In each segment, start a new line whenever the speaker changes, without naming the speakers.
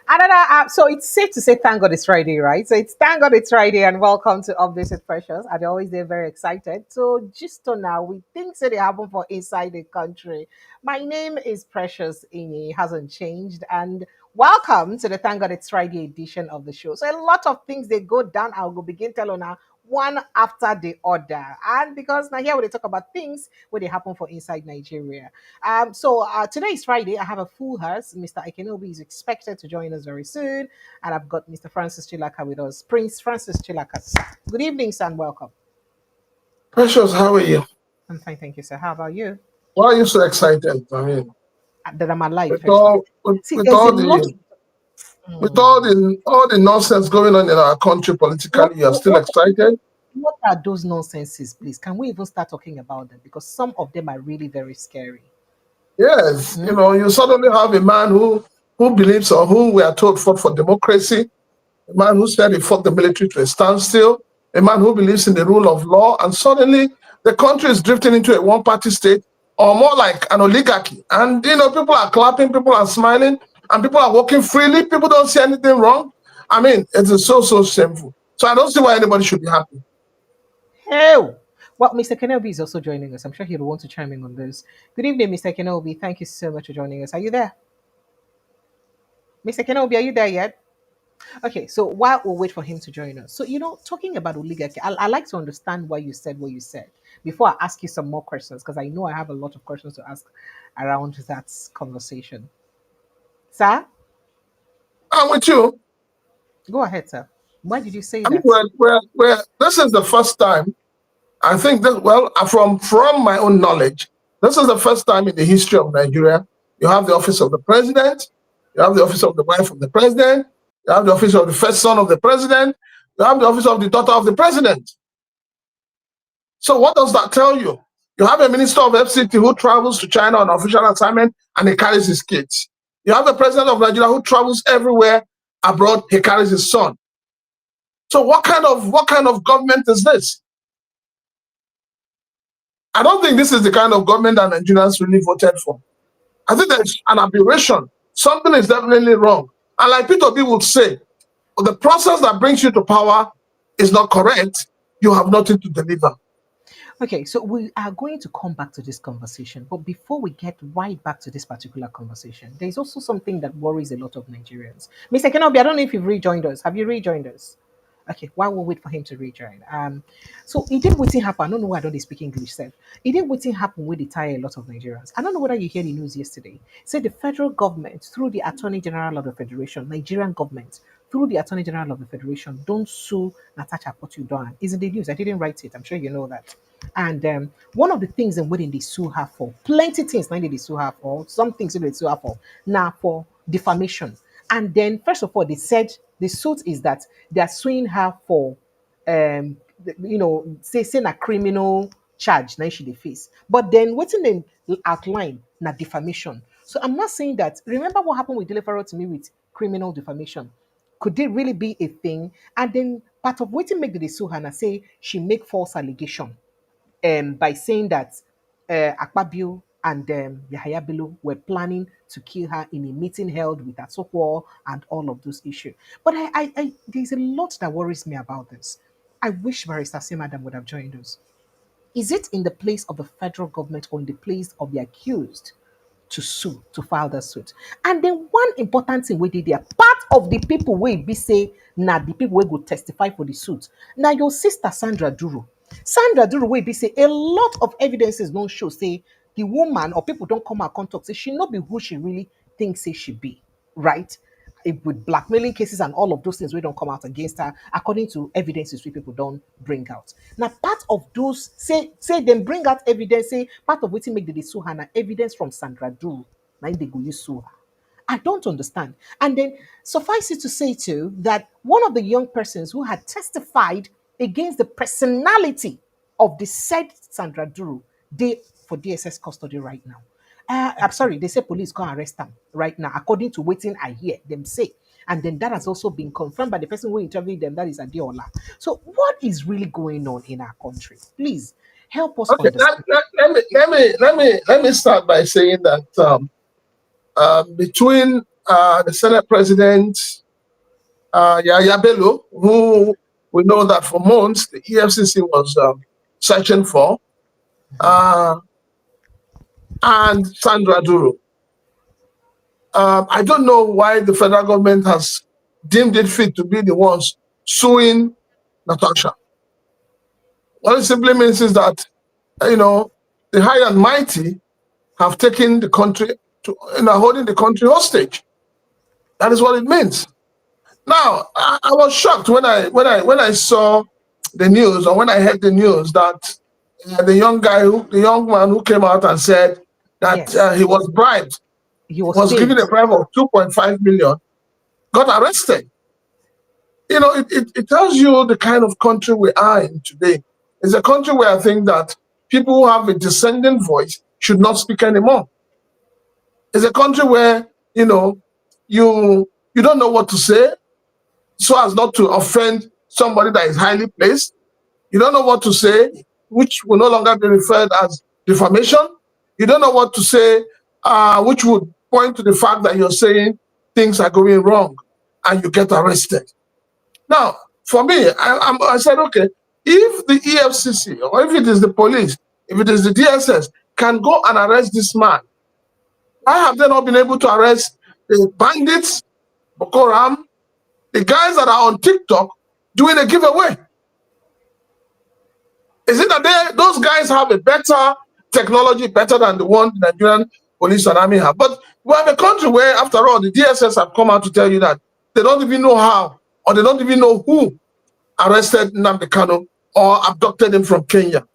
So it's safe to say thank God it's Friday, right? So it's thank God it's Friday and welcome to Updates with Precious. And always they're very excited. So just to now, we think that they happen for inside the country. My name is Precious Ini, hasn't changed. And welcome to the Thank God It's Friday edition of the show. So a lot of things they go down. I will begin telling now one after the other. And because now here we talk about things where they happen for inside Nigeria. Today is Friday. I have a full house. Mr. Kenobi is expected to join us very soon, and I've got Mr. Francis Chilaka with us. Prince Francis Chilaka. Good evening, sir, and welcome.
Precious, how are you?
I'm fine, thank you, sir. How about you?
Why are you so excited? I mean,
That I'm alive.
with all with,
See,
with
there's a
all
lot.
the with all the nonsense going on in our country
What,
politically, you are
what,
still
what,
excited?
what are those nonsenses, please? Can we even start talking about them? Because some of them are really very scary.
Yes,
Hmm?
you suddenly have a man who believes or who we are told fought for democracy, a man who said he fought the military to a standstill, a man who believes in the rule of law, and suddenly the country is drifting into a one-party state or more like an oligarchy. And people are clapping, people are smiling, and people are walking freely. People don't see anything wrong. I mean, it is so shameful. So I don't see why anybody should be happy.
Hell. Well, Mr. Kenobi is also joining us. I'm sure he'll want to chime in on this. Good evening, Mr. Kenobi. Thank you so much for joining us. Are you there? Mr. Kenobi, are you there yet? Okay, so while we'll wait for him to join us. So, talking about oligarchy, I like to understand why you said what you said before I ask you some more questions, because I know I have a lot of questions to ask around that conversation. Sir,
I'm with you.
go ahead, sir. Why did you say
I mean,
that?
this is the first time, I think that, from my own knowledge, this is the first time in the history of Nigeria you have the office of the president, you have the office of the wife of the president, you have the office of the first son of the president, you have the office of the daughter of the president. So what does that tell you? You have a minister of FCT who travels to China on official assignment and he carries his kids. You have the president of Nigeria who travels everywhere abroad, he carries his son. So what kind of government is this? I don't think this is the kind of government that Nigerians really voted for. I think there's an aberration. Something is definitely wrong. And like Peter Obi would say, the process that brings you to power is not correct. You have nothing to deliver.
Okay, so we are going to come back to this conversation, but before we get right back to this particular conversation, there's also something that worries a lot of Nigerians. Mr. Kenobi, I don't know if you've rejoined us. Have you rejoined us? Okay, while we wait for him to rejoin. So it did waiting happen. I don't know why I don't speak English, sir. It did waiting happen with the tire a lot of Nigerians. I don't know whether you hear the news yesterday. Say the federal government, through the Attorney General of the Federation, Nigerian government, through the Attorney General of the Federation, don't sue Natasha Potudon. Is in the news. I didn't write it. I'm sure you know that. And one of the things in waiting they sue her for, plenty things like they sue her for, some things they sue her for, now for defamation. And then, first of all, they said the suit is that they are suing her for, saying a criminal charge, now she dey face. But then, what's in the outline, na defamation. So I'm not saying that. Remember what happened with Deliveroo to me with criminal defamation? Could it really be a thing? And then part of waiting make the sue her and say she make false allegation by saying that Akpabio and Yahaya Bello were planning to kill her in a meeting held with Asokwo and all of those issues. But there's a lot that worries me about this. I wish Barrister Simadam would have joined us. Is it in the place of the federal government or in the place of the accused to sue, to file the suit? And then one important thing we did there, part of the people will be say, now the people will go testify for the suit. Now your sister Sandra Duru. Sandra Duru will be say a lot of evidences don't show, say the woman or people don't come out contact, say she not be who she really thinks say she be, right? With blackmailing cases and all of those things we don't come out against her according to evidences we people don't bring out. Now part of those say them bring out evidence, say part of what make the sue her na evidence from Sandra Duru. Now they go use sue her. I don't understand. And then suffice it to say too that one of the young persons who had testified against the personality of the said Sandra Duru, they for DSS custody right now. I'm sorry, they say police can't arrest them right now, according to waiting I hear them say. And then that has also been confirmed by the person who interviewed them, that is Adeola. So, what is really going on in our country? Please help us
Okay,
understand.
let me start by saying that between the Senate President, Yaya Bello, who we know that for months the EFCC was searching for, uh, and Sandra Duru. I don't know why the federal government has deemed it fit to be the ones suing Natasha. What it simply means is that, you know, the high and mighty have taken the country to, holding the country hostage. That is what it means. Now, I was shocked when I saw the news, or when I heard the news that the young man who came out and said that
Yes,
he was bribed,
he was
was given
paid.
a bribe of 2.5 million, got arrested. It tells you the kind of country we are in today. It's a country where I think that people who have a descending voice should not speak anymore. It's a country where, you don't know what to say so as not to offend somebody that is highly placed. You don't know what to say, which will no longer be referred as defamation. You don't know what to say, which would point to the fact that you're saying things are going wrong and you get arrested. Now, for me, I said, okay, if the EFCC, or if it is the police, if it is the DSS, can go and arrest this man, why have they not been able to arrest the bandits, Boko Haram, the guys that are on TikTok doing a giveaway? Is it that those guys have a better technology, better than the one the Nigerian police and army have? But we have a country where, after all, the DSS have come out to tell you that they don't even know how, or they don't even know who arrested Nnamdi Kanu or abducted him from Kenya.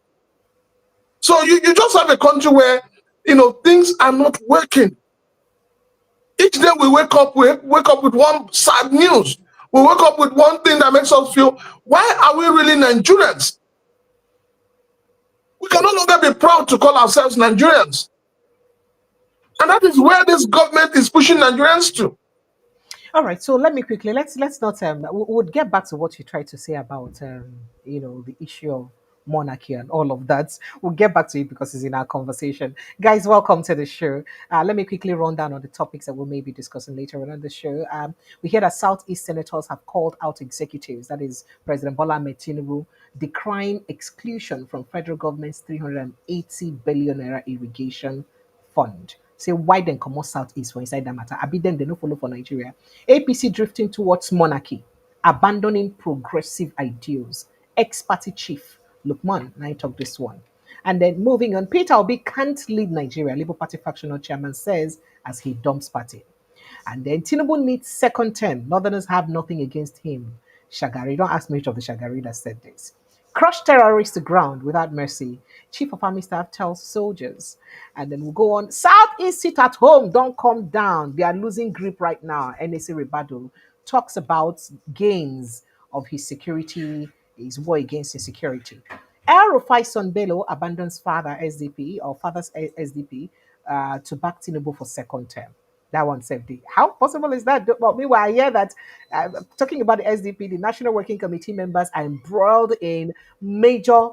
So you just have a country where, things are not working. Each day we wake up with one sad news. We wake up with one thing that makes us feel, why are we really Nigerians? We can no longer be proud to call ourselves Nigerians. And that is where this government is pushing Nigerians to.
All right, so let me quickly let's not we'll get back to what you tried to say about the issue of monarchy and all of that. We'll get back to it because it's in our conversation. Guys, welcome to the show. Let me quickly run down on the topics that we may be discussing later on the show. We hear that Southeast senators have called out executives, that is President Bola Tinubu, decrying exclusion from federal government's 380 billion naira irrigation fund. Say why then come out southeast for inside that matter. I be them they no follow for Nigeria. APC drifting towards monarchy, abandoning progressive ideals. Ex-party chief Lukman, now I talk this one. And then moving on, Peter Obi can't lead Nigeria. Labour Party factional chairman says as he dumps party. And then Tinubu needs second term. Northerners have nothing against him. Shagari, don't ask me which of the Shagari that said this. Crush terrorists to ground without mercy. Chief of Army Staff tells soldiers. And then we'll go on. Southeast sit at home, don't come down. They are losing grip right now. NSA Rebado talks about gains of his security, his war against insecurity. El-Ruffai son Bello abandons father SDP or father's SDP to back Tinubu for second term. That one safety. How possible is that? Well, meanwhile, I hear that talking about the SDP, the National Working Committee members are embroiled in major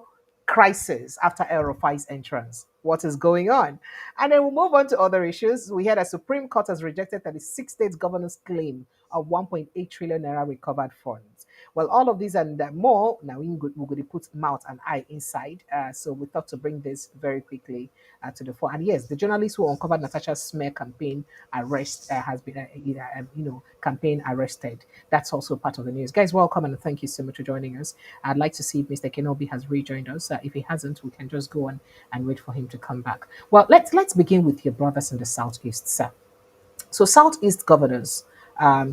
crisis after El-Ruffai's entrance. What is going on? And then we'll move on to other issues. We heard that Supreme Court has rejected 36 states governors' claim of 1.8 trillion naira recovered funds. Well, all of these and more, now we're going to put mouth and eye inside. So we thought to bring this very quickly to the fore. And yes, the journalist who uncovered Natasha's smear campaign arrest has been, campaign arrested. That's also part of the news. Guys, welcome and thank you so much for joining us. I'd like to see if Mr. Kenobi has rejoined us. If he hasn't, we can just go on and wait for him to come back. Well, let's begin with your brothers in the southeast, sir. So Southeast governors,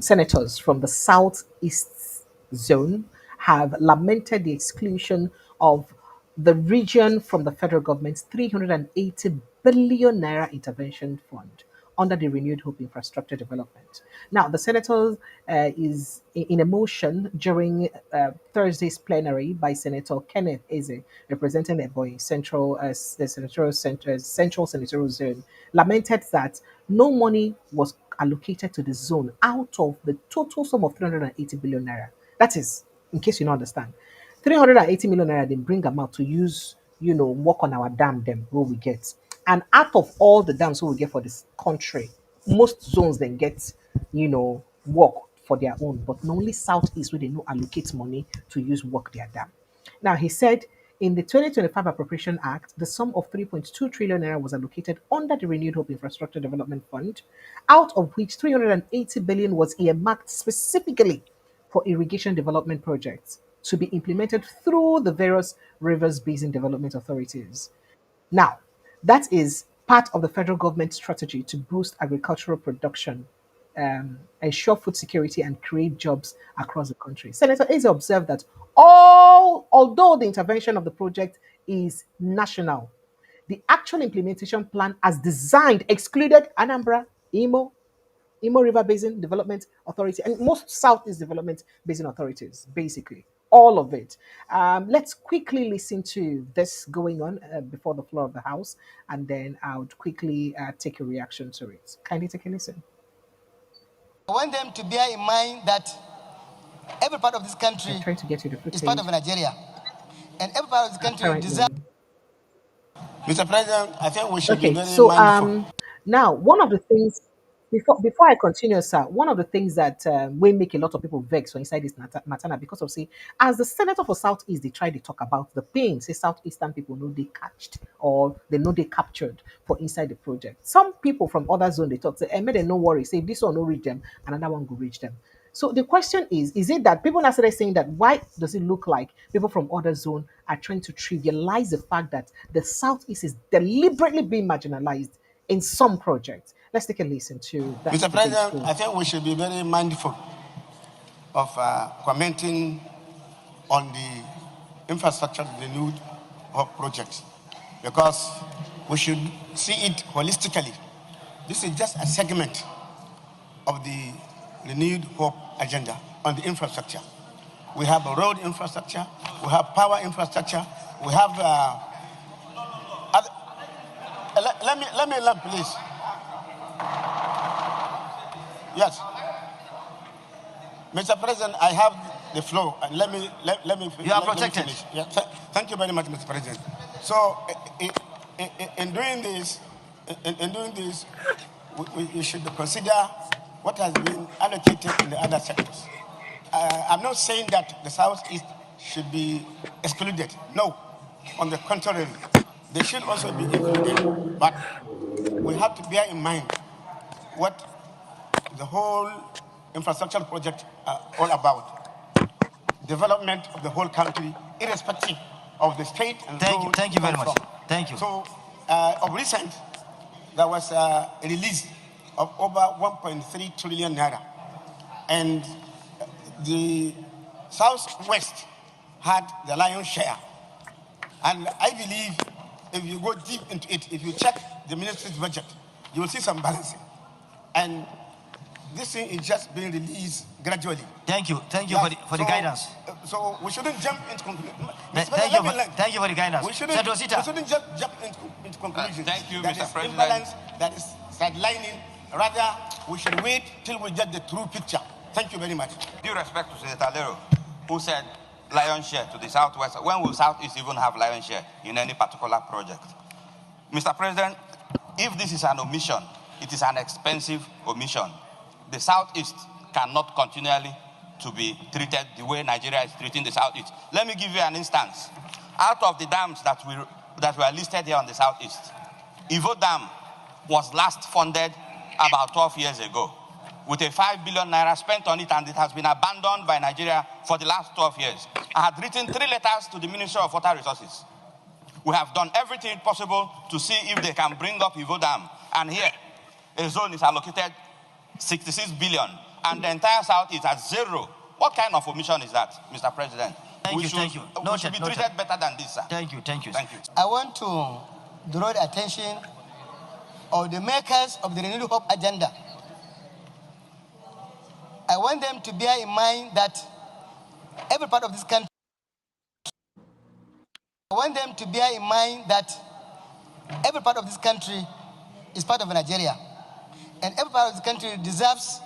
senators from the Southeast zone have lamented the exclusion of the region from the federal government's 380 billion naira intervention fund under the renewed hope infrastructure development. Now, the senator is in a motion during Thursday's plenary by Senator Kenneth Eze, representing Ebonyi Central Central Senatorial Zone, lamented that no money was allocated to the zone out of the total sum of 380 billion naira. That is, in case you don't understand, 380 million naira they bring them out to use, work on our dam them what we get. And out of all the dams we get for this country, most zones then get, work for their own, but not only Southeast where they no allocate money to use work their dam. Now he said in the 2025 Appropriation Act, the sum of 3.2 trillion naira was allocated under the Renewed Hope Infrastructure Development Fund, out of which 380 billion was earmarked specifically for irrigation development projects to be implemented through the various rivers basin development authorities. Now, that is part of the federal government strategy to boost agricultural production, ensure food security, and create jobs across the country. Senator Eze observed that although the intervention of the project is national, the actual implementation plan, as designed, excluded Anambra, Imo River Basin Development Authority, and most Southeast Development Basin authorities, basically. All of it. Let's quickly listen to this going on before the floor of the House, and then I would quickly take a reaction to it. Kindly take a listen.
I want them to bear in mind that every part of this country
I tried to get you the
is part
footage.
of Nigeria. And every part of this country deserves.
Apparently.
Mr. President, I think we should be
Okay,
very
so
mindful.
now one of the things before I continue, sir, one of the things that will make a lot of people vex for inside this matter na because of say, as the senator for Southeast, they try to talk about the pain. Say Southeastern people know they catched or they know they captured for inside the project. Some people from other zone they talk say, "Eh, make them no worry. Say if this one no reach them, another one will reach them." So the question is it that people now started saying that why does it look like people from other zone are trying to trivialize the fact that the Southeast is deliberately being marginalized in some projects? Let's take a listen to that
Mr.
debate
President,
going
I
on.
think we should be very mindful of commenting on the infrastructure renewed hope project because we should see it holistically. This is just a segment of the renewed hope agenda on the infrastructure. We have a road infrastructure, we have power infrastructure, we have. Let me learn, please. Yes, Mr. President, I have the floor, and let me. You are protected. Yeah. Thank you very much, Mr. President. So, in doing this, we should consider what has been allocated in the other sectors. I'm not saying that the Southeast should be excluded. No, on the contrary, they should also be included. But we have to bear in mind what the whole infrastructure project all about. Development of the whole country, irrespective of the state and zone. Thank you very much. Thank you. So, of recent, there was a release of over 1.3 trillion naira, and the Southwest had the lion's share. And I believe if you go deep into it, if you check the ministry's budget, you will see some balancing. And this thing is just being released gradually. Thank you. Thank you for the guidance. So we shouldn't jump into conclusions. Thank you for the guidance. We shouldn't just jump into conclusions.
Thank you,
that
Mr.
is
President.
Imbalance, that is sidelining. Rather, we should wait till we get the true picture. Thank you very much.
Due respect to Senator Lero, who said lion's share to the Southwest. When will Southeast even have lion's share in any particular project? Mr. President, if this is an omission, it is an expensive omission. The Southeast cannot continually to be treated the way Nigeria is treating the Southeast. Let me give you an instance. Out of the dams that were listed here on the Southeast, Ivo Dam was last funded about 12 years ago with a 5 billion naira spent on it, and it has been abandoned by Nigeria for the last 12 years. I had written 3 letters to the Ministry of Water Resources. We have done everything possible to see if they can bring up Ivo Dam. And here, a zone is allocated 66 billion, and the entire South is at 0. What kind of omission is that, Mr. President? Thank you. We should be treated better than this, sir. Thank you.
I want to draw the attention of the makers of the Renewed Hope agenda. I want them to bear in mind that every part of this country. Is part of Nigeria, and every part of the country deserves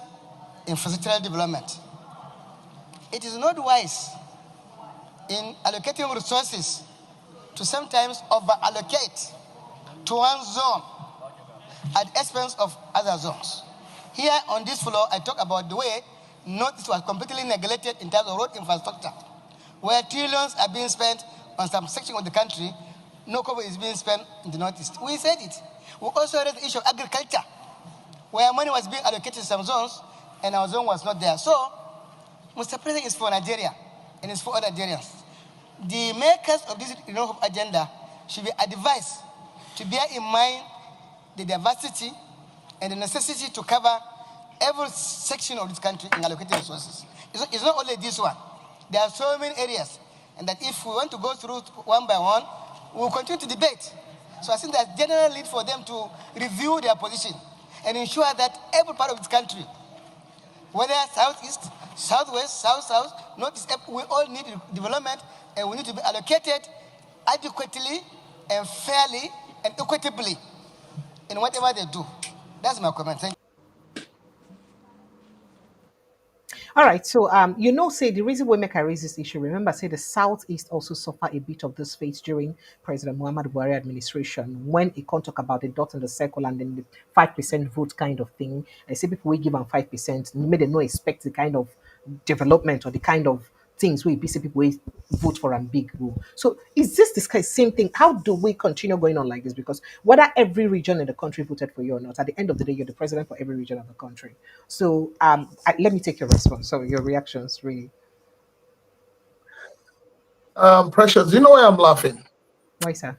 infrastructural development. It is not wise in allocating resources to sometimes over-allocate to one zone at the expense of other zones. Here on this floor, I talk about the way Northeast was completely neglected in terms of road infrastructure, where trillions are being spent on some section of the country, no cover is being spent in the Northeast. We said it. We also raised the issue of agriculture, where money was being allocated to some zones, and our zone was not there. So, Mr. President is for Nigeria, and it's for other Nigerians. The makers of this agenda should be advised to bear in mind the diversity and the necessity to cover every section of this country in allocated resources. It's not only this one. There are so many areas, and that if we want to go through one by one, we will continue to debate. So I think there's general need for them to review their position and ensure that every part of this country, whether southeast, southwest, south, northeast, we all need development, and we need to be allocated adequately and fairly and equitably in whatever they do. That's my comment. Thank you.
All right, so say the reason why make I raise this issue. Remember, say the southeast also suffer a bit of this phase during President Muhammad Buhari administration when he can't talk about the dot in the circle and then the 5% vote kind of thing. I say people will give them 5%, made them not expect the kind of development or the kind of things we BC people will vote for and big rule. So is this kind of same thing? How do we continue going on like this? Because whether every region in the country voted for you or not, at the end of the day, you're the president for every region of the country. So let me take your response. So your reactions, really.
Precious, you know why I'm laughing?
Why, sir?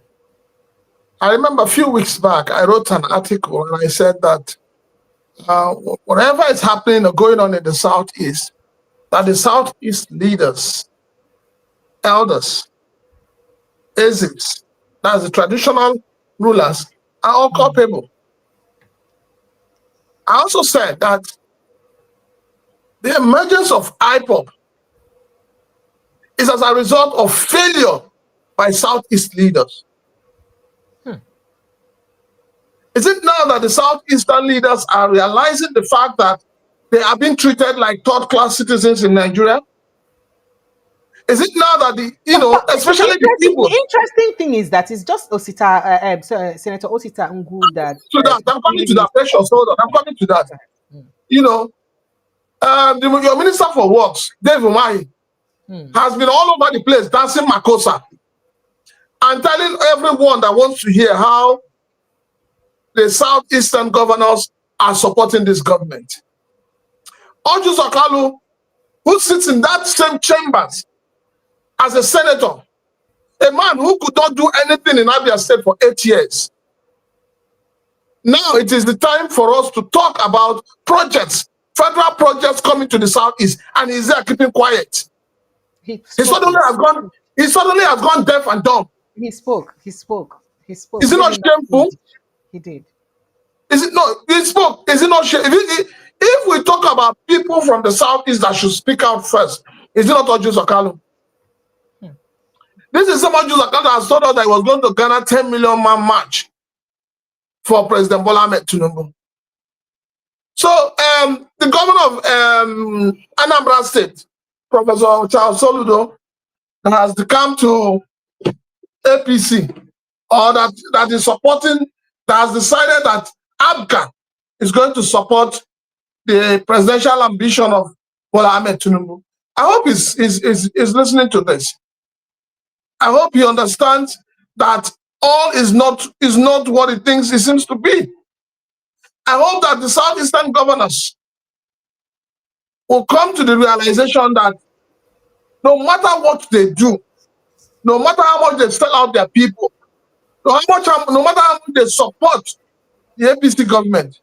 I remember a few weeks back, I wrote an article and I said that whatever is happening or going on in the Southeast, that the Southeast leaders, elders, Ezes, that's the traditional rulers, are all culpable. I also said that the emergence of IPOB is as a result of failure by Southeast leaders. Is it now that the Southeastern leaders are realizing the fact that they are being treated like third-class citizens in Nigeria? Is it now that especially the people?
The interesting thing is that it's just Senator Osita Ngu that.
I'm coming to that. Precious, hold on. I'm coming to that. Your Minister for Works, Dave Umahi, has been all over the place dancing Makosa and telling everyone that wants to hear how the Southeastern governors are supporting this government. Oju Sakalu, who sits in that same chambers as a senator, a man who could not do anything in Abia State for 8 years. Now it is the time for us to talk about projects, federal projects coming to the Southeast, and he's there keeping quiet. He suddenly has gone deaf and dumb.
He spoke.
Is it not shameful?
He did.
Is it not? He spoke. Is it not shameful? If we talk about people from the Southeast that should speak out first, is it not Oju Sakalu? This is someone Oju Sakalu has told us that he was going to Ghana 10 million man march for President Bola Tinubu. So the governor of Anambra State, Professor Charles Soludo, has come to APC, or that is supporting, that has decided that ABCA is going to support the presidential ambition of Bola Tinubu. I hope he's listening to this. I hope he understands that all is not what he thinks it seems to be. I hope that the Southeastern governors will come to the realization that no matter what they do, no matter how much they sell out their people, no matter how much they support the APC government,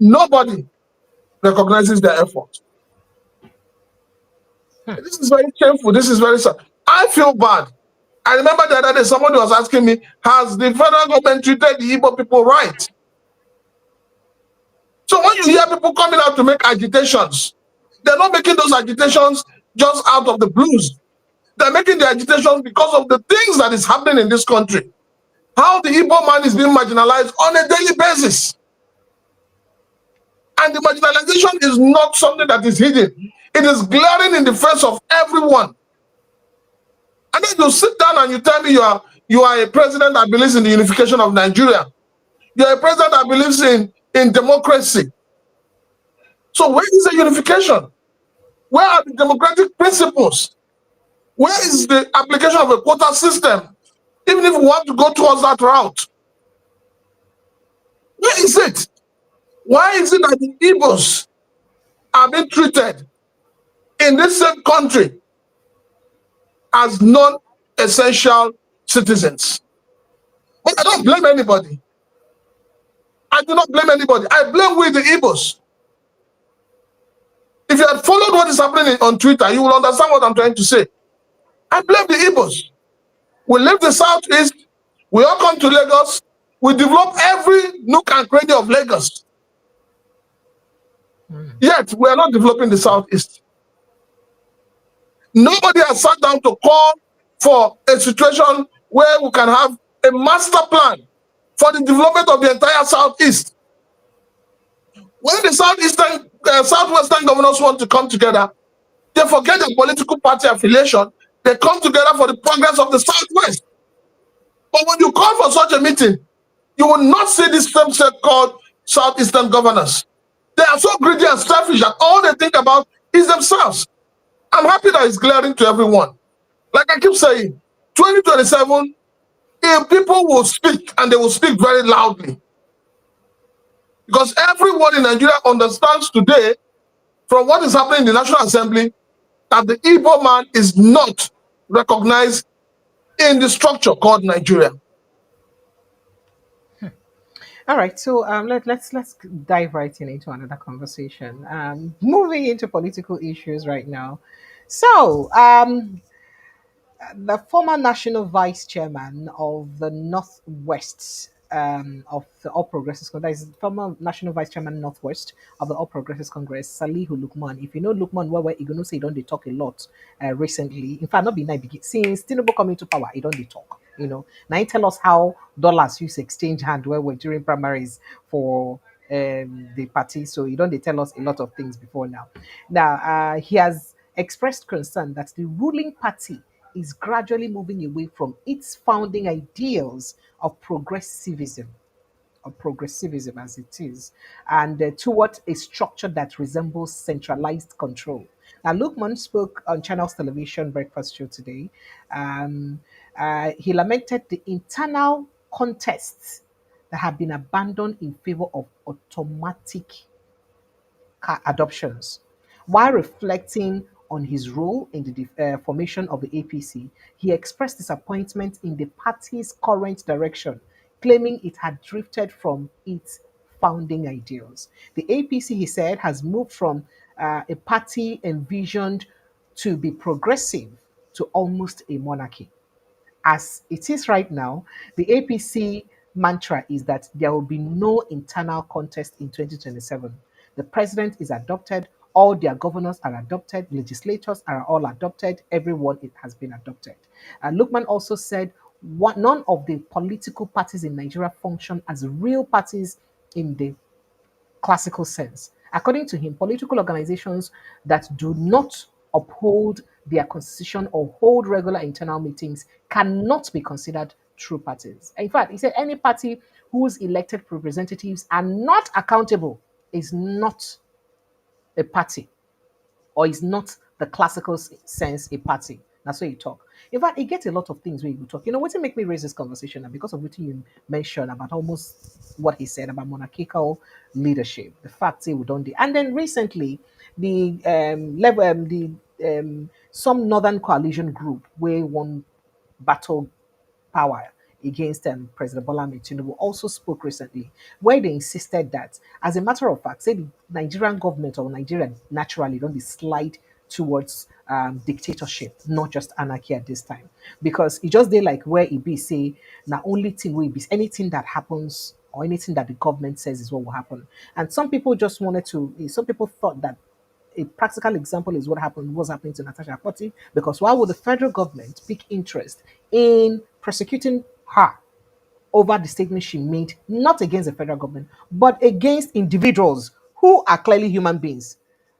nobody recognizes their effort. This is very shameful. This is very sad. I feel bad. I remember the other day somebody was asking me, has the federal government treated the Igbo people right? So when you hear people coming out to make agitations, they're not making those agitations just out of the blues. They're making the agitations because of the things that is happening in this country. How the Igbo man is being marginalized on a daily basis. And the marginalization is not something that is hidden. It is glaring in the face of everyone. And then you sit down and you tell me you are a president that believes in the unification of Nigeria. You're a president that believes in democracy. So where is the unification? Where are the democratic principles? Where is the application of a quota system? Even if we want to go towards that route, where is it? Why is it that the Igbos are being treated in this same country as non-essential citizens? But I don't blame anybody. I do not blame anybody. I blame we the Igbos. If you had followed what is happening on Twitter, you will understand what I'm trying to say. I blame the Igbos. We leave the southeast, we all come to Lagos, we develop every nook and cranny of Lagos. Yet we are not developing the southeast. Nobody has sat down to call for a situation where we can have a master plan for the development of the entire southeast. When the southwestern governors want to come together, they forget their political party affiliation. They come together for the progress of the southwest. But when you call for such a meeting, you will not see this same set called southeastern governors. They are so greedy and selfish that all they think about is themselves. I'm happy that it's glaring to everyone. Like I keep saying, 2027, if people will speak, and they will speak very loudly. Because everyone in Nigeria understands today, from what is happening in the National Assembly, that the Igbo man is not recognized in the structure called Nigeria.
All right, so let's dive right into another conversation. Moving into political issues right now. So, the former national vice chairman of the Northwest of the All Progressives Congress, that is former national vice chairman Northwest of the All Progressives Congress, Salihu Lukman. If you know Lukman, well, you gonna say he don't they talk a lot recently. In fact, not be night since Tinubu coming to power, he don't they talk. You know, now he tell us how dollars use exchange hand where we're during primaries for the party. So he don't they tell us a lot of things before now. Now he has expressed concern that the ruling party is gradually moving away from its founding ideals of progressivism as it is, and toward a structure that resembles centralized control. Now, Lukman spoke on Channel's television breakfast show today. Um, he lamented the internal contests that have been abandoned in favor of automatic adoptions. While reflecting on his role in the formation of the APC, he expressed disappointment in the party's current direction, claiming it had drifted from its founding ideals. The APC, he said, has moved from a party envisioned to be progressive to almost a monarchy. As it is right now, the APC mantra is that there will be no internal contest in 2027. The president is adopted, all their governors are adopted, legislators are all adopted, everyone it has been adopted. And Lukman also said none of the political parties in Nigeria function as real parties in the classical sense. According to him, political organizations that do not uphold their constitution or hold regular internal meetings cannot be considered true parties. In fact, he said any party whose elected representatives are not accountable is not a party or is not the classical sense a party. That's why you talk. In fact, it gets a lot of things where you talk. You know, what make me raise this conversation now because of what you mentioned about almost what he said about monarchical leadership, the fact that we don't do. And then recently, the level, the some northern coalition group where one battle power against President Bola Tinubu also spoke recently, where they insisted that, as a matter of fact, say the Nigerian government or Nigeria naturally don't slide towards dictatorship, not just anarchy at this time, because it just they like where it be say now only thing will be anything that happens or anything that the government says is what will happen, and some people just wanted to. Some people thought that a practical example is what's happening to Natasha Akpoti, because why would the federal government pick interest in prosecuting her over the statement she made, not against the federal government, but against individuals who are clearly human beings?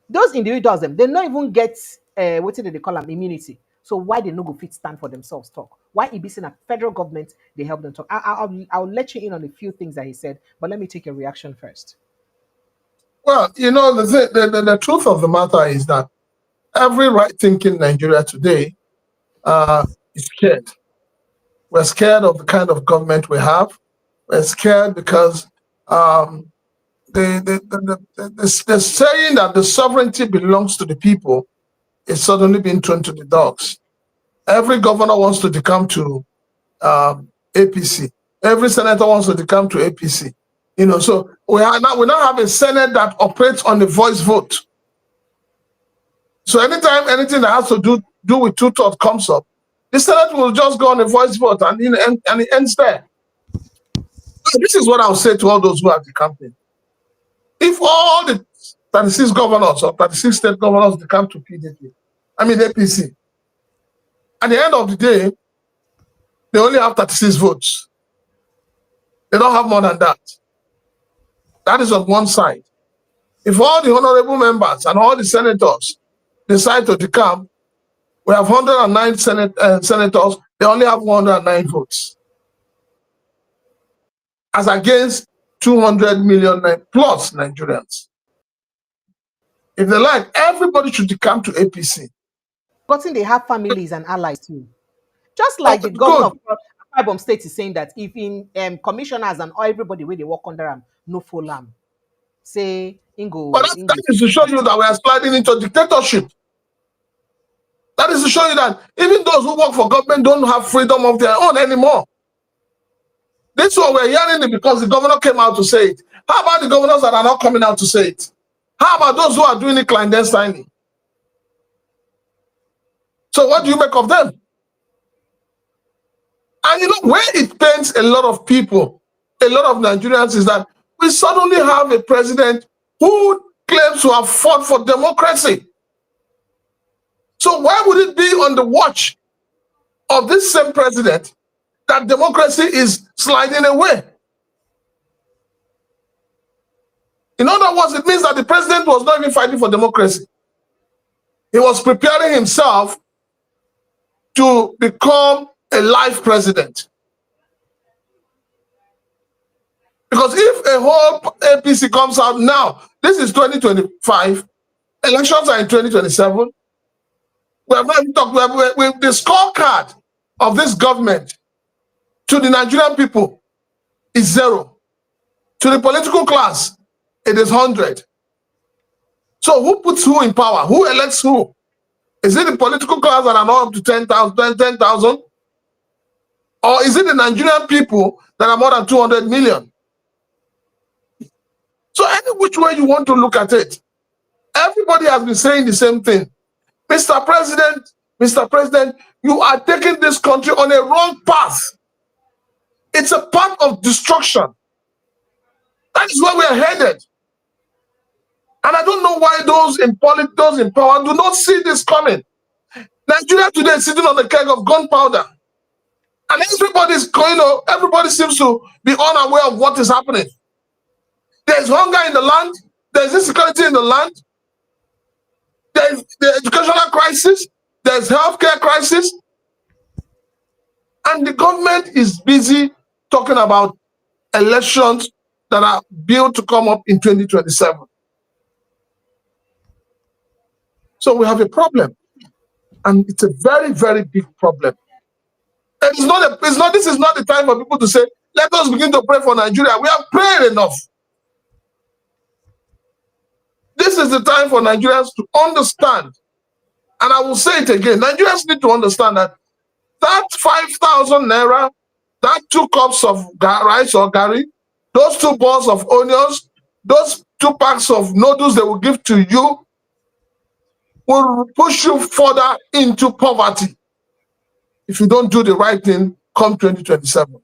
Those individuals, they not even get what did they call them immunity, So why they no go fit stand for themselves talk? Why it be saying that federal government they help them talk? I'll let you in on a few things that he said, but let me take your reaction first.
Well, you know, the truth of the matter is that every right-thinking Nigeria today is scared. We're scared of the kind of government we have. We're scared because the saying that the sovereignty belongs to the people is suddenly being thrown to the dogs. Every governor wants to decamp to APC. Every senator wants to decamp to APC. You know, so we now have a Senate that operates on the voice vote. So anytime anything that has to do with two-thirds comes up, the Senate will just go on a voice vote and it ends there. So this is what I'll say to all those who are decamping. If all the 36 governors or 36 state governors decamp to APC, at the end of the day, they only have 36 votes. They don't have more than that. That is on one side. If all the honorable members and all the senators decide to decamp, we have 109 senators, they only have 109 votes. As against 200 million plus Nigerians. If they like, everybody should decamp to APC.
But they have families and allies too. Just like the governor of Ibom State is saying that if in commissioners and everybody where they work under them, no full lamb. Say Ingo.
But that is to show you that we are sliding into dictatorship. That is to show you that even those who work for government don't have freedom of their own anymore. This is what we're hearing it because the governor came out to say it. How about the governors that are not coming out to say it? How about those who are doing it clandestinely? So what do you make of them? And you know, where it pains a lot of people, a lot of Nigerians, is that we suddenly have a president who claims to have fought for democracy. So why would it be on the watch of this same president that democracy is sliding away? In other words, it means that the president was not even fighting for democracy. He was preparing himself to become a life president. Because if a whole APC comes out now, this is 2025, elections are in 2027, we have not even talked, the scorecard of this government to the Nigerian people is 0. To the political class, it is 100. So who puts who in power? Who elects who? Is it the political class that are not up to 10,000? Or is it the Nigerian people that are more than 200 million? So any which way you want to look at it, everybody has been saying the same thing. Mr. President, you are taking this country on a wrong path. It's a path of destruction. That is where we are headed. And I don't know why those in politics, those in power, do not see this coming. Nigeria today is sitting on the keg of gunpowder. And everybody's going, everybody seems to be unaware of what is happening. There's hunger in the land. There's insecurity in the land. There's the educational crisis. There's healthcare crisis. And the government is busy talking about elections that are built to come up in 2027. So we have a problem. And it's a very, very big problem. And this is not the time for people to say, let us begin to pray for Nigeria. We have prayed enough. This is the time for Nigerians to understand. And I will say it again. Nigerians need to understand that 5,000 naira, that 2 cups of rice or gari, those 2 balls of onions, those 2 packs of noodles they will give to you will push you further into poverty if you don't do the right thing come 2027.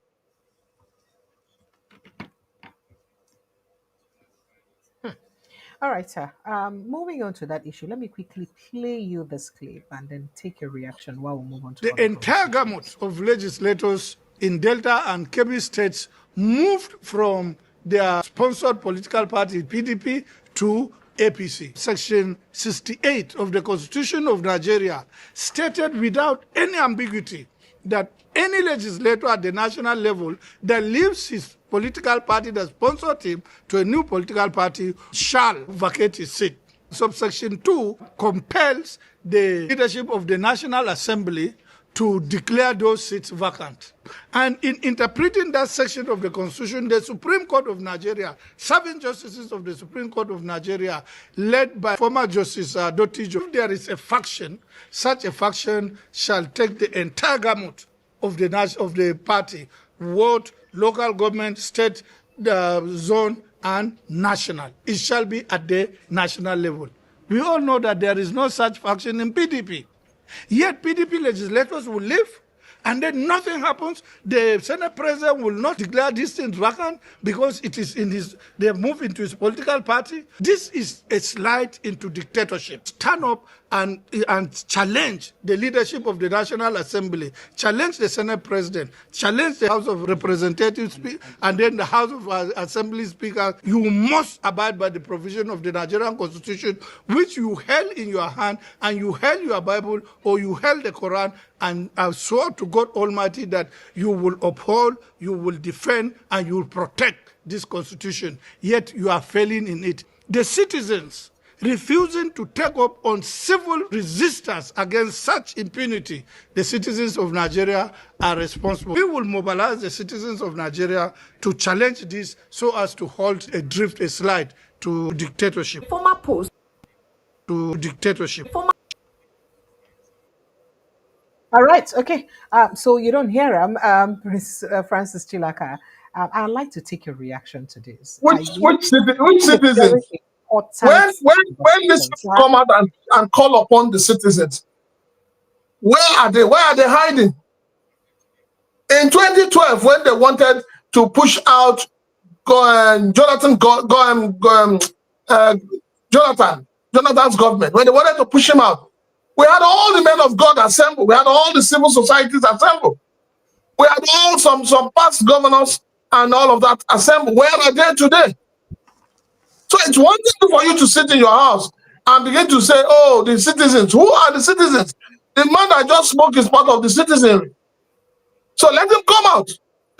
All right, sir. Moving on to that issue, let me quickly play you this clip and then take your reaction while we move on to
the entire gamut of legislators in Delta and Kebbi states moved from their sponsored political party, PDP, to APC. Section 68 of the Constitution of Nigeria stated without any ambiguity that any legislator at the national level that leaves his political party that sponsored him to a new political party shall vacate his seat. Subsection 2 compels the leadership of the National Assembly to declare those seats vacant. And in interpreting that section of the Constitution, the Supreme Court of Nigeria, 7 justices of the Supreme Court of Nigeria, led by former Justice Dotijo, if there is a faction, such a faction shall take the entire gamut of the party, ward, local government, state, zone, and national. It shall be at the national level. We all know that there is no such faction in PDP. Yet PDP legislators will leave, and then nothing happens. The Senate President will not declare these things vacant because it is in his, they have moved into his political party. This is a slide into dictatorship. Stand up and challenge the leadership of the National Assembly, challenge the Senate President, challenge the House of Representatives, and then the House of Assembly Speaker. You must abide by the provision of the Nigerian Constitution, which you held in your hand, and you held your Bible or you held the Quran, and I swore to God Almighty that you will uphold, you will defend, and you will protect this Constitution. Yet you are failing in it. The citizens refusing to take up on civil resistance against such impunity, the citizens of Nigeria are responsible. We will mobilize the citizens of Nigeria to challenge this so as to halt a drift, a slide to dictatorship.
Former post.
To dictatorship.
Former.
All right, okay. So you don't hear him, Prince Francis Chilaka. I'd like to take your reaction to this.
Which citizens?
Very important
When these people come out and call upon the citizens, where are they? Where are they hiding? In 2012, when they wanted to push out Jonathan's government, when they wanted to push him out, we had all the men of God assembled. We had all the civil societies assembled. We had all some past governors and all of that assembled. Where are they today? So it's one thing for you to sit in your house and begin to say, oh, the citizens. Who are the citizens? The man that just spoke is part of the citizenry. So let him come out.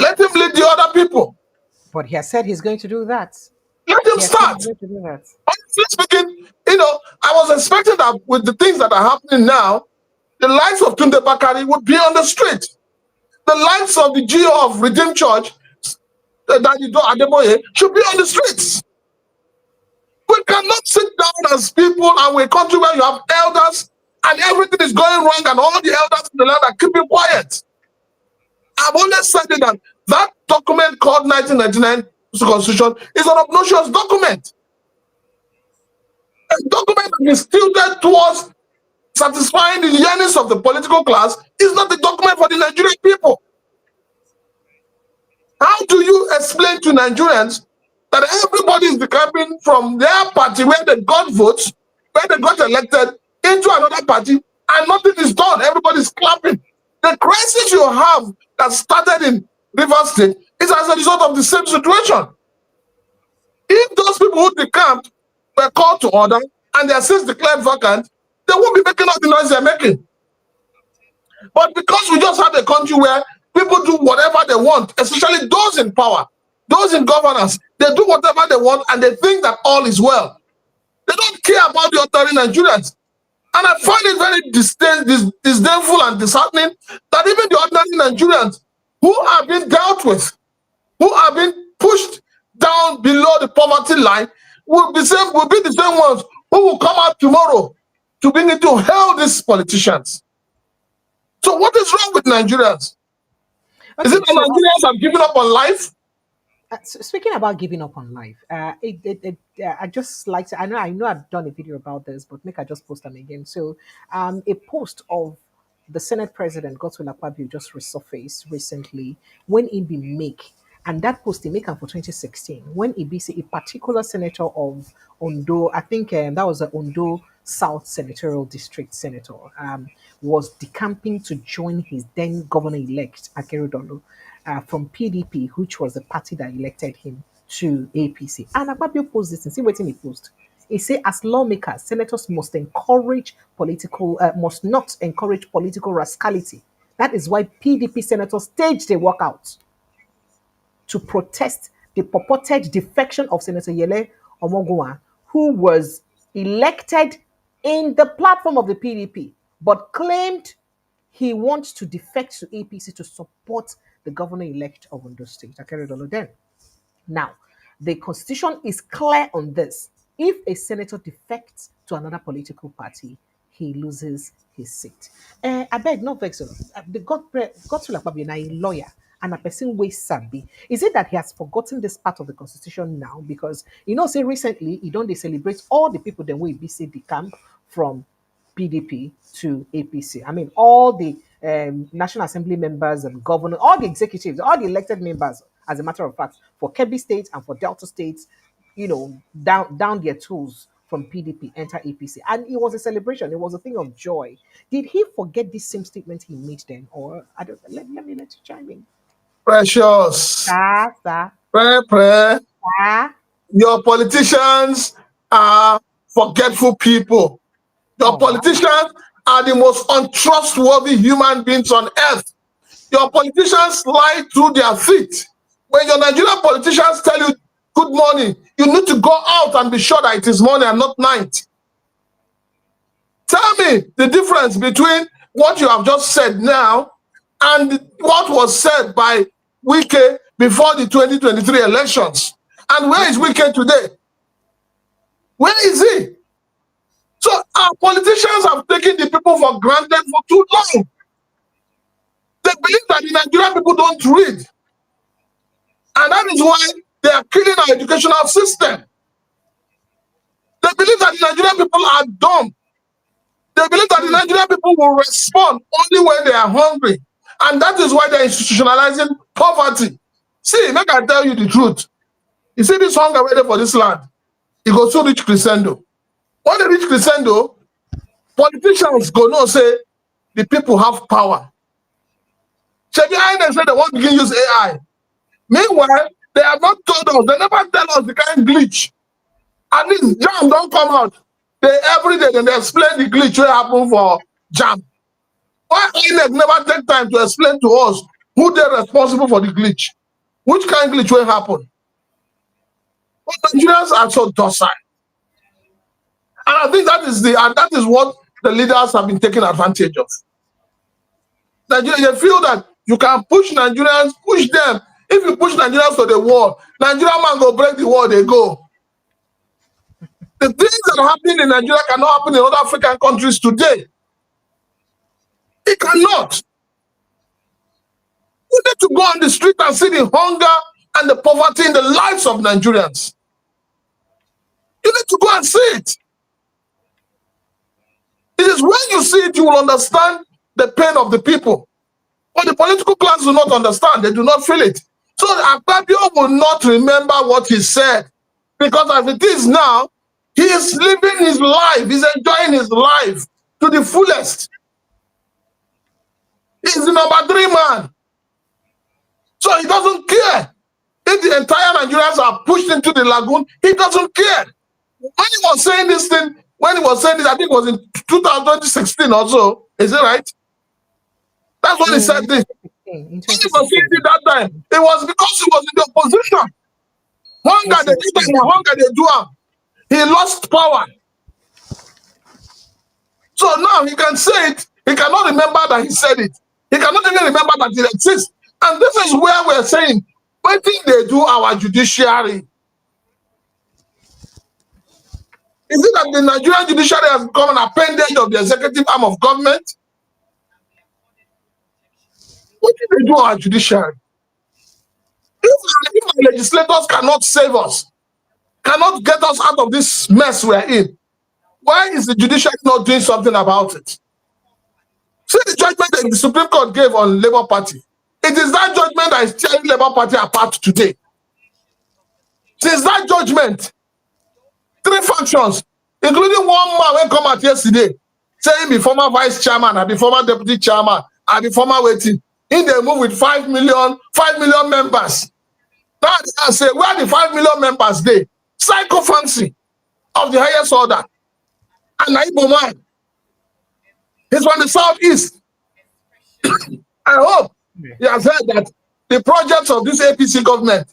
Let him lead the other people.
But he has said he's going to do that.
Let him start. Honestly speaking, I was expecting that with the things that are happening now, the lives of Tunde Bakari would be on the street. The lives of the GO of Redeemed Church, Dadido Adeboye, should be on the streets. We cannot sit down as people and we're a country where you have elders and everything is going wrong and all the elders in the land are keeping quiet. I've always said that document called 1999 Constitution is an obnoxious document. A document that is tilted towards satisfying the yearnings of the political class is not a document for the Nigerian people. How do you explain to Nigerians that everybody is decamping from their party where they got votes, where they got elected, into another party, and nothing is done? Everybody's clapping. The crisis you have that started in Rivers State is as a result of the same situation. If those people who decamped were called to order and their seats declared vacant, they won't be making all the noise they're making. But because we just have a country where people do whatever they want, especially those in power, those in governance, they do whatever they want and they think that all is well. They don't care about the ordinary Nigerians. And I find it very disdainful and disheartening that even the ordinary Nigerians who are being dealt with, who are being pushed down below the poverty line, will be the same ones who will come out tomorrow to begin to hail these politicians. So what is wrong with Nigerians?
Okay,
is it that Nigerians have given up on life?
Speaking about giving up on life, I just like to. I know I've done a video about this, but make I just post them again. So, a post of the Senate President Godswill Akpabio just resurfaced recently when he be make, and that post he make for 2016 when he be say a particular senator of Ondo, I think that was the Ondo South Senatorial District Senator, was decamping to join his then governor-elect Akeredolu from PDP, which was the party that elected him to APC. And Akpabio posted this and see what he post. He said, as lawmakers, senators must must not encourage political rascality. That is why PDP senators staged a walkout to protest the purported defection of Senator Yele Omogua, who was elected in the platform of the PDP, but claimed he wants to defect to APC to support the governor-elect of Ondo State, Akeredolu then. Now, the constitution is clear on this. If a senator defects to another political party, he loses his seat. I beg, not vex. The God to like a lawyer and a person way sabi. Is it that he has forgotten this part of the constitution now? Because say recently he don't they celebrate all the people that will be say the camp from PDP to APC. I mean, all the National Assembly members and governors, all the executives, all the elected members, as a matter of fact, for Kebbi State and for Delta States, down their tools from PDP, enter APC. And it was a celebration. It was a thing of joy. Did he forget this same statement he made then? Or, I don't let me let you chime in.
Precious.
Sir.
Pray. Your politicians are forgetful people. Your politicians are the most untrustworthy human beings on earth. Your politicians lie through their feet. When your Nigerian politicians tell you good morning, you need to go out and be sure that it is morning and not night. Tell me the difference between what you have just said now and what was said by Wike before the 2023 elections. And where is Wike today? Where is he? So our politicians have taken the people for granted for too long. They believe that the Nigerian people don't read. And that is why they are killing our educational system. They believe that the Nigerian people are dumb. They believe that the Nigerian people will respond only when they are hungry. And that is why they're institutionalizing poverty. See, make I tell you the truth. You see this hunger waiting for this land, it goes to reach crescendo. When they reach crescendo, politicians go no say the people have power. So behind them say they want to begin use AI. Meanwhile, they have not told us, they never tell us the kind of glitch. At least jam don't come out. Every day they explain the glitch will happen for jam. Why INEC never take time to explain to us who they're responsible for the glitch? Which kind of glitch will happen? But Nigerians are so docile. And I think that is what the leaders have been taking advantage of. Nigeria, they feel that you can push Nigerians, push them. If you push Nigerians to the wall, Nigerian man go break the wall, they go. The things that are happening in Nigeria cannot happen in other African countries today. It cannot. You need to go on the street and see the hunger and the poverty in the lives of Nigerians. You need to go and see it. It is when you see it, you will understand the pain of the people. But the political class do not understand. They do not feel it. So Akpabio will not remember what he said. Because as it is now, he is living his life. He's enjoying his life to the fullest. He's the number 3 man. So he doesn't care. If the entire Nigerians are pushed into the lagoon, he doesn't care. When he was saying this thing, I think it was in 2016 or so. Is it right? That's when he said this. When he was saying it that time, it was because he was in the opposition. Hunger, they do him, hunger, they do him. He lost power. So now he can say it. He cannot remember that he said it. He cannot even remember that it exists. And this is where we're saying, what think they do our judiciary? Is it that the Nigerian judiciary has become an appendage of the executive arm of government? What do they do our judiciary? If our legislators cannot save us, cannot get us out of this mess we're in, why is the judiciary not doing something about it? See the judgment that the Supreme Court gave on Labour Party. It is that judgment that is tearing Labour Party apart today. Since that judgment, 3 factions, including one man who come out yesterday, saying be former vice chairman, I be former deputy chairman, I be former waiting. In they move with 5 million members. Now I say, where are the 5 million members they? Psychophancy. of the highest order. And Igbo man. He's from the southeast. I hope he has heard that the projects of this APC government,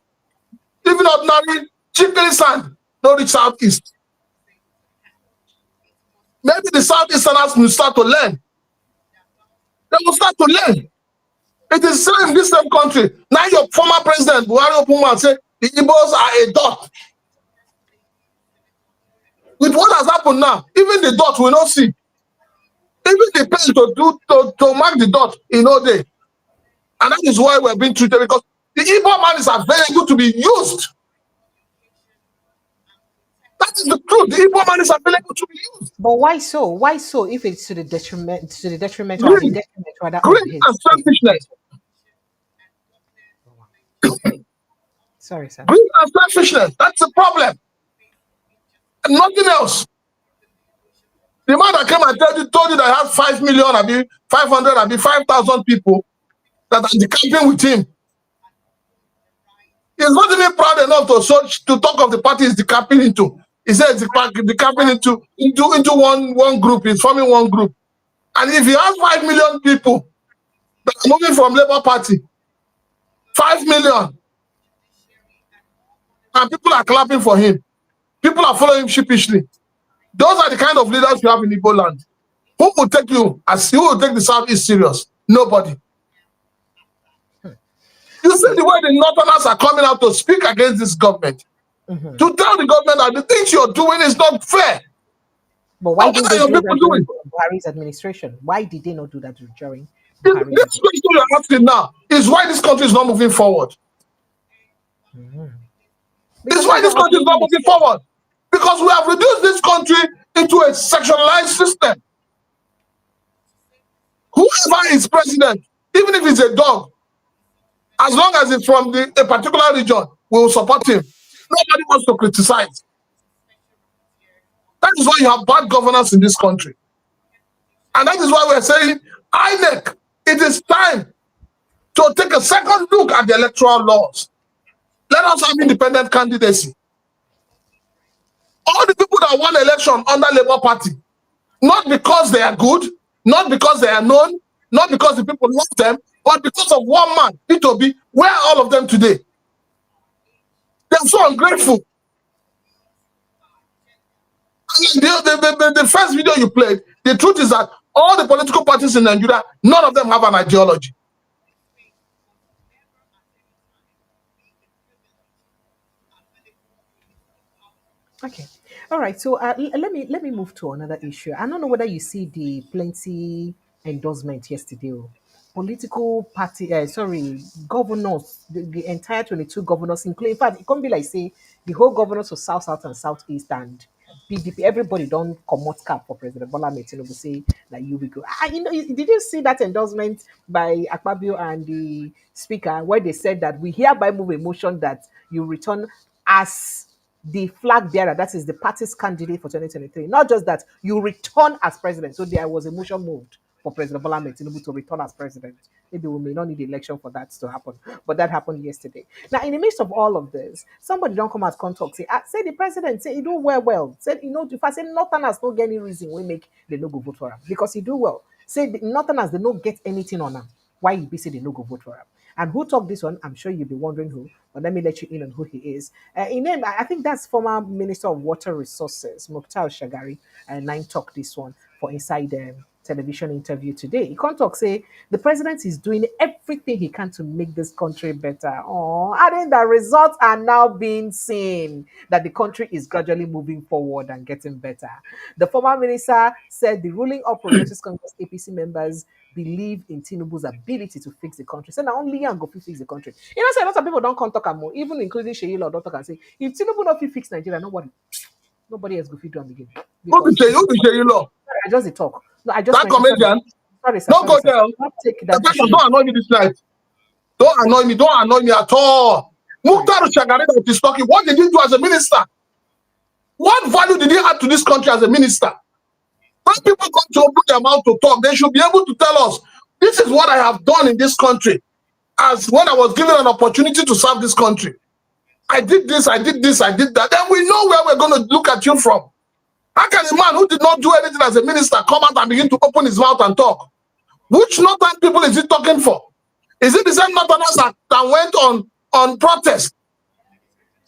even ordinary chicken sand, don't reach southeast. Maybe the southeasterners will start to learn. They will start to learn. It is same in this same country. Now your former president, Buhari, open and say the Igbos are a dot. With what has happened now, even the dot will not see. Even the pen to mark the dot in no day. And that is why we're being treated, because the Igbo man is available to be used. That is the truth. The Igbo man is available to be used.
But why so? Why so? If it's to the detriment or the
Greed,
detriment rather of
greed and
his.
selfishness.
Sorry, sir.
Greed and selfishness. That's the problem. And nothing else. The man that came and told you that he has 5 million, 500, 5,000 people that are decamping with him. He's not even proud enough to talk of the party he's decamping into. He says decamping into one group. He's forming one group. And if he has 5 million people that are moving from Labour Party, 5 million, and people are clapping for him, people are following him sheepishly. Those are the kind of leaders you have in Igbo land. Who will take the Southeast serious? Nobody. You see the way the Northerners are coming out to speak against this government, to tell the government that the things you're doing is not fair.
But why did they do that
doing?
during Buhari's administration? Why did they not do that during Buhari's
This question you're asking now is why this country is not moving forward. It's why this country is not moving forward. Because we have reduced this country into a sectionalized system. Whoever is president, even if it's a dog, as long as it's from a particular region, we will support him. Nobody wants to criticize. That is why you have bad governance in this country. And that is why we're saying, INEC, it is time to take a second look at the electoral laws. Let us have independent candidacy. All the people that won election under Labour Party, not because they are good, not because they are known, not because the people love them, but because of one man, Peter Obi. Where are all of them today? They're so ungrateful. The first video you played, the truth is that all the political parties in Nigeria, none of them have an ideology.
Okay. All right. So let me move to another issue. I don't know whether you see the plenty endorsement yesterday. Political party, governors, the entire 22 governors, including, in fact, it can't be like say the whole governors of South and Southeast and PDP, everybody don't come out cap for President Bola Tinubu say that you will go. Did you see that endorsement by Akpabio and the speaker where they said that we hereby move a motion that you return as the flag bearer, that is the party's candidate for 2023. Not just that, you return as president. So there was a motion moved for President Bola Tinubu to return as president. Maybe we may not need the election for that to happen, but that happened yesterday. Now, in the midst of all of this, somebody don't come out and talk, say the president, say he do well. Say, if I say Northerners don't get any reason we make the no go vote for him because he do well. Say the Northerners, they don't get anything on him. Why he be say they no go vote for him? And who talked this one? I'm sure you'll be wondering who, but let me let you in on who he is. In name, I think that's former Minister of Water Resources, Mukhtar Shagari, and Nine talked this one for Inside television interview today. He can't talk, say the president is doing everything he can to make this country better. Oh, adding that results are now being seen that the country is gradually moving forward and getting better. The former minister said the ruling All Progressives Congress APC members believe in Tinubu's ability to fix the country. So now only young go fix the country. You know, say a lot of people don't come talk more, even including Sheila or don't talk and say, if Tinubu not fit fix Nigeria, nobody else go fit do them again.
Who be Sheila?
I just talk. No, I just
that comedian.
Sorry, sir.
Don't go there. Don't annoy me this night. Don't annoy me at all. Mukhtar Shagari that is talking. What did he do as a minister? What value did he add to this country as a minister? When people come to open their mouth to talk, they should be able to tell us, this is what I have done in this country, as when I was given an opportunity to serve this country. I did this, I did this, I did that. Then we know where we're going to look at you from. How can a man who did not do anything as a minister come out and begin to open his mouth and talk? Which northern people is he talking for? Is it the same northerners that went on protest,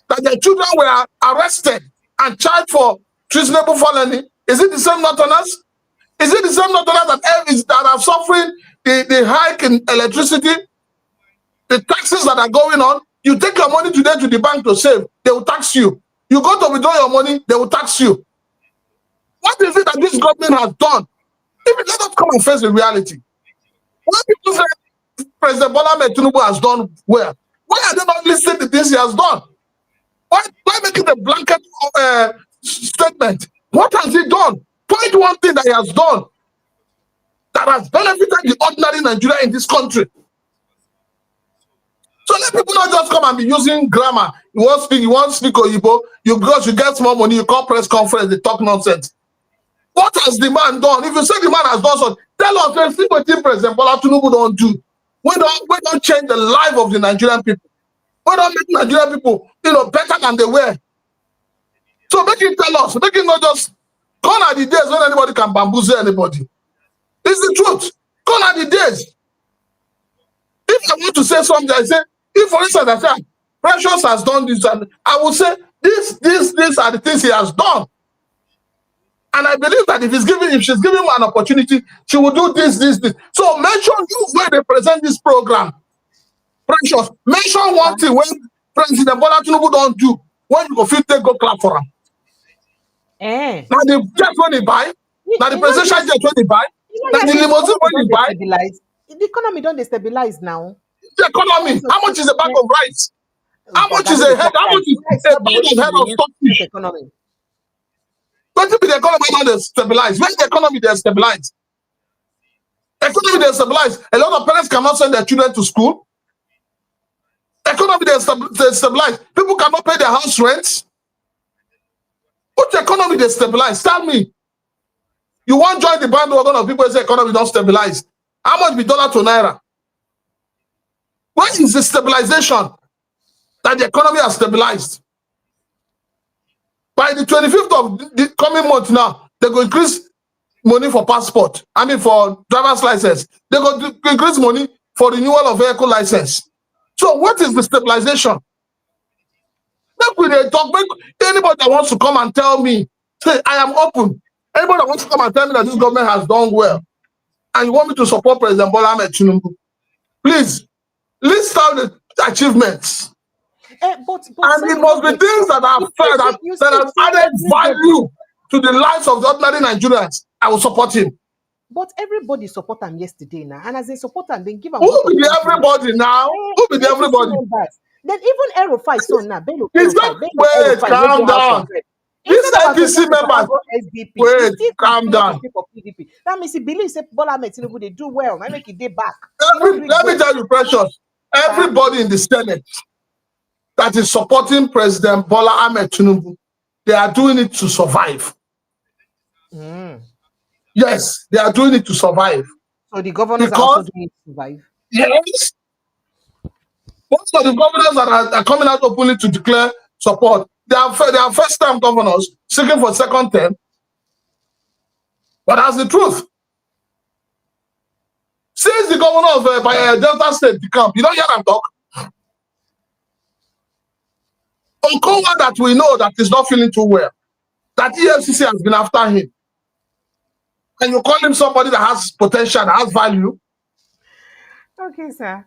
that their children were arrested and charged for treasonable felony? Is it the same northerners? Is it the same northerners that are suffering the hike in electricity, the taxes that are going on? You take your money today to the bank to save, they will tax you. You go to withdraw your money, they will tax you. What is it that this government has done? Even let us come and face the reality. Why people say President Bola Tinubu has done well? Why are they not listening to this he has done? Why make it a blanket statement? What has he done? Point one thing that he has done that has benefited the ordinary Nigeria in this country. So let people not just come and be using grammar. You won't speak Oyibo. Because you get more money, you call press conference, they talk nonsense. What has the man done? If you say the man has done something, tell us, see what President Bola Tinubu don't do. We don't change the life of the Nigerian people. We don't make Nigerian people, better than they were. So make him tell us. Make him not just gone are the days when anybody can bamboozle anybody. It's the truth. Gone are the days. If I want to say something, I say, if for instance I say, Precious has done this, and I will say, these are the things he has done. And I believe that if she's giving him an opportunity, she will do this. So mention you where they present this program. Precious, mention one thing when President Bola Tinubu don't do, when you go fit take go clap for him. Now the jet when they buy, now the presidential jet when they buy, now the limousine when they buy.
The economy don't destabilize now.
The economy, how much is a bag of rice? How much is a head? How much is a bag of head of stockfish?
Economy.
But if the economy not stabilize, when the economy they stabilize, economy they stabilize. A lot of parents cannot send their children to school. Economy they stabilize. People cannot pay their house rents. What economy they stabilize? Tell me. You want to join the bandwagon of people who say economy don't stabilize? How much be dollar to naira? When is the stabilization that the economy has stabilized? By the 25th of the coming month now, they go increase money for passport. I mean for driver's license. They go increase money for renewal of vehicle license. So what is the stabilization? Make we talk. Make anybody that wants to come and tell me, say I am open. Anybody that wants to come and tell me that this government has done well, and you want me to support President Bola Tinubu, please list out the achievements. And it must be things that are fair, that have added value to the lives of the ordinary Nigerians. I will support him.
But everybody support him yesterday now, and as they support him, then give him.
Who be the everybody now? Who be the everybody?
Then even El-Ruffai son now, Bello
ElRuffai. Wait, calm down. This APC members. Wait, calm down.
That means he believes that Bola Tinubu they do well. I make it day back.
Let me tell you, Precious. Everybody in the Senate that is supporting President Bola Tinubu, they are doing it to survive. Yes, they are doing it to survive.
So the governors are also doing it to survive?
Yes. Most of the governors that are coming out openly to declare support, they are first-time governors seeking for second term. But that's the truth. Since the governor of Delta State become, you don't hear them talk. Onkowa that we know that is not feeling too well, that EFCC has been after him. And you call him somebody that has potential, that has value.
Okay, sir.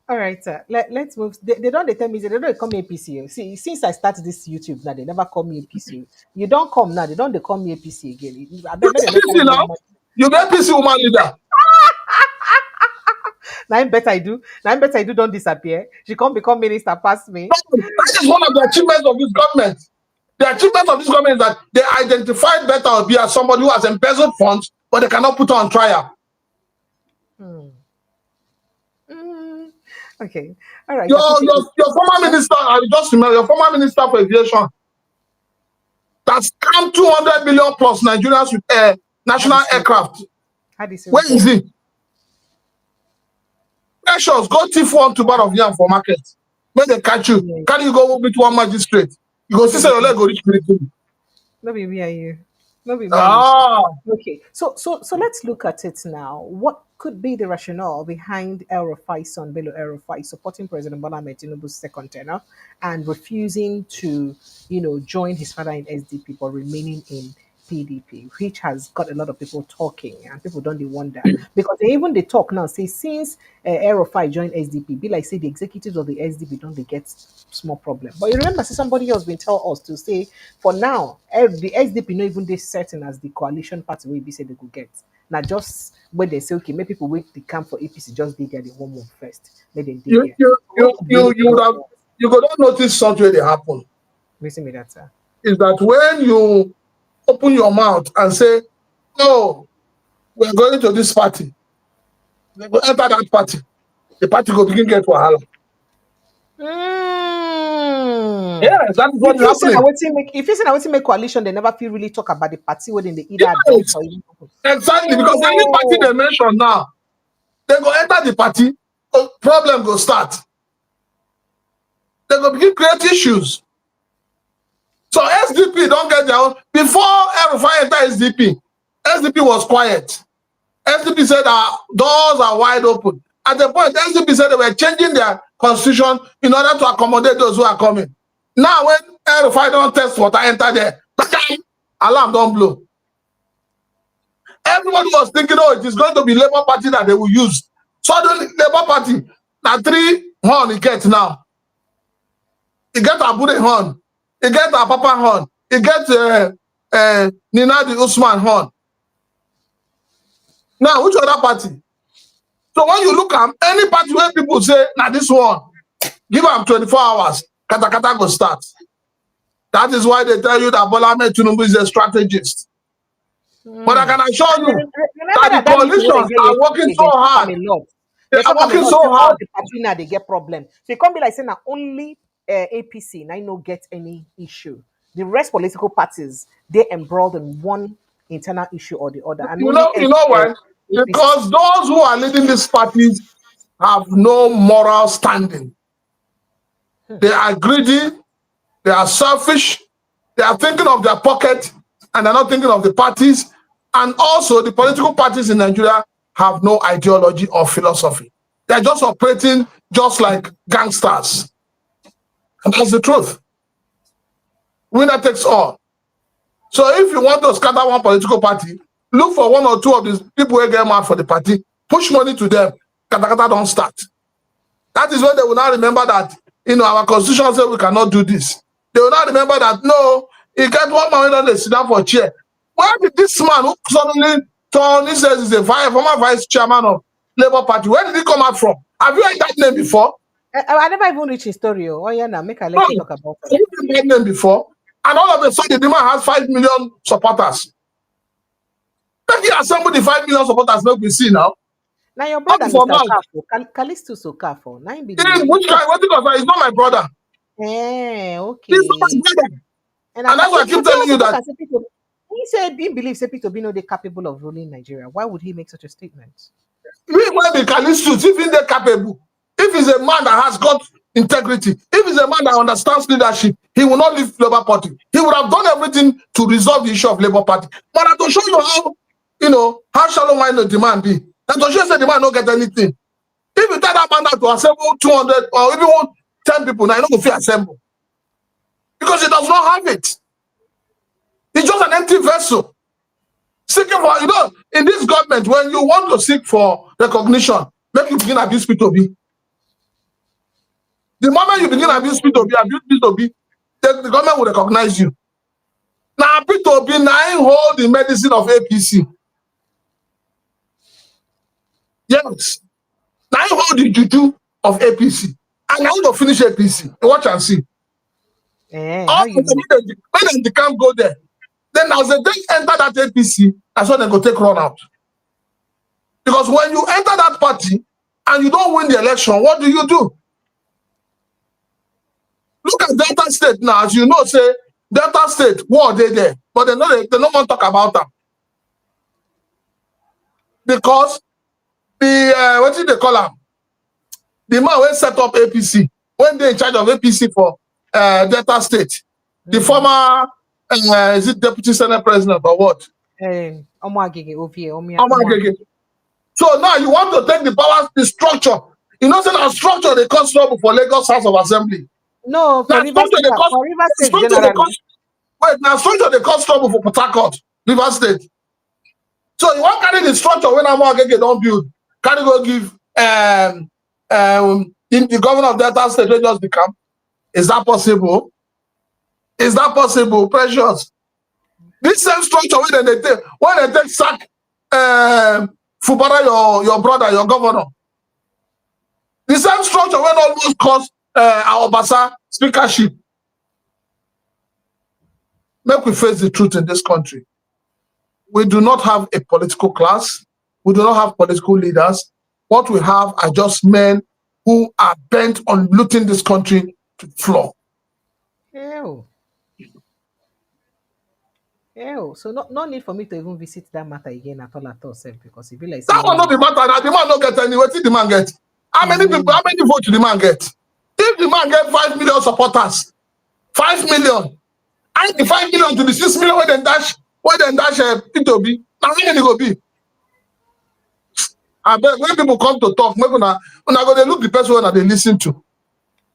All right, sir. Let's move. They don't tell me, they don't call me APC. See, since I started this YouTube now, they never call me APC. You don't come now, they don't call me APC again.
APC now? You're the APC woman leader.
Now I'm better I do. Don't disappear. She can't become minister past me.
That is one of the achievements of this government. The achievement of this government is that they identified Better Obi as somebody who has embezzled funds, but they cannot put her on trial.
Okay. All right.
Your former minister, I just remember, your former minister for aviation that scammed 200 million plus Nigerians with national aircraft. Where is he? Precious, go thief one tuber of yam for market. when they catch you,
Yeah.
can you go with one magistrate? You go see say your leg go reach military.
No be me and you. No be me and you.
Ah,
Okay, so let's look at it now. What could be the rationale behind El-Ruffai's son Bello El-Rufai supporting President Bola Tinubu's second tenure and refusing to, join his father in SDP but remaining in PDP, which has got a lot of people talking and people don't they wonder because they talk now. Say since El-Ruffai joined SDP, be like say the executives of the SDP don't they get small problem. But you remember, say somebody else been tell us to say for now, the SDP not even this certain as the coalition party will be say they could get. Now just when they say okay, make people wait the camp for APC, just dig there the one month first. Let them dig
you
there.
you
What
you
could be
you
the
you would have you could not notice something they happen
reason me that sir?
is that when you open your mouth and say, "Oh, we're going to this party," they go enter that party. The party go begin get wahala.
Mm.
Yes, that is what
If
is
you say I
happening.
wait to make if you say I wait to make coalition, they never feel really talk about the party within they either adopt
Yes,
or even
exactly. Because any party
oh
they mention now, they go enter the party, problem go start. They go begin create issues. So SDP don't get their own. Before El-Rufai enter SDP, SDP was quiet. SDP said our doors are wide open. At the point, SDP said they were changing their constitution in order to accommodate those who are coming. Now, when El-Rufai don't test water enter there, alarm don't blow. Everybody was thinking, oh, it is going to be Labour Party that they will use. Suddenly, Labour Party, now 3 horn he get now. He get Abuja horn. He get Papa horn. He get Nina the Usman horn. Now, which other party? So when you look at any party where people say, now this one, give them 24 hours, kata kata go start. That is why they tell you that Bola Tinubu is a strategist. But I can assure you
remember
that the
that meeting when they
coalitions
get
are working
yesterday,
so
they talk am
hard.
a lot.
They
They
are
talk am a
working
lot.
so
Say all
hard.
the party now they get problem. So it can't be like saying now only APC now no get any issue. The rest political parties they embroiled in one internal issue or the other, and only
You know why?
APC.
Because those who are leading these parties have no moral standing. They are greedy, they are selfish, they are thinking of their pocket, and they're not thinking of the parties. And also, the political parties in Nigeria have no ideology or philosophy. They're just operating just like gangsters. And that's the truth. Winner takes all. So if you want to scatter one political party, look for one or two of these people who get mad for the party, push money to them, kata don't start. That is when they will now remember that, our constitution says we cannot do this. They will not remember that, no, he get one man when they sit down for chair. Where did this man who suddenly he says he's a former vice chairman of Labour Party, where did he come out from? Have you heard that name before?
I never even reached his story. Oh yeah, now make I
No.
let you talk about
Have
it.
you heard that name before? And all of a sudden, the man has 5 million supporters. Let me assemble the 5 million supporters, make we see now.
Now your
Not
brother,
for
Mr.
mouth.
Okafo, Callisto Okafo. Now him be the
Which kind? What do you call? He's not my brother. He's not my
okay.
brother.
And
And that's why I keep
but he
telling you
also talk
that
and say people. He said he believes that Peter Obi no they capable of ruling Nigeria. Why would he make such a statement?
we when they can listen to, if they're capable, if he's a man that has got integrity, if he's a man that understands leadership, he will not leave Labour Party. He would have done everything to resolve the issue of Labour Party. But to show you how shallow minded the man be, and to show you say the man don't get anything. If you tell that man that to assemble 200 or even 10 people, now you don't feel assemble. Because he does not have it. He's just an empty vessel. Seeking for, in this government, when you want to seek for recognition, make you begin abuse P2B. The moment you begin abuse P2B, the government will recognize you. Now, P2B now hold the medicine of APC. Yes. Now hold the juju of APC. And now to finish APC. Watch and see.
How
All
you know?
when they can't go there, then as they enter that APC, that's when they go take run out. Because when you enter that party and you don't win the election, what do you do? Look at Delta State now. As you know, say Delta State, war they there, but they don't want to talk about them. Because the what did they call him? The man who set up APC, when they're in charge of APC for Delta State. The former, is it Deputy Senate President or what? So now you want to take the balance, the structure. You know, say that structure they cause trouble for Lagos House of Assembly.
No,
Now
for Rivers State, generally.
wait, now structure they cause trouble for Port Harcourt, Rivers State. So you want to carry the structure when I'm don't build. Can you go give the governor of Delta State they just become? Is that possible? Is that possible? Precious. This same structure when they take sack Fubara, your brother, your governor. The same structure when almost cost our Basa speakership. Make we face the truth in this country. We do not have a political class. We do not have political leaders. What we have are just men who are bent on looting this country to the floor.
Ew. Ew. So no need for me to even visit that matter again at all, because it be like
that one not be matter. Now the man don't get any. What did the man get? How many people? How many votes did the man get? If the man get 5 million supporters, 5 million, and the 5 million to the 6 million when they dash Peter Obi, now how many go be? I bet when people come to talk, maybe when I go they look the person when they listen to.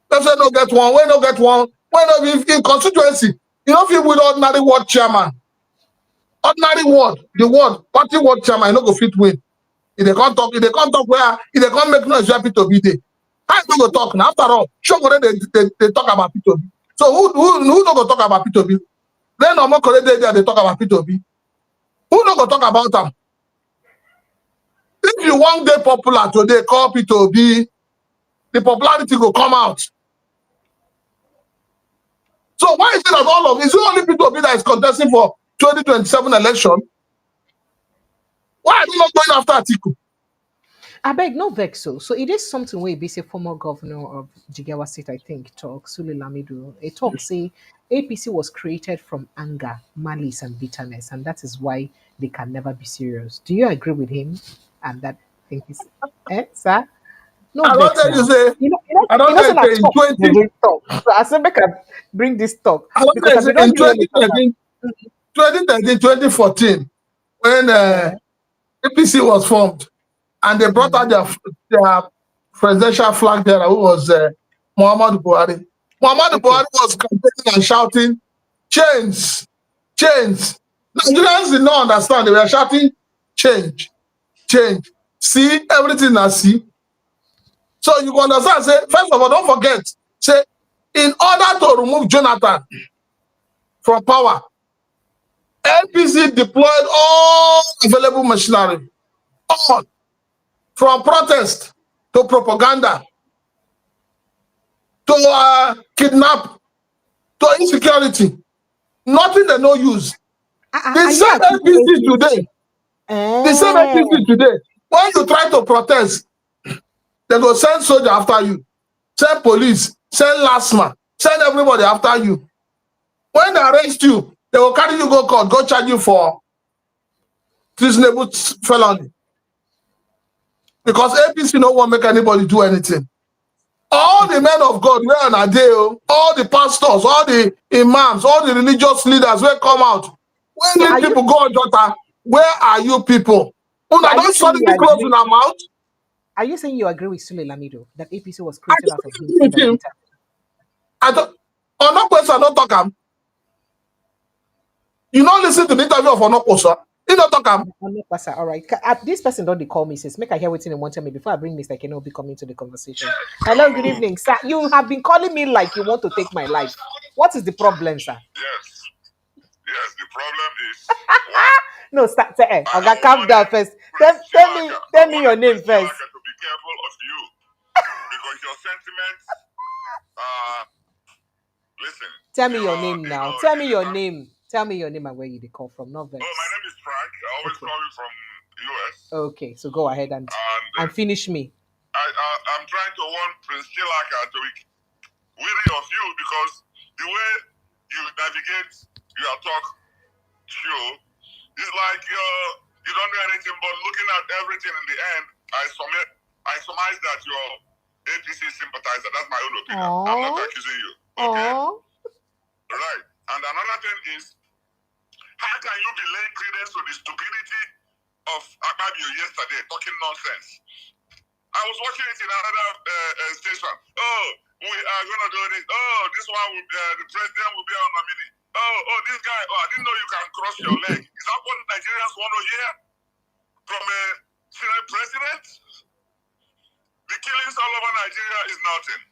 They say no get one, when no get one, when no in constituency, you know if you with ordinary ward chairman, ordinary ward, the ward, party ward chairman, you no go fit win. If they can't talk where, if they can't make noise where Peter Obi dey. How you no go talk now? After all, sure they talk about Peter Obi. So who no go talk about Peter Obi? Then no more correct there they talk about Peter Obi. Who no go talk about them? If you want get popular today, call Peter Obi, the popularity will come out. So why is it that all of is it only Peter Obi that is contesting for 2027 election? Why are they not going after Atiku?
I beg no vex so it is something where be say former governor of Jigawa State, I think, talk Sule Lamido. A talk say APC was created from anger, malice, and bitterness, and that is why they can never be serious. Do you agree with him? And that thing is, sir? No
I don't
vex
tell you
now.
say, I don't tell
Say
you say in
talk.
20,
They bring talk. So I said make I bring this talk
I don't tell
because
you
I
say
be don't
in
hear when they talk about
2014, when APC was formed, and they brought out their presidential flag bearer, who was Muhammad Buhari. Muhammad Buhari was campaigning and shouting, change, change. Nigerians did not understand. They were shouting, change, change. See, everything I see. So you can understand, say, first of all, don't forget, say, in order to remove Jonathan from power, APC deployed all available machinery, all, from protest to propaganda, to kidnap, to insecurity. Nothing they no use. The
are you
same
accusing
APC
APC?
today, the same APC today, when you try to protest, they go send soldier after you, send police, send LASMA, send everybody after you. When they arrest you, they will carry you go court, go charge you for treasonable felony. Because APC no want make anybody do anything. All the men of God, where are they? All the pastors, all the imams, all the religious leaders will come out. When
So
these people go on Jota, where are you people? Una don't suddenly close in our mouth.
Are you saying you agree with Sule Lamido that APC was
I
created out of
don't agree with
hatred and
him.
bitterness?
I don't. Onokwesa no talk am. You not listen to the interview of Onokwesa. He no talk am.
All right. This person don't they call me, says, make I hear what's in one tell me before I bring Mr. Kenobi come into the conversation. Hello, good evening, sir. You have been calling me like you want to take my life. What is the problem, sir?
Yes. Yes, the problem is
no, start. Okay, calm down first. Tell me your name first.
To be careful of you because your sentiments listen.
Tell me your name now. Tell me your name. Tell me your name and where you call from. Not vex.
Oh, my name is Frank. I always call you from US.
Okay, so go ahead and finish me.
I'm trying to warn Prince Chilaka to be wary of you because the way you navigate your talk show is like you don't know anything, but looking at everything in the end, I surmise that you're APC sympathizer. That's my own opinion. I'm not accusing you. Okay? Right. And another thing is, how can you be laying credence to the stupidity of Akpabio yesterday, talking nonsense? I was watching it in another station. Oh, we are going to do this. Oh, this one, will, the president will be our nominee. Oh, this guy, oh, I didn't know you can cross your leg. Is that what Nigerians want to hear from a Senate president? The killings all over Nigeria is nothing.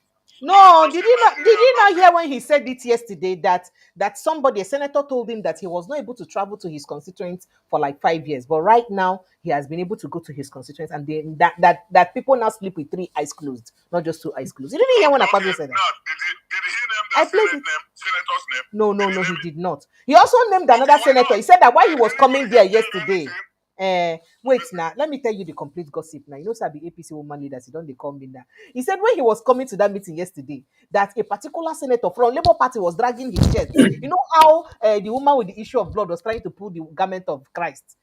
No, did you not hear when he said it yesterday that somebody, a senator, told him that he was not able to travel to his constituents for like 5 years, but right now he has been able to go to his constituents, and that people now sleep with 3 eyes closed, not just 2 eyes closed. You didn't hear when Akpabio said that?
Did he name that senator's name?
No, he did not. He also named another senator. He said that while he was coming there yesterday. Wait now, let me tell you the complete gossip now. You know, Sabi APC woman leaders, he don't they come in now. He said when he was coming to that meeting yesterday, that a particular senator from Labour Party was dragging his shirt. You know how the woman with the issue of blood was trying to pull the garment of Christ,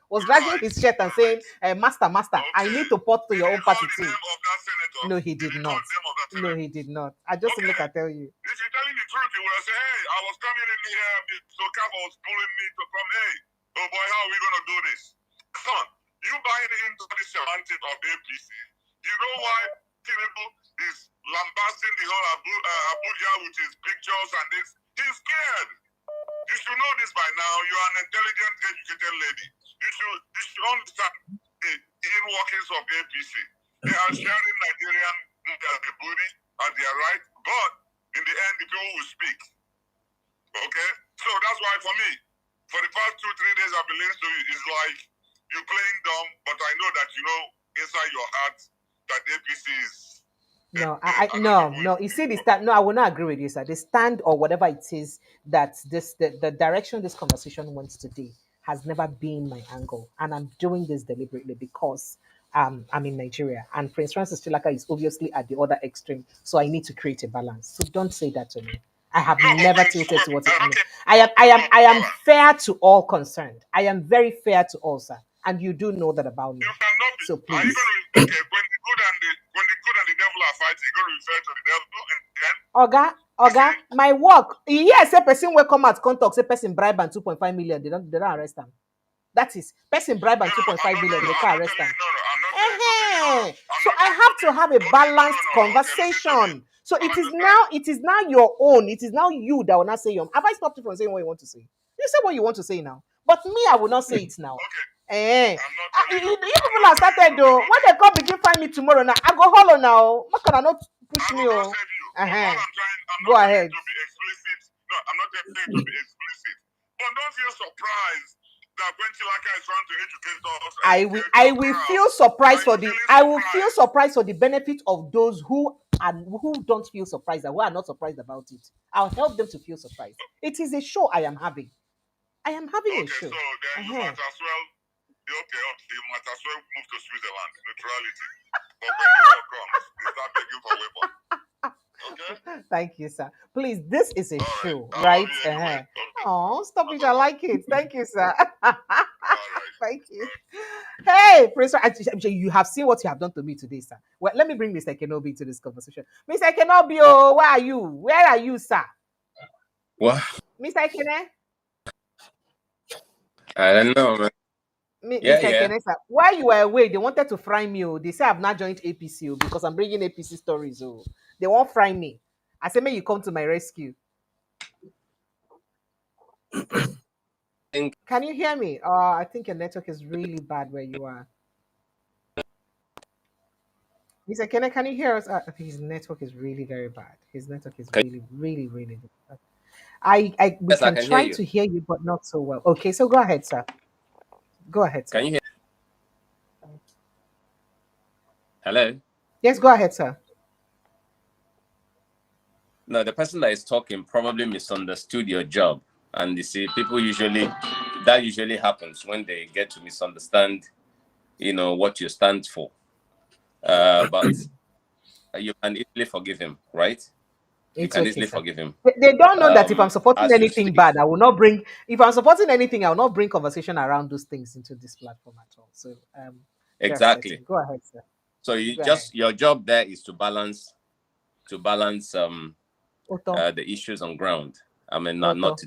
was dragging his shirt and saying, "Master, I need to port to your own party too." No, he did not. No, he did not. I just look and tell you.
If you're telling the truth, you would have said, "Hey, I was coming in here, so Kafa was pulling me to come. Hey, oh boy, how are we gonna do this?" Come on, you buying into the semantic of APC. You know why Tinubu is lambasting the whole Abuja with his pictures and this? He's scared. You should know this by now. You are an intelligent, educated lady. You should understand the inner workings of APC. They are sharing Nigerian the booty at their right, but in the end, the people will speak. Okay? So that's why for me, for the past 2-3 days I've been listening to you, it's like you're playing dumb, but I know that you know inside your heart that APC is.
No. You see, the stand. No, I will not agree with you, sir. The stand or whatever it is that the direction this conversation wants today has never been my angle, and I'm doing this deliberately because I'm in Nigeria, and Prince Francis Chilaka is obviously at the other extreme, so I need to create a balance. So don't say that to me. I have never tilted towards it. I am fair to all concerned. I am very fair to all, sir, and you do know that about me.
You cannot be.
So please.
Are you going to, okay, when the good and the devil are fighting, you're going to refer to the devil in the end?
Oga, my work. Yes, a person will come at contact, say person bribe and 2.5 million. They don't arrest them. That is person bribe and 2.5 million. They can't arrest them. So I have to have a balanced conversation. So it is now your own. It is now you that will not say your. Have I stopped you from saying what you want to say? You say what you want to say now. But me, I will not say it now. You people have started though. When they come begin find me tomorrow now, I go hollow now. What can I not push me?
Go
ahead.
To be explicit. No, I'm not trying to be explicit. But don't feel surprised that when Tilaka is trying to educate us,
I will feel surprised for the benefit of those who don't feel surprised and who are not surprised about it. I'll help them to feel surprised. It is a show I am having. I am having a show.
So then you might as well. You might as well move to Switzerland, neutrality. But when the war comes, you start begging for weapons. Okay?
Thank you, sir. Please, this is a show, right?
Anyway.
Oh, stop it. I like it. Thank you, sir. Thank you. Hey, Prince, you have seen what you have done to me today, sir. Well, let me bring Mr. Kenobi to this conversation. Mr. Kenobi, where are you? Where are you, sir?
What?
Mr. Kenobi?
I don't know, man.
Mr. Kenneth, while you were away, they wanted to fry me. They say I've not joined APC because I'm bringing APC stories. They won't fry me. I say, may you come to my rescue. Can you hear me? I think your network is really bad where you are. Mr. Kenneth, can you hear us? His network is really very bad. His network is really, really, really bad. We can try to hear you, but not so well. Okay, so go ahead, sir. Go ahead, sir.
Can you hear? Hello?
Yes, go ahead, sir.
No, the person that is talking probably misunderstood your job. And you see, people that usually happens when they get to misunderstand, what you stand for. But you can easily forgive him, right? You can easily forgive him.
They don't know that if I'm supporting anything bad, I will not bring. If I'm supporting anything, I will not bring conversation around those things into this platform at all. So
exactly.
Go ahead, sir.
So you
Right.
just your job there is to balance
Auto.
the issues on ground. I mean,
Auto.
not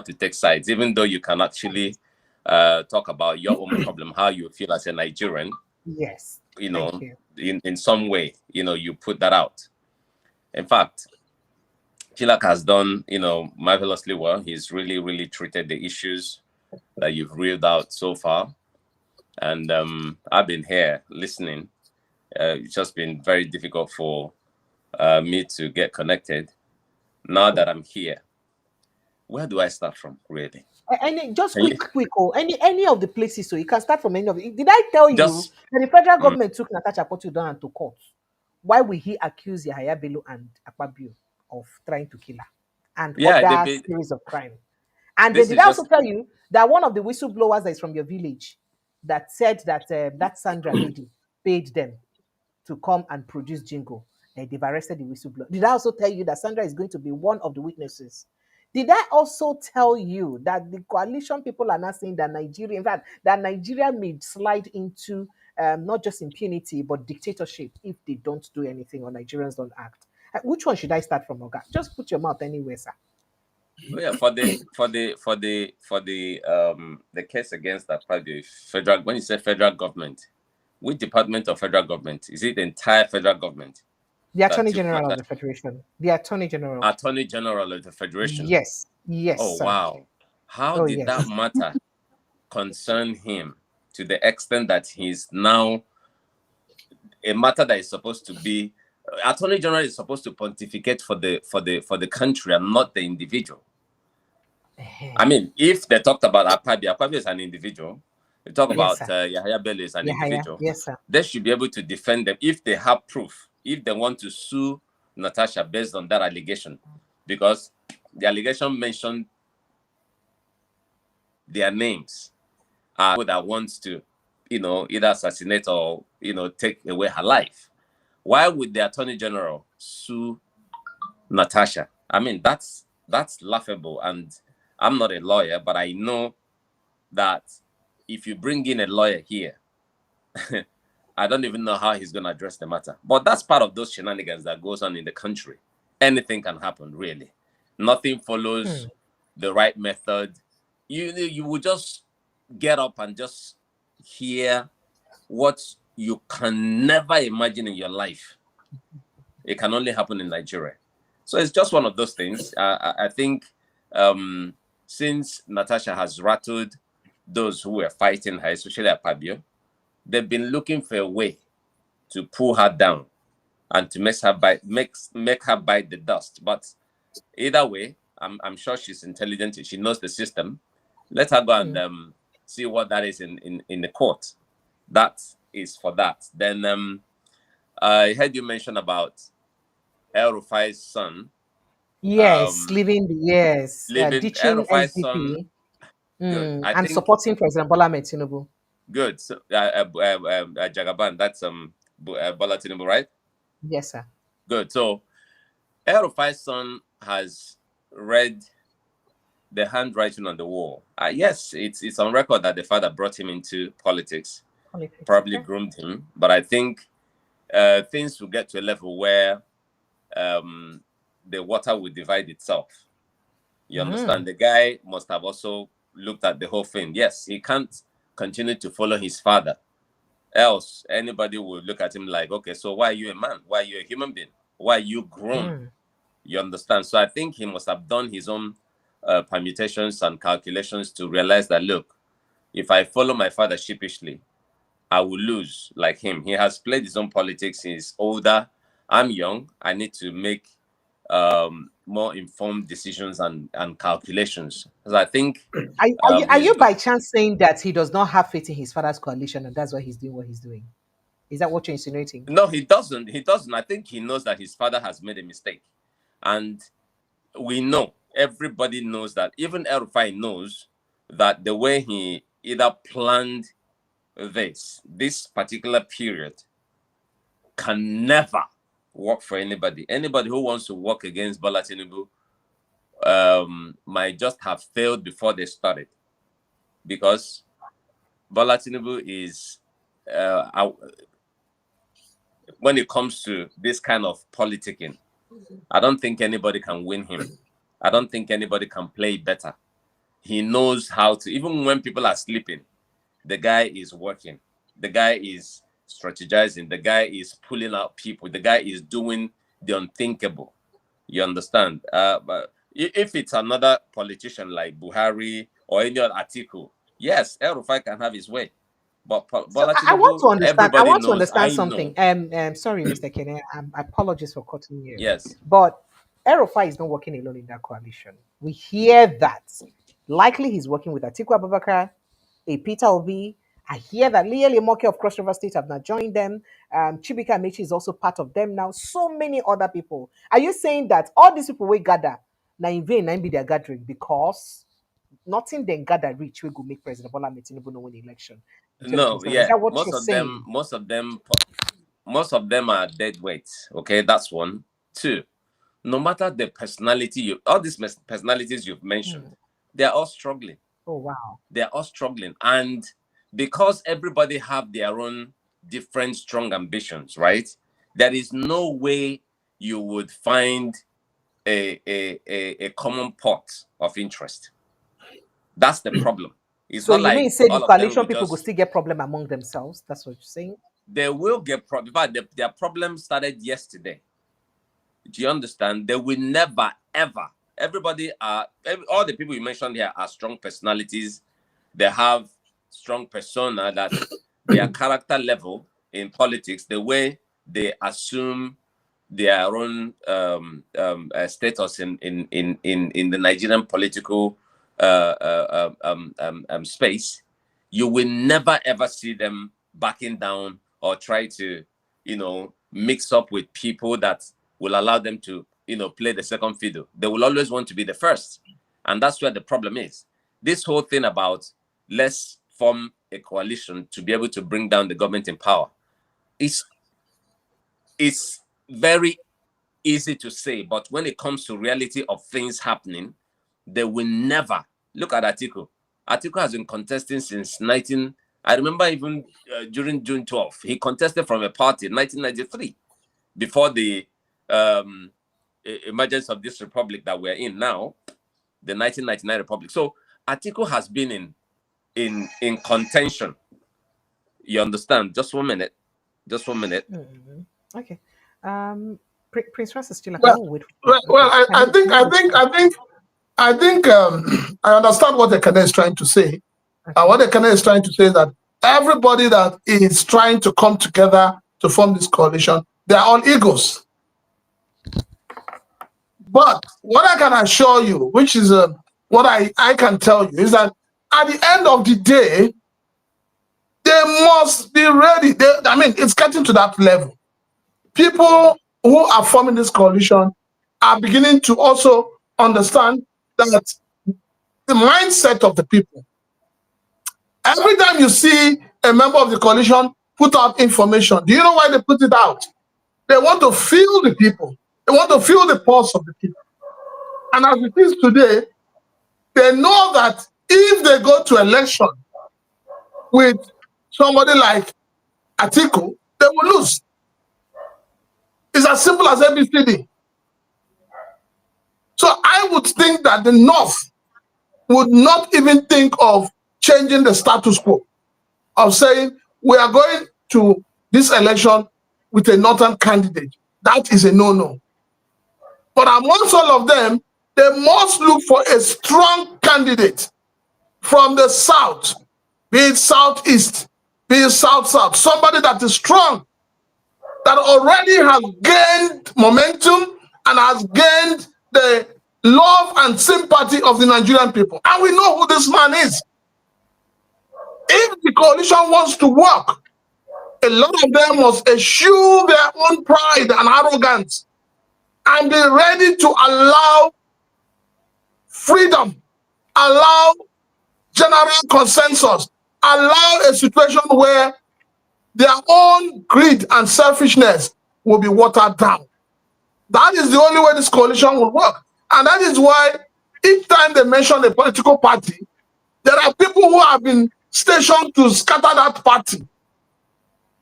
to take sides, even though you can actually talk about your own problem, how you feel as a Nigerian.
Yes.
You
Thank
know,
you.
in some way, you put that out. In fact, Chilaka has done, marvelously well. He's really, really treated the issues that you've reeled out so far. And I've been here listening. It's just been very difficult for me to get connected. Now that I'm here, where do I start from, really?
Any just
Can you
quick, oh, any of the places, so you can start from any of it. Did I tell you
just,
that the federal
mm,
government took Natasha Akpoti down to court? Why will he accuse Yahaya Bello and Akpabio of trying to kill her and
yeah,
other series of crime? And then
this
did
is
I also
just,
tell you that one of the whistleblowers that is from your village that said that that Sandra lady paid them to come and produce jingle, and they've arrested the whistleblower? Did I also tell you that Sandra is going to be one of the witnesses? Did I also tell you that the coalition people are not saying that Nigeria, in fact, that Nigeria may slide into not just impunity but dictatorship if they don't do anything or Nigerians don't act? Which one should I start from, Oga? Just put your mouth anywhere, sir.
oh yeah, for the case against that party, federal. When you say federal government, which department of federal government? Is it the entire federal government
The
that
Attorney
took
General of
matters?
the Federation. The Attorney General.
Attorney General of the Federation.
Yes. Yes,
Oh
sir.
wow. How
Oh,
did that
yes.
matter concern him to the extent that he's now a matter that is supposed to be Attorney General is supposed to pontificate for the country and not the individual. I mean, if they talked about Akpabio is an individual. They talk
Yes,
about
sir.
Yahaya Bello is an
Yahaya.
individual.
Yes, sir.
They should be able to defend them if they have proof. If they want to sue Natasha based on that allegation, because the allegation mentioned their names are people that wants to, either assassinate or take away her life. Why would the Attorney General sue Natasha? I mean, that's laughable. And I'm not a lawyer, but I know that if you bring in a lawyer here, I don't even know how he's going to address the matter. But that's part of those shenanigans that goes on in the country. Anything can happen, really. Nothing follows the right method. You will just get up and just hear what you can never imagine in your life. It can only happen in Nigeria. So it's just one of those things. I think since Natasha has rattled those who were fighting her, especially Akpabio, they've been looking for a way to pull her down and to make her bite the dust. But either way, I'm sure she's intelligent. She knows the system. Let her go and see what that is in the court. That is for that. Then I heard you mention about El-Ruffai's son.
Yes,
Um,
leaving the yes,
Leaving
ditching
El-Ruffai's son.
SDP
Good. I
and
think
supporting President Bola Tinubu.
good. So, Jagaban. That's Bola Tinubu, right?
Yes, sir.
Good. So El-Ruffai's son has read the handwriting on the wall. Yes, it's on record that the father brought him into politics,
Politics,
probably
okay.
groomed him. But I think things will get to a level where the water will divide itself. You understand? The guy must have also looked at the whole thing. Yes, he can't continue to follow his father. Else, anybody will look at him like, okay, so why are you a man? Why are you a human being? Why are you grown? You understand? So I think he must have done his own permutations and calculations to realize that, look, if I follow my father sheepishly, I will lose like him. He has played his own politics. He's older. I'm young. I need to make more informed decisions and calculations. So I think
Are you by chance saying that he does not have faith in his father's coalition and that's why he's doing what he's doing? Is that what you're insinuating?
no, he doesn't. He doesn't. I think he knows that his father has made a mistake. And we know, everybody knows that. Even El-Rufai knows that the way he either planned this particular period can never work for anybody. Anybody who wants to work against Bola Tinubu might just have failed before they started, because Bola Tinubu is when it comes to this kind of politicking, I don't think anybody can win him. I don't think anybody can play better. He knows how to, even when people are sleeping, the guy is working. The guy is strategizing. The guy is pulling out people. The guy is doing the unthinkable. You understand? But if it's another politician like Buhari or any other Atiku, yes, El-Ruffai can have his way. But
So
Bola
I want
Tinubu,
to understand. I
everybody
want to
knows,
understand
I
something.
know.
Sorry, Mr. Kene. Apologies for cutting you.
Yes.
But Erufai is not working alone in that coalition. We hear that. Likely he's working with Atiku Abubakar, a Peter Obi. I hear that Liel Moke of Cross River State have now joined them. Chibika Mechi is also part of them now. So many other people. Are you saying that all these people will gather now in vain and be their gathering because nothing then gather reach we go make President Bola Tinubu no win the election in
No,
2027? Is
yeah.
that what you're saying?
Most of them are dead weights. Okay, that's one. Two, no matter the personality, all these personalities you've mentioned, they're all struggling.
Oh wow.
They're all struggling. And because everybody have their own different strong ambitions, right? There is no way you would find a common pot of interest. That's the problem. It's
So
not
you
like
mean say the
all of them
coalition
will
people will
just,
still get problem among themselves? That's what you're saying?
they will get problem. Their problem started yesterday. Do you understand? They will never ever. All the people you mentioned here are strong personalities. They have strong persona that their character level in politics, the way they assume their own status in the Nigerian political space, you will never ever see them backing down or try to, mix up with people that will allow them to, play the second fiddle. They will always want to be the first, and that's where the problem is. This whole thing about let's form a coalition to be able to bring down the government in power is very easy to say, but when it comes to reality of things happening, they will never. Look at Atiku. Atiku has been contesting since 19. I remember even during June 12th, he contested from a party in 1993 before the emergence of this republic that we're in now, the 1999 republic. So Atiku has been in contention. You understand? Just 1 minute. Just 1 minute.
Okay. Prince Francis Chilaka,
Well,
we'll wait for
well,
okay.
I think I understand what the Kenneth is trying to say. And what the Kenneth is trying to say is that everybody that is trying to come together to form this coalition, they are all egos. But what I can assure you, which is what I can tell you, is that at the end of the day, they must be ready. It's getting to that level. People who are forming this coalition are beginning to also understand that the mindset of the people. Every time you see a member of the coalition put out information, do you know why they put it out? They want to feel the people. They want to feel the pulse of the people. And as it is today, they know that if they go to election with somebody like Atiku, they will lose. It's as simple as ABCD. So I would think that the North would not even think of changing the status quo, of saying we are going to this election with a northern candidate. That is a no-no. But amongst all of them, they must look for a strong candidate from the south, be it southeast, be it south-south, somebody that is strong, that already has gained momentum and has gained the love and sympathy of the Nigerian people. And we know who this man is. If the coalition wants to work, a lot of them must eschew their own pride and arrogance and be ready to allow freedom, allow general consensus, allow a situation where their own greed and selfishness will be watered down. That is the only way this coalition will work. And that is why each time they mention a political party, there are people who have been stationed to scatter that party.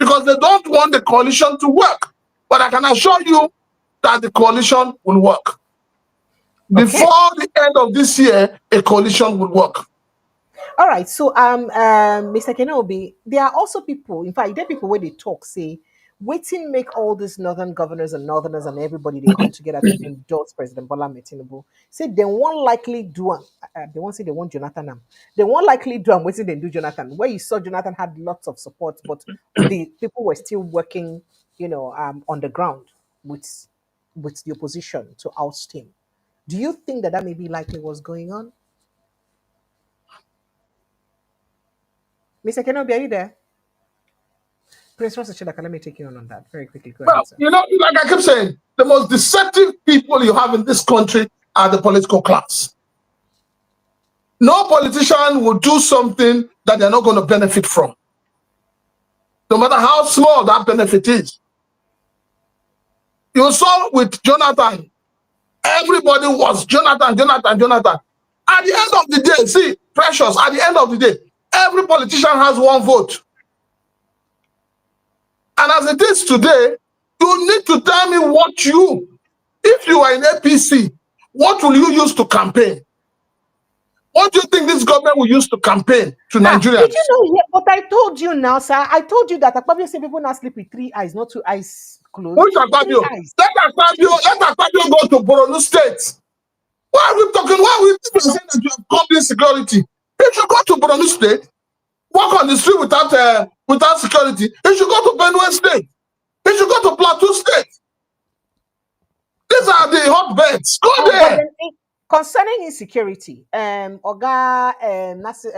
because they don't want the coalition to work. But I can assure you that the coalition will work. Before the end of this year, a coalition will work.
All right. So, Mr. Kenobi, there are also people. In fact, there are people where they talk say, waiting make all these northern governors and northerners and everybody they come together to endorse President Bola Tinubu. Say they won't likely do. They won't say they want Jonathan. They won't likely do. I'm waiting. They do Jonathan. Where you saw Jonathan had lots of support, but the people were still working, on the ground with the opposition to oust him. Do you think that may be likely what's going on? Mr. Kenobi, are you there? Prince Rosa Chilaka, let me take you on that very quickly. Go ahead, sir.
Like I keep saying, the most deceptive people you have in this country are the political class. No politician will do something that they're not going to benefit from, no matter how small that benefit is. You saw with Jonathan, everybody was Jonathan. At the end of the day, see, Precious, at the end of the day, every politician has one vote. And as it is today, you need to tell me if you are in APC, what will you use to campaign? What do you think this government will use to campaign to Nigerians?
Did you know? Yeah, but I told you now, sir. I told you that Akpabio say people now sleep with 3 eyes, not 2 eyes closed.
Which Akpabio? Let Akpabio go to Borno State. Why are we talking? Why are we saying that you have complete security? If you go to Borno State, walk on the street without security, you should go to Benue State. You should go to Plateau State. These are the hotbeds. Go there.
Concerning insecurity, Oga, Nasir,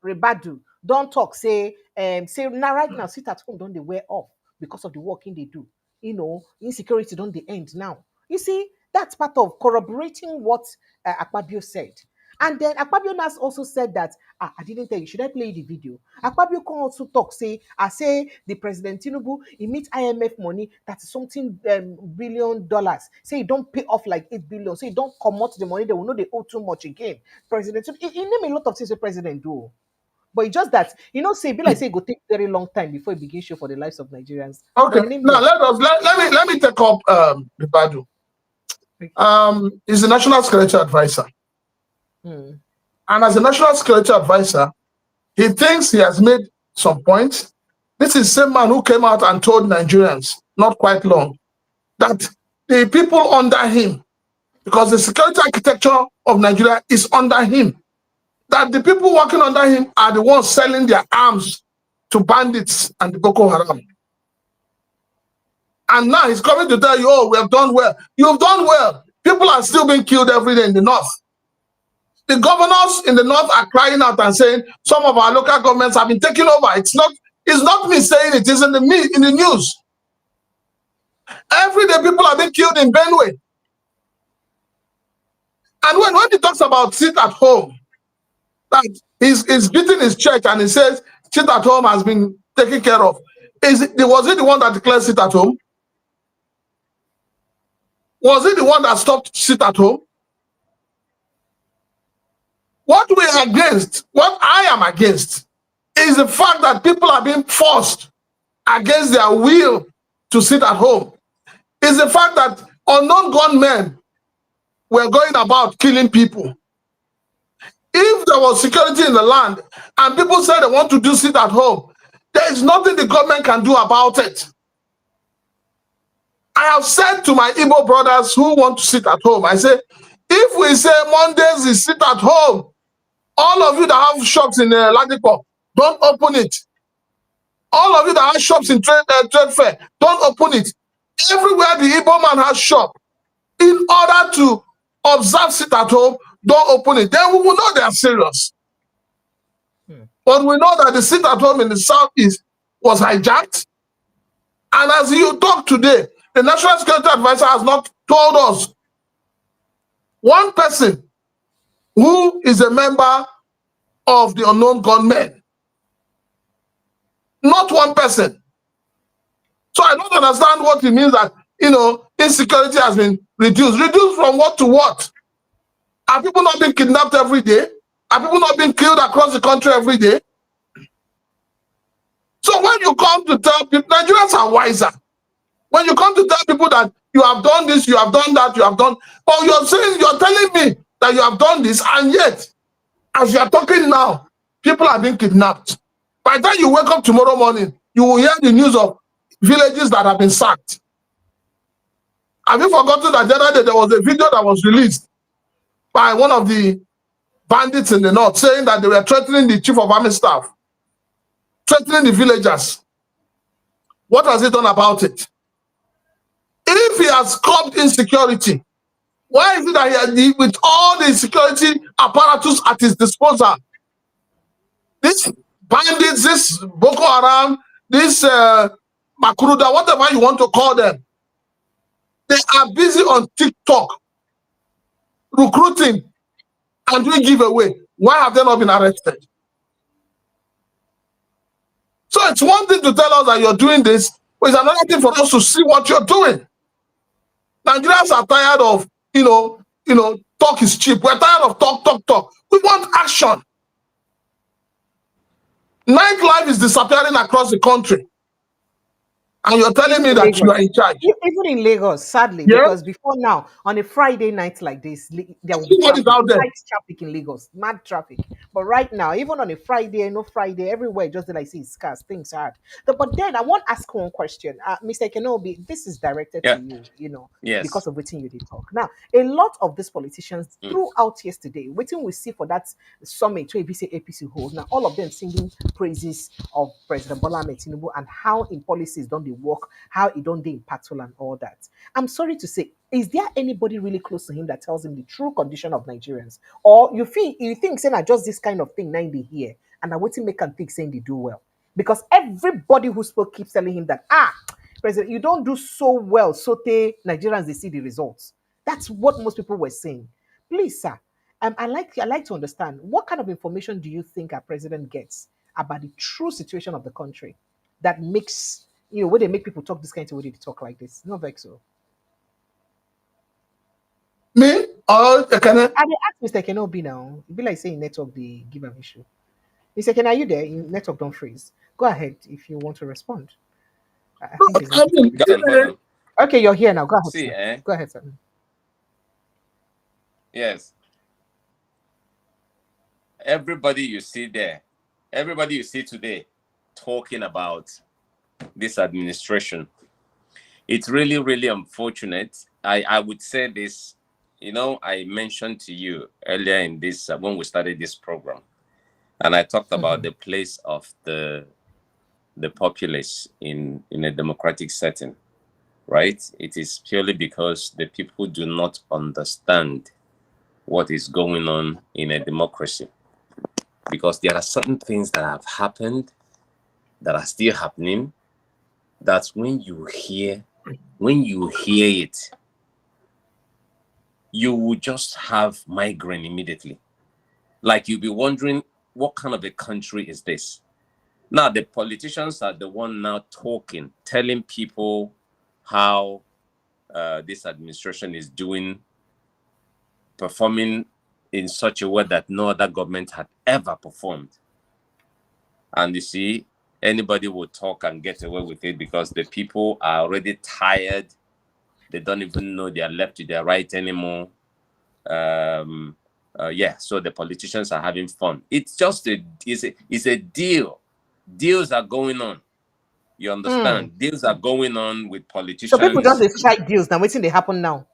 Ribadu, don't talk. Say now right now, sit at home, don't they wear off because of the working they do. Insecurity don't they end now. You see, that's part of corroborating what Akpabio said. And then Akpabio has also said that, I didn't tell you, should I play the video? Akpabio can also talk, say the President Tinubu, he meet IMF money, that's something $1 billion. Say he don't pay off like 8 billion. Say he don't come out the money, they will know they owe too much again. President Tinubu, he name a lot of things the president do. But it's just that, say, be like say it go take very long time before it begins show for the lives of Nigerians.
Okay. Now let me take up Ribadu. He's the National Security Advisor. And as a National Security Advisor, he thinks he has made some points. This is the same man who came out and told Nigerians, not quite long, that the people under him, because the security architecture of Nigeria is under him, that the people working under him are the ones selling their arms to bandits and the Boko Haram. And now he's coming to tell you, oh, we have done well. You've done well. People are still being killed every day in the north. The governors in the north are crying out and saying some of our local governments have been taken over. It's not me saying it, it's in the news. Every day people are being killed in Benue. And when he talks about sit at home, that he's beating his church and he says sit at home has been taken care of. Was it the one that declared sit at home? Was it the one that stopped sit at home? What I am against, is the fact that people are being forced against their will to sit at home. Is the fact that unknown gunmen were going about killing people. If there was security in the land and people said they want to do sit at home, there is nothing the government can do about it. I have said to my Igbo brothers who want to sit at home, I say, if we say Mondays is sit at home, all of you that have shops in Ladipo, don't open it. All of you that have shops in trade fair, don't open it. Everywhere the Igbo man has shop, in order to observe sit at home, don't open it. Then we will know they are serious. But we know that the sit at home in the southeast was hijacked. And as you talk today, the National Security Advisor has not told us one person who is a member of the unknown gunmen. Not one person. So I don't understand what it means that, insecurity has been reduced. Reduced from what to what? Are people not being kidnapped every day? Are people not being killed across the country every day? So when you come to tell people, Nigerians are wiser. When you come to tell people that you have done this, you have done that, you have done, but you're telling me that you have done this, and yet, as you are talking now, people are being kidnapped. By the time you wake up tomorrow morning, you will hear the news of villages that have been sacked. Have you forgotten that the other day there was a video that was released by one of the bandits in the north saying that they were threatening the chief of army staff, threatening the villagers? What has he done about it? If he has curbed insecurity, why is it that he, with all the security apparatus at his disposal, these bandits, this Boko Haram, this Makuruda, whatever you want to call them, they are busy on TikTok recruiting and doing giveaway? Why have they not been arrested? So it's one thing to tell us that you're doing this, but it's another thing for us to see what you're doing. Nigerians are tired of, talk is cheap. We're tired of talk. We want action. Nightlife is disappearing across the country. And you're telling me that you are in charge.
Even in Lagos, sadly,
Yeah?
because before now, on a Friday night like this, there will be traffic,
out there.
traffic in Lagos, mad traffic. But right now, even on a Friday, no Friday, everywhere, just like see it's scarce, things hard. But then I want to ask one question. Mr. Kenobi, this is directed to you,
Yes.
because of waiting you did talk. Now, a lot of these politicians throughout yesterday, waiting we see for that summit to APC hold. Now, all of them singing praises of President Bola Tinubu and how in policies don't they work, how it don't they impactful and all that. I'm sorry to say, is there anybody really close to him that tells him the true condition of Nigerians? Or you think saying that just this kind of thing now they hear and I waiting make and think saying they do well? Because everybody who spoke keeps telling him that President, you don't do so well, so Nigerians they see the results. That's what most people were saying. Please, sir, I like to understand what kind of information do you think our president gets about the true situation of the country that makes where they make people talk this kind of way they talk like this. No vex so.
Me? Or Kenneth?
I ask Mr. Kenobi now. It be like saying network the give an issue. Mr. Ken, are you there? Network don't freeze. Go ahead if you want to respond. I think okay, you're here now. Go ahead.
See,
sir. Go ahead, sir.
Yes. Everybody you see there, everybody you see today talking about this administration, it's really, really unfortunate. I would say this, I mentioned to you earlier in this, when we started this program, and I talked about the place of the populace in a democratic setting, right? It is purely because the people do not understand what is going on in a democracy. Because there are certain things that have happened, that are still happening, that when you hear it, you will just have migraine immediately. Like you'll be wondering, what kind of a country is this? Now, the politicians are the one now talking, telling people how this administration is performing in such a way that no other government had ever performed. And you see, anybody will talk and get away with it because the people are already tired. They don't even know they are left to their right anymore. So the politicians are having fun. It's just it's a deal. Deals are going on. You understand? Deals are going on with politicians.
So people just strike deals now. Waiting they happen now.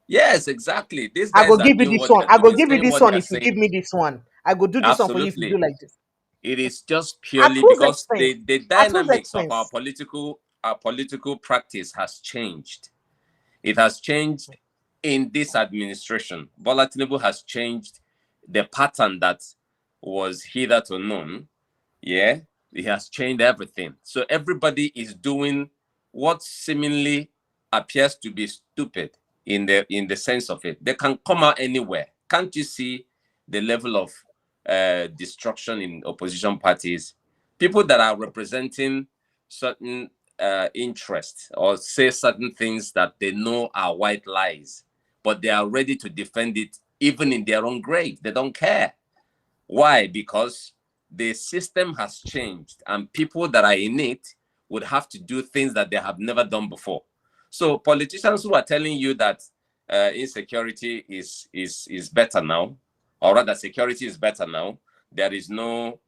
Yes, exactly. These
I
guys
go give you this one. I go give you this one if you
saying.
give me this one. I go do this one for you if you do like this.
It is just purely because the dynamics of our political practice has changed. It has changed in this administration. Bola Tinubu has changed the pattern that was hitherto known. Yeah, it has changed everything. So everybody is doing what seemingly appears to be stupid in the sense of it. They can come out anywhere. Can't you see the level of destruction in opposition parties? People that are representing certain interests or say certain things that they know are white lies, but they are ready to defend it even in their own grave. They don't care. Why? Because the system has changed and people that are in it would have to do things that they have never done before. So politicians who are telling you that insecurity is better now, or rather security is better now, there is no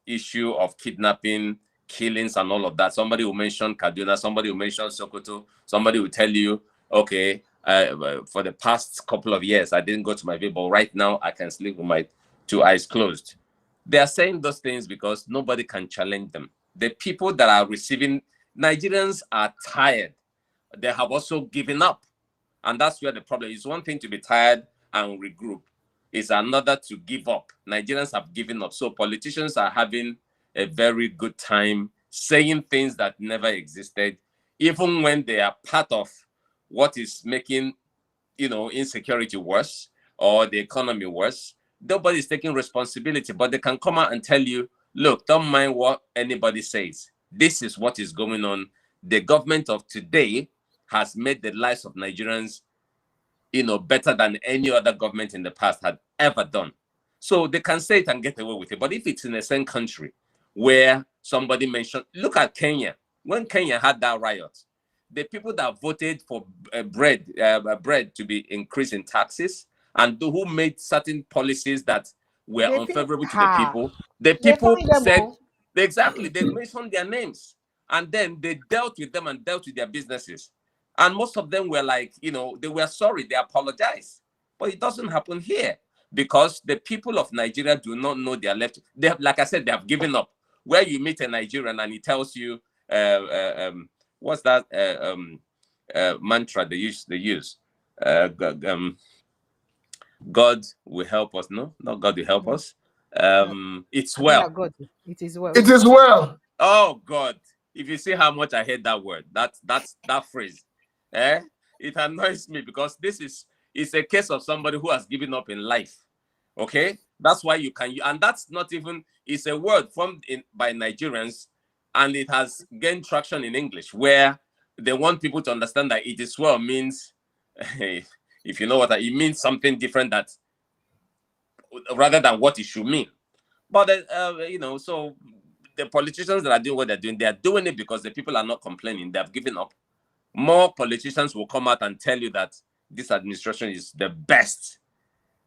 issue of kidnapping, killings, and all of that. Somebody will mention Kaduna, somebody will mention Sokoto, somebody will tell you, okay, for the past couple of years, I didn't go to my vehicle, but right now I can sleep with my 2 eyes closed. They are saying those things because nobody can challenge them. The people that are receiving, Nigerians are tired. They have also given up. And that's where the problem is. One thing to be tired and regroup. Is another to give up. Nigerians have given up. So politicians are having a very good time saying things that never existed, even when they are part of what is making, insecurity worse or the economy worse. Nobody's taking responsibility, but they can come out and tell you, look, don't mind what anybody says. This is what is going on. The government of today has made the lives of Nigerians better than any other government in the past had ever done. So they can say it and get away with it. But if it's in the same country where somebody mentioned, look at Kenya. When Kenya had that riot, the people that voted for bread to be increased in taxes and who made certain policies that were
They think,
unfavorable to the
they
people
find them
said,
all.
exactly, they mentioned their names. And then they dealt with them and dealt with their businesses. And most of them were like, they were sorry, they apologized. But it doesn't happen here because the people of Nigeria do not know their left. They have, like I said, they have given up. Where you meet a Nigerian and he tells you, what's that mantra they use? God will help us. No, not God will help us. It's
Yeah,
well.
God, it is well.
It is well.
Oh God! If you see how much I hate that word, that phrase, it annoys me because it's a case of somebody who has given up in life. Okay, that's why you can, and that's not even. It's a word formed by Nigerians, and it has gained traction in English, where they want people to understand that it is well means, if you know what it means, something different that rather than what it should mean. But so the politicians that are doing what they are doing it because the people are not complaining. They have given up. More politicians will come out and tell you that this administration is the best,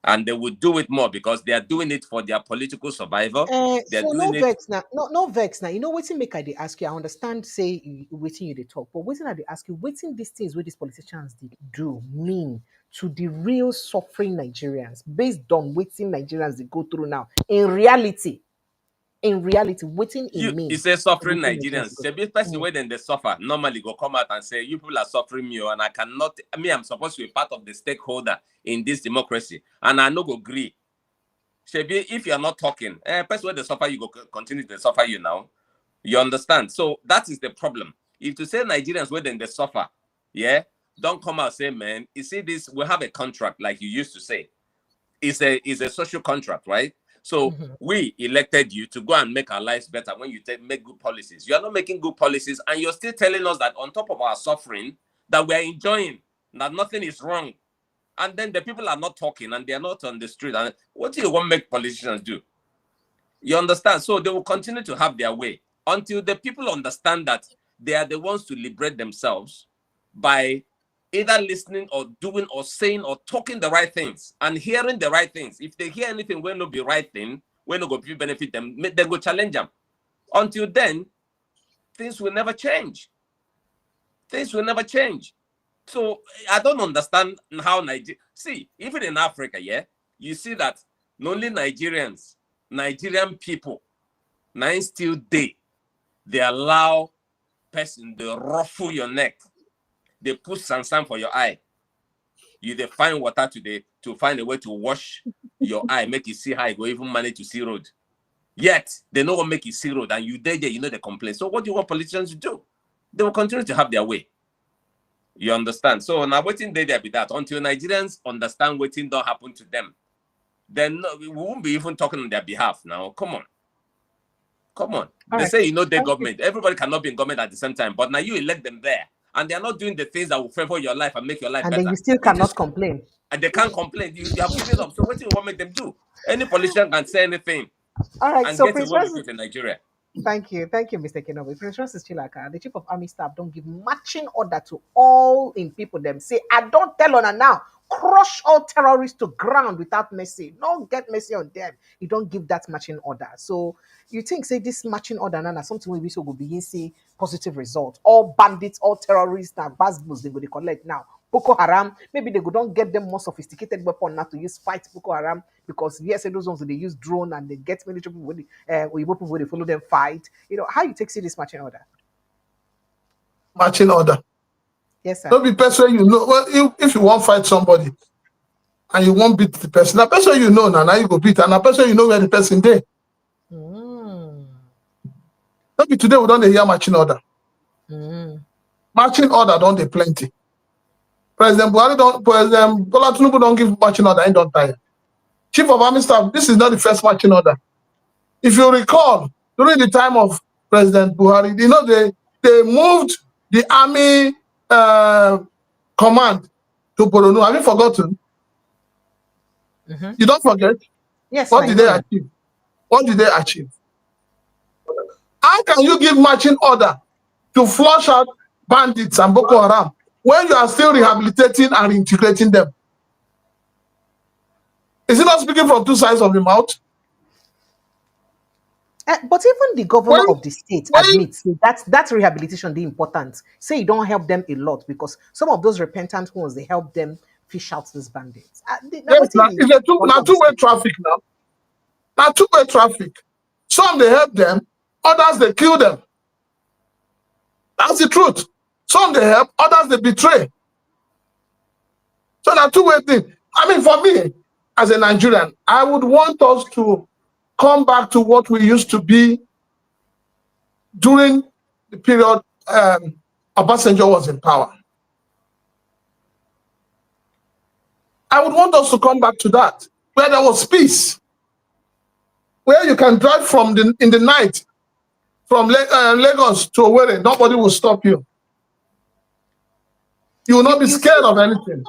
and they will do it more because they are doing it for their political survival. They are
So no
doing it.
vex now, no vex now. You know waiting make I dey ask you. I understand say waiting you they talk, but waiting I dey ask you, waiting these things where these politicians did do mean to the real suffering Nigerians based on waiting Nigerians they go through now. In reality, waiting
You,
in mean
it's a
for
suffering
waiting Nigerians
Nigerians.
go
The
through.
big person where then they suffer normally go come out and say, you people are suffering me, and I cannot. I'm supposed to be part of the stakeholder in this democracy, and I no go agree. Shebi, if you are not talking, person where they suffer, you go continue to suffer you now. You understand? So that is the problem. If to say Nigerians where then they suffer, yeah, don't come out and say, man, you see this, we have a contract like you used to say. It's a social contract, right? So we elected you to go and make our lives better when you make good policies. You are not making good policies, and you're still telling us that on top of our suffering, that we are enjoying, that nothing is wrong. And then the people are not talking and they are not on the street. And what do you want to make politicians do? You understand? So they will continue to have their way until the people understand that they are the ones to liberate themselves by either listening or doing or saying or talking the right things and hearing the right things. If they hear anything when no be right thing, when no go benefit them, they go challenge them. Until then, things will never change. Things will never change. So I don't understand how Nigeria. See, even in Africa, yeah, you see that not only Nigerian people, nine still they allow person they ruffle your neck, they put sand for your eye. You they find water today to find a way to wash your eye, make you see how you go even manage to see road. Yet they know what make you see road, and you there, they complain. So what do you want politicians to do? They will continue to have their way. You understand? So now waiting there be that until Nigerians understand waiting don't happen to them. Then we won't be even talking on their behalf now. Come on.
All
They
right.
say their
Thank you.
government. Everybody cannot be in government at the same time, but now you elect them there. and they are not doing the things that will favor your life and make your life
And
better.
then you still cannot complain.
And they can't complain. You have given up. So what do you want to make them do? Any politician can say anything
All right,
and
so
get
Prince
away with
Francis,
it in Nigeria.
thank you, Mr. Kenobi. Prince Francis Chilaka, the chief of army staff, don't give marching order to all in people. Them say, I don't tell on now. Crush all terrorists to ground without mercy. Don't get mercy on them. You don't give that marching order. So you think, say, this marching order now something we will begin see positive result. All bandits, all terrorists, now basbos they go to collect now. Boko Haram, maybe they go don't get them more sophisticated weapon now to use fight Boko Haram because yes, those ones they use drone and they get military people with people they follow them fight. You know how you take see this marching order?
Marching order.
Yes, sir.
Don't be person you know. Well, if you want to fight somebody and you won't beat the person, the person you know now you go beat, and the person you know where the person there. Don't be today we don't hear marching order. Marching order don't they plenty. President Bola Tinubu don't give marching order, ain't don't tire. Chief of Army Staff, this is not the first marching order. If you recall, during the time of President Buhari, you know they moved the army command to Borno. Have you forgotten? You don't forget?
Yes.
What did they achieve? What did they achieve? How can you give marching order to flush out bandits and Boko Haram when you are still rehabilitating and integrating them? Is he not speaking from two sides of the mouth?
But even the governor of the state admits that rehabilitation is important. Say you don't help them a lot because some of those repentant ones they help them fish out these bandits.
Yes, it's a two-way traffic now. Now two-way traffic. Some they help them, others they kill them. That's the truth. Some they help, others they betray. So now two-way thing. I mean, for me, as a Nigerian, I would want us to come back to what we used to be during the period Obasanjo was in power. I would want us to come back to that, where there was peace, where you can drive in the night from Lagos to Owerri, nobody will stop you. You will not be scared of anything.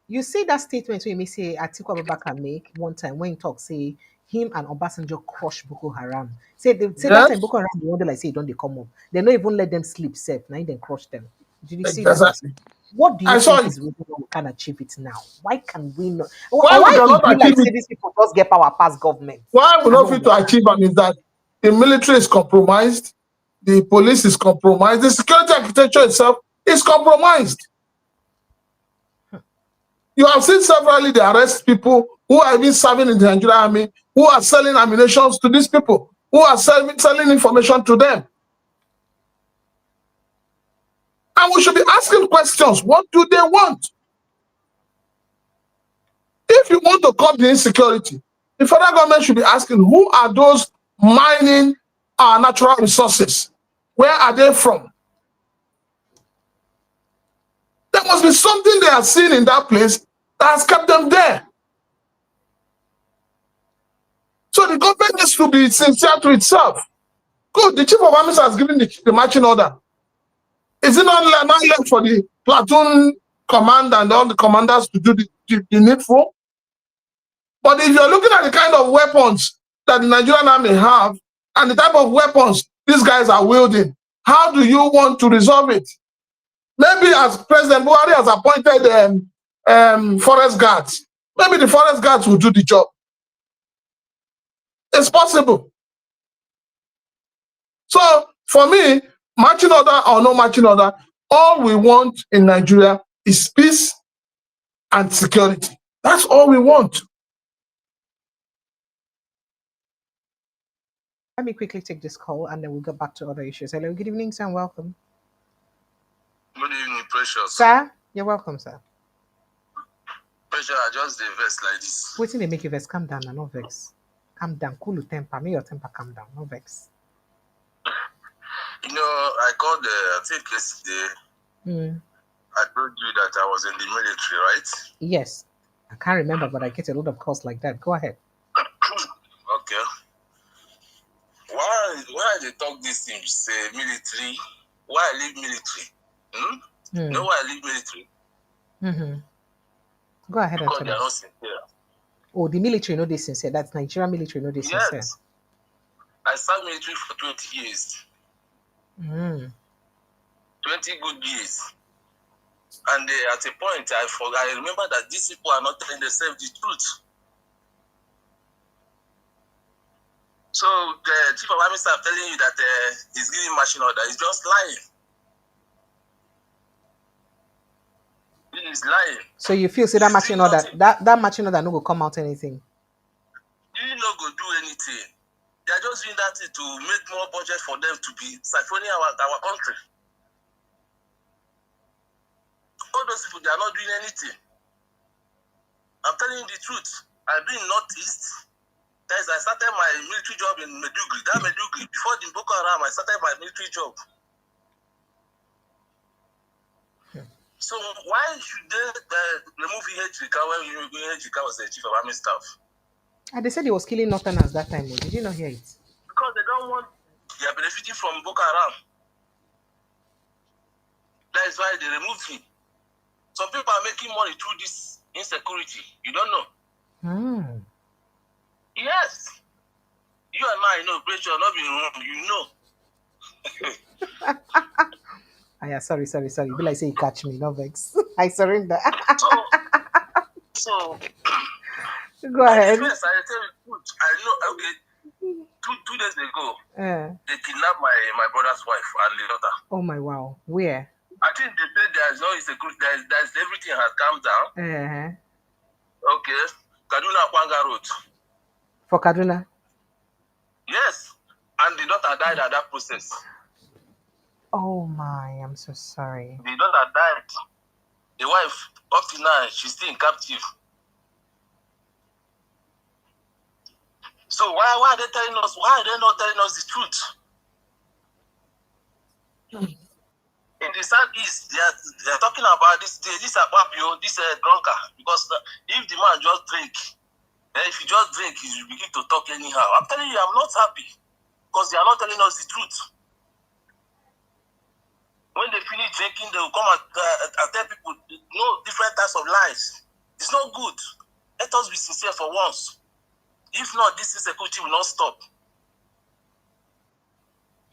You see that statement when you say Atiku Abubakar make one time when he talk say him and Obasanjo crush Boko Haram. Say that time Boko Haram they wonder like say don't they come up. They don't even let them sleep safe. Now they crush them. Did you see that? What do you think is really we can achieve it now? Why can we not? Why we cannot achieve it? These people just get power past government.
Why we not fit to achieve them is that the military is compromised, the police is compromised, the security architecture itself is compromised. You have seen severally they arrest people who are even serving in the Nigerian army, who are selling ammunition to these people, who are selling information to them. And we should be asking questions. What do they want? If you want to curb the insecurity, the federal government should be asking, who are those mining our natural resources? Where are they from? There must be something they are seeing in that place that has kept them there. So the government needs to be sincere to itself. Good, the chief of army has given the marching order. Is it not left for the platoon command and all the commanders to do the needful? But if you're looking at the kind of weapons that the Nigerian army have and the type of weapons these guys are wielding, how do you want to resolve it? Maybe as President Buhari has appointed forest guards, maybe the forest guards will do the job. It's possible. So for me, marching order or no marching order, all we want in Nigeria is peace and security. That's all we want.
Let me quickly take this call and then we'll go back to other issues. Hello, good evening, sir, and welcome.
Good evening, Precious.
Sir, you're welcome, sir.
Precious, I just the vex like this.
Waiting to make you vex. Calm down, no vex. Calm down, cool your temper. Make your temper calm down, no vex.
You know, I called, I think yesterday, I told you that I was in the military, right?
Yes. I can't remember, but I get a lot of calls like that. Go ahead.
Okay. Why they talk these things, say military? Why I leave military? You know why I leave military?
Go ahead and
Because
tell
they are not
us.
sincere.
Oh, the military know this sincere. That's Nigerian military know this sincere.
Yes. I served military for 20 years. 20 good years. And at a point, I remember that these people are not telling themselves the truth. So the chief of army staff telling you that he's giving marching order is just lying. He is lying.
So you feel that matching order, that matching order no go come out anything?
You no go do anything. They are just doing that to make more budget for them to be siphoning our country. All those people, they are not doing anything. I'm telling you the truth. I've been in Northeast. Guys, I started my military job in Meduguri. That Meduguri, before the Boko Haram, I started my military job. So why should they remove Chilaka when Chilaka was the chief of army staff?
And they said he was killing Northerners that time. Did you not hear it?
Because they don't want, they are benefiting from Boko Haram. That is why they removed him. Some people are making money through this insecurity. You don't know. Yes. You and I know, but you're not being wrong, you know.
Yeah, sorry. Be like say you catch me, no vex. I surrender.
so
go ahead.
Yes, I tell you, I know. Okay, two days ago, they kidnapped my brother's wife and the daughter.
Oh my wow, where?
I think they said there's no insecurity. There's everything has calmed down. Okay, Kaduna Kwanga Road.
For Kaduna?
Yes, and the daughter died at that process.
Oh my, I'm so sorry.
The daughter died. The wife, up to now, she's still in captive. So why are they telling us? Why are they not telling us the truth? In the southeast, they are talking about this Akpabio, this drunker, because if the man just drink, if you just drink, you begin to talk anyhow. I'm telling you, I'm not happy because they are not telling us the truth. When they finish drinking, they will come and tell people no different types of lies. It's not good. Let us be sincere for once. If not, this insecurity will not stop.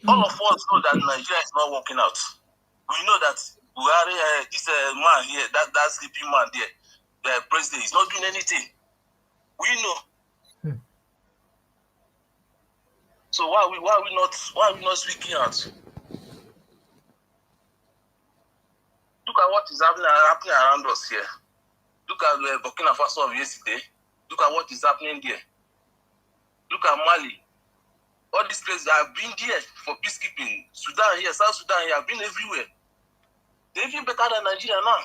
All of us know that Nigeria is not working out. We know that Buhari, this man here, that sleeping man there, the president, is not doing anything. We know. So why are we not speaking out? Look at what is happening around us here. Look at Burkina Faso of yesterday. Look at what is happening there. Look at Mali. All these places have been there for peacekeeping. Sudan here, South Sudan here, have been everywhere. They're even better than Nigeria now.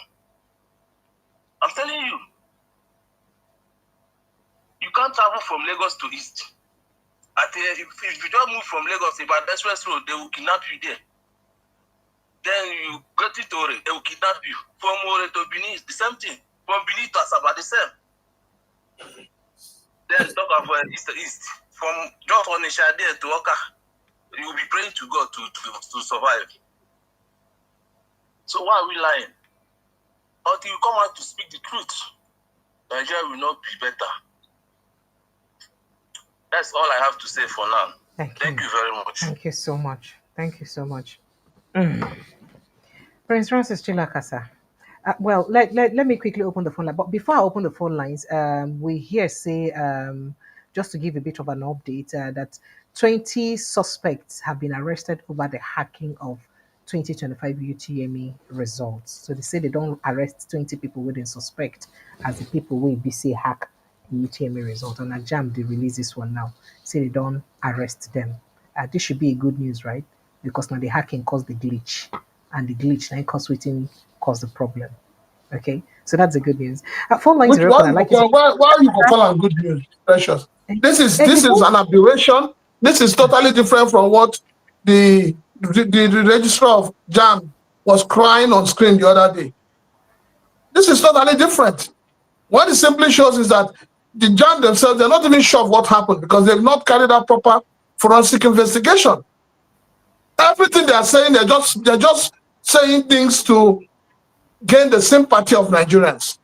I'm telling you. You can't travel from Lagos to East. If you don't move from Lagos, about Express Road, they will kidnap you there. Then you go to Tore, they will kidnap you. From Ore to Benin, it's the same thing. From Benin to Asaba, the same. Then talk of East to East. From just Onisha there to Oka, you will be praying to God to survive. So why are we lying? Until you come out to speak the truth, Nigeria will not be better. That's all I have to say for now. Thank you very much.
Thank you so much. Thank you so much. Prince Francis Chilaka, sir. Well, let me quickly open the phone line. But before I open the phone lines, we here say, just to give a bit of an update, that 20 suspects have been arrested over the hacking of 2025 UTME results. So they say they don't arrest 20 people we didn't suspect as the people will be say hack the UTME result. And at JAM, they release this one now. Say they don't arrest them. This should be a good news, right? Because now the hacking caused the glitch. And the glitch now caused the problem. Okay, so that's the good news. Phone lines are open.
Why you call it good news, Precious? This is an aberration. This is totally different from what the registrar of JAM was crying on screen the other day. This is totally different. What it simply shows is that the JAM themselves, they're not even sure of what happened because they've not carried out proper forensic investigation. Everything they are saying, they're just saying things to gain the sympathy of Nigerians.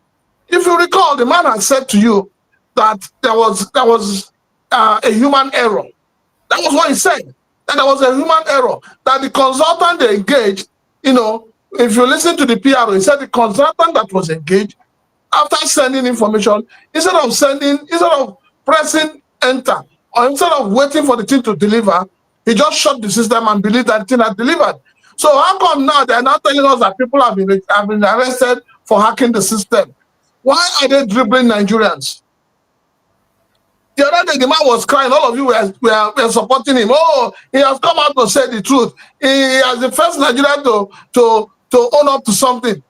If you recall, the man had said to you that there was a human error. That was what he said. That there was a human error. That the consultant they engaged, if you listen to the PRO, he said the consultant that was engaged after sending information, instead of pressing enter, or instead of waiting for the thing to deliver, he just shut the system and believed that the thing had delivered. So how come now they're not telling us that people have been arrested for hacking the system? Why are they dribbling Nigerians? The other day, the man was crying. All of you were supporting him. Oh, he has come out to say the truth. He has the first Nigerian to own up to something.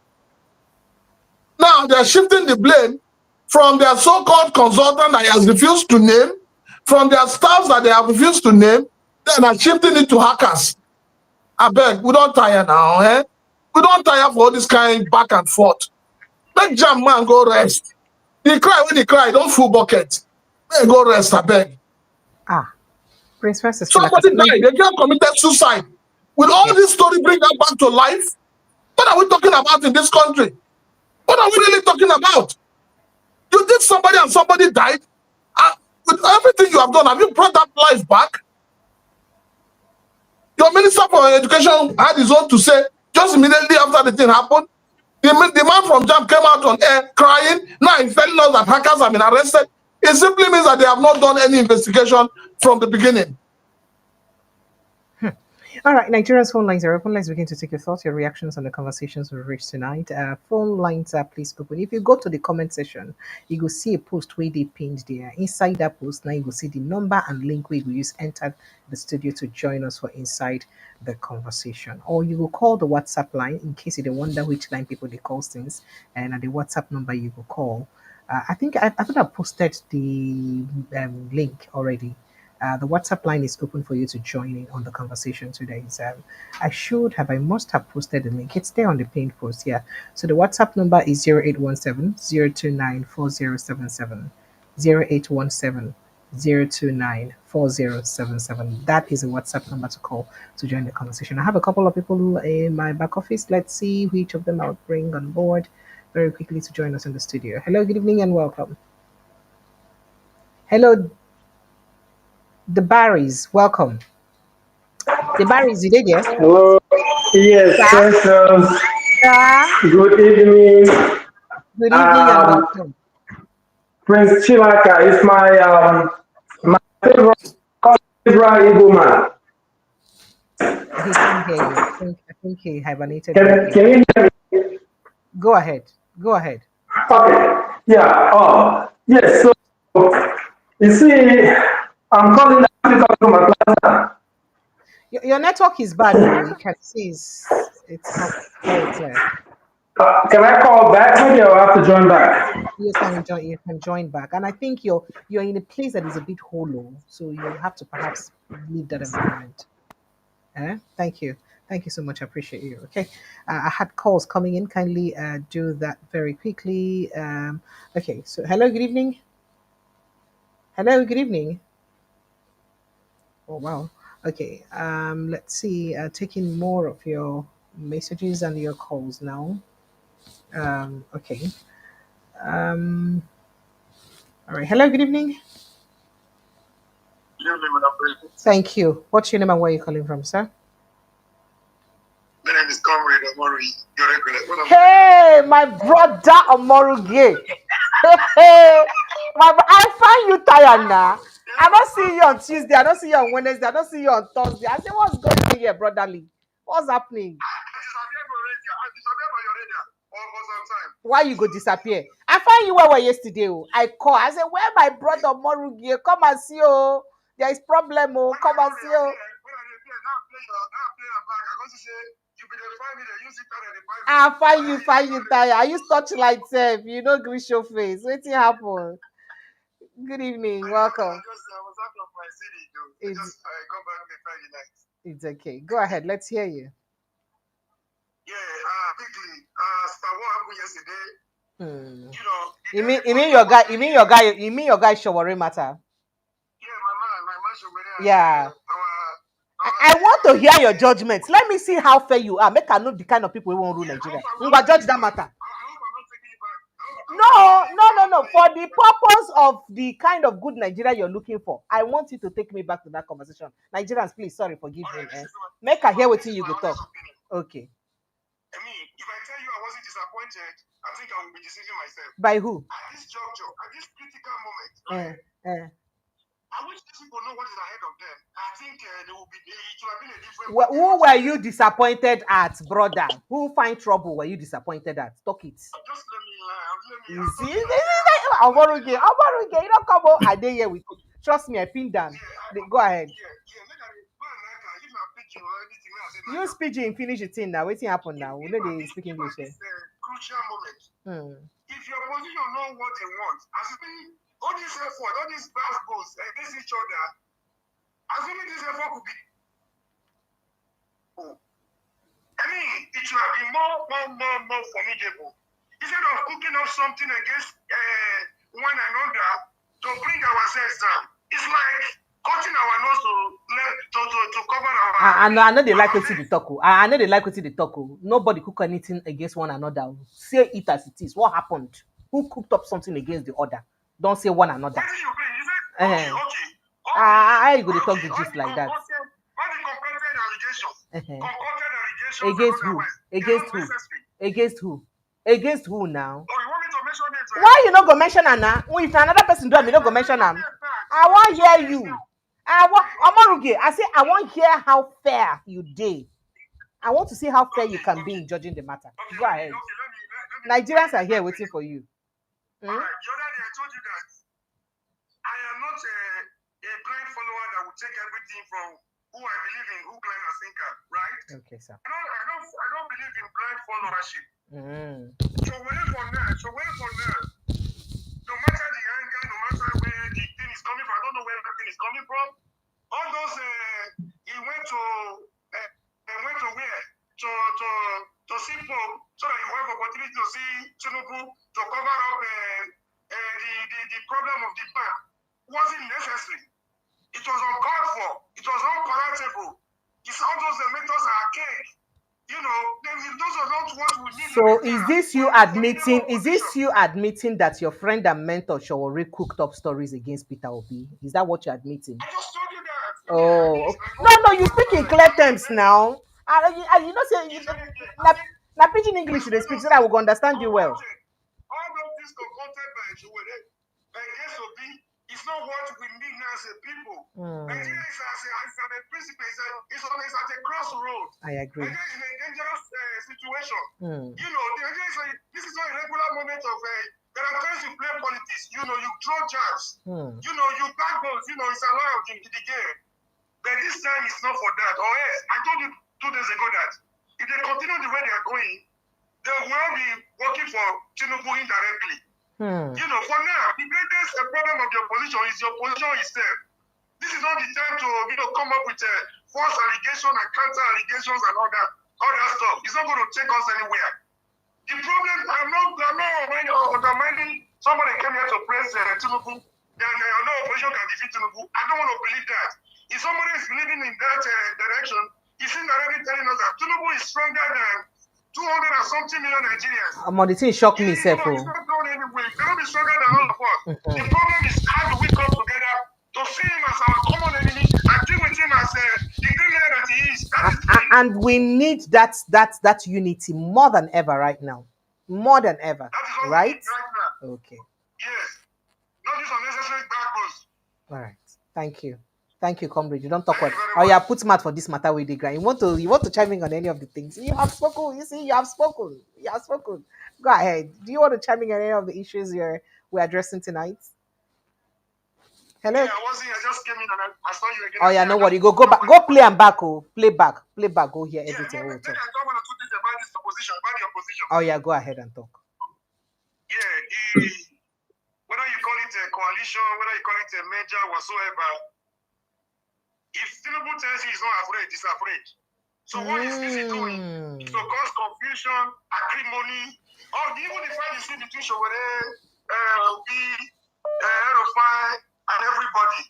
Now they're shifting the blame from their so-called consultant that he has refused to name, from their staffs that they have refused to name, then are shifting it to hackers. I beg, we don't tire now, eh? We don't tire for all this kind back and forth. Let jam man go rest. He cry when he cry, don't full bucket. Let go rest, I beg.
Prince Francis.
Somebody died, they just committed suicide. Will all this story bring that back to life? What are we talking about in this country? What are we really talking about? You did somebody and somebody died. With everything you have done, have you brought that life back? Your Minister for Education had his own to say just immediately after the thing happened. The man from JAM came out on air crying. Now he's telling us that hackers have been arrested. It simply means that they have not done any investigation from the beginning.
All right, Nigerians phone lines are open. Let's begin to take your thoughts, your reactions on the conversations we've reached tonight. Phone lines are please open. If you go to the comment section, you will see a post where they pinned there. Inside that post, now you will see the number and link where you use enter the studio to join us for inside the conversation. Or you will call the WhatsApp line in case you wonder which line people they call things, and at the WhatsApp number you will call. I think I posted the link already. The WhatsApp line is open for you to join in on the conversation today. I must have posted the link. It's there on the pinned post, yeah. So the WhatsApp number is 0817 029 4077. 0817 029 4077. That is a WhatsApp number to call to join the conversation. I have a couple of people in my back office. Let's see which of them I'll bring on board very quickly to join us in the studio. Hello, good evening, and welcome. Hello, the Barrys, welcome. The Barrys, did they there?
Hello. Yes, Precious. Good evening.
Good evening and welcome.
Prince Chilaka is my favorite Igbo man.
He can't hear you. I think he hibernated.
Can you hear me?
Go ahead. Go ahead.
Okay. Yeah. Yes. So you see, I'm calling from Atlanta.
Your network is bad, though. You can see it's not very clear.
Can I call back? Maybe I'll have to join back.
Yes, you can join back. And I think you're in a place that is a bit hollow, so you have to perhaps leave that environment. Thank you. Thank you so much. I appreciate you. Okay. I had calls coming in. Kindly do that very quickly. Okay. So, hello, good evening. Hello, good evening. Oh, wow. Okay. Let's see. Taking more of your messages and your calls now. Okay. All right. Hello, good evening.
Good evening, Madam President.
Thank you. What's your name and where are you calling from, sir?
My name is Comrade Omoru.
Hey, my brother Omoru Gay. I find you tired now. I don't see you on Tuesday. I don't see you on Wednesday. I don't see you on Thursday. I say, what's going on here, brotherly? What's happening? Why you go disappear? I find you where were yesterday. I call. I say, where my brother Morugie? Come and see you. There is problem. Oh, come and see you. I find you tired. I use touchlight self. You know, grease your face. What's happen? Good evening. Welcome. It's okay. Go ahead. Let's hear you.
Yeah, quickly. What happened yesterday?
You mean your guy Shawari matter?
Yeah, my man Shawari.
Yeah. I want to hear your judgment. Let me see how fair you are. Make I know the kind of people who won't rule Nigeria. Ngwa, judge that matter. No. For the purpose of the kind of good Nigeria you're looking for, I want you to take me back to that conversation. Nigerians, please, sorry, forgive me. Make I hear what you go talk. Okay.
I mean, if I tell you I wasn't disappointed, I think I will be deceiving myself.
By who?
At this juncture, at this critical moment, I wish these people know what is ahead of them. I think they will be. It would have been a different.
Who were you disappointed at, brother? Who find trouble were you disappointed at? Talk it.
Just let me lie.
You see, Omoruge, you don't come out. I dare here with you. Trust me, I pinned down. Go ahead. Use pidgin, finish the thing now. What's happened now? We know they speak English.
This crucial moment. If your opposition know what they want, assuming all this effort, all these battles against each other, assuming this effort could be, I mean, it should have been more formidable. Instead of cooking up something against one another to bring ourselves down, it's like cutting our nose to cover our.
I know they like what they talk. I know they like what they talk. Nobody cook anything against one another. Say it as it is. What happened? Who cooked up something against the other? Don't say one another. How you going to talk the gist like that? Against who? Against who? Against who? Against who now? Why you not go mention Anna? If another person do it, you not go mention them. I want hear you. Omoruge, I say I want hear how fair you did. I want to see how fair you can be in judging the matter. Go ahead. Nigerians are here waiting for you.
All right, the other day I told you that I am not a blind follower that will take everything from who I believe in, who blind as thinker, right?
Okay, sir.
I don't believe in blind followership. So wait for now. No matter the anger, no matter where the thing is coming from, I don't know where the thing is coming from. All those he went to where? To see Pope, so that you have opportunity to see Tinubu to cover up the problem of the bank. Wasn't necessary. It was uncalled for. It was unpalatable. It's all those methods are archaic. You know, those are not what we need.
So is this you admitting that your friend and mentor Shawore cooked up stories against Peter Obi? Is that what you're admitting?
I just told you that.
Oh, no, you speak in clear terms now. You know, say now pidgin English they speak so that we can understand you well.
All of this concocted by Shawore against Obi is not what we need now as a people. Nigeria is as a principle, it's always at a crossroad.
I agree.
Nigeria is in a dangerous situation. You know, this is not a regular moment of there are times you play politics. You know, you throw jabs. You know, you back balls. You know, it's allowed in the game. But this time it's not for that. Or else, I told you 2 days ago that if they continue the way they are going, they will be working for Tinubu indirectly. You know, for now, the greatest problem of the opposition is the opposition itself. This is not the time to, come up with false allegations and counter allegations and all that stuff. It's not going to take us anywhere. The problem, I'm not undermining somebody came here to praise Tinubu, then no opposition can defeat Tinubu. I don't want to believe that. If somebody is believing in that direction, he's already telling us that Tinubu is stronger than 200 and something million Nigerians.
The thing shocked me, sir.
It's not going anywhere. He cannot be stronger than all of us. The problem is how do we come together to see him as our common enemy and deal with him as the criminal that he is.
And we need that unity more than ever right now. More than ever.
That is what
right?
we need right now.
Okay.
Yes. Not this unnecessary backbones.
All right. Thank you. Thank you, comrade. You don't talk what. Oh, yeah, put smart for this matter with the grind. You want to chime in on any of the things? You have spoken. You see, you have spoken. Go ahead. Do you want to chime in on any of the issues we're addressing tonight? Hello.
Yeah, I wasn't. I just came in and I saw you again.
Oh yeah, no worry. Go back. Go play and back. Oh, play back. Go hear everything.
I don't want to talk this about this opposition, about the opposition.
Oh yeah, go ahead and talk.
Yeah, whether you call it a coalition, whether you call it a merger, whatsoever. If Tinubu tells you he's not afraid, he's afraid. So what is he doing? To cause confusion, acrimony, or even the fight you see between Shawore, Obi, El-Ruffai, and everybody.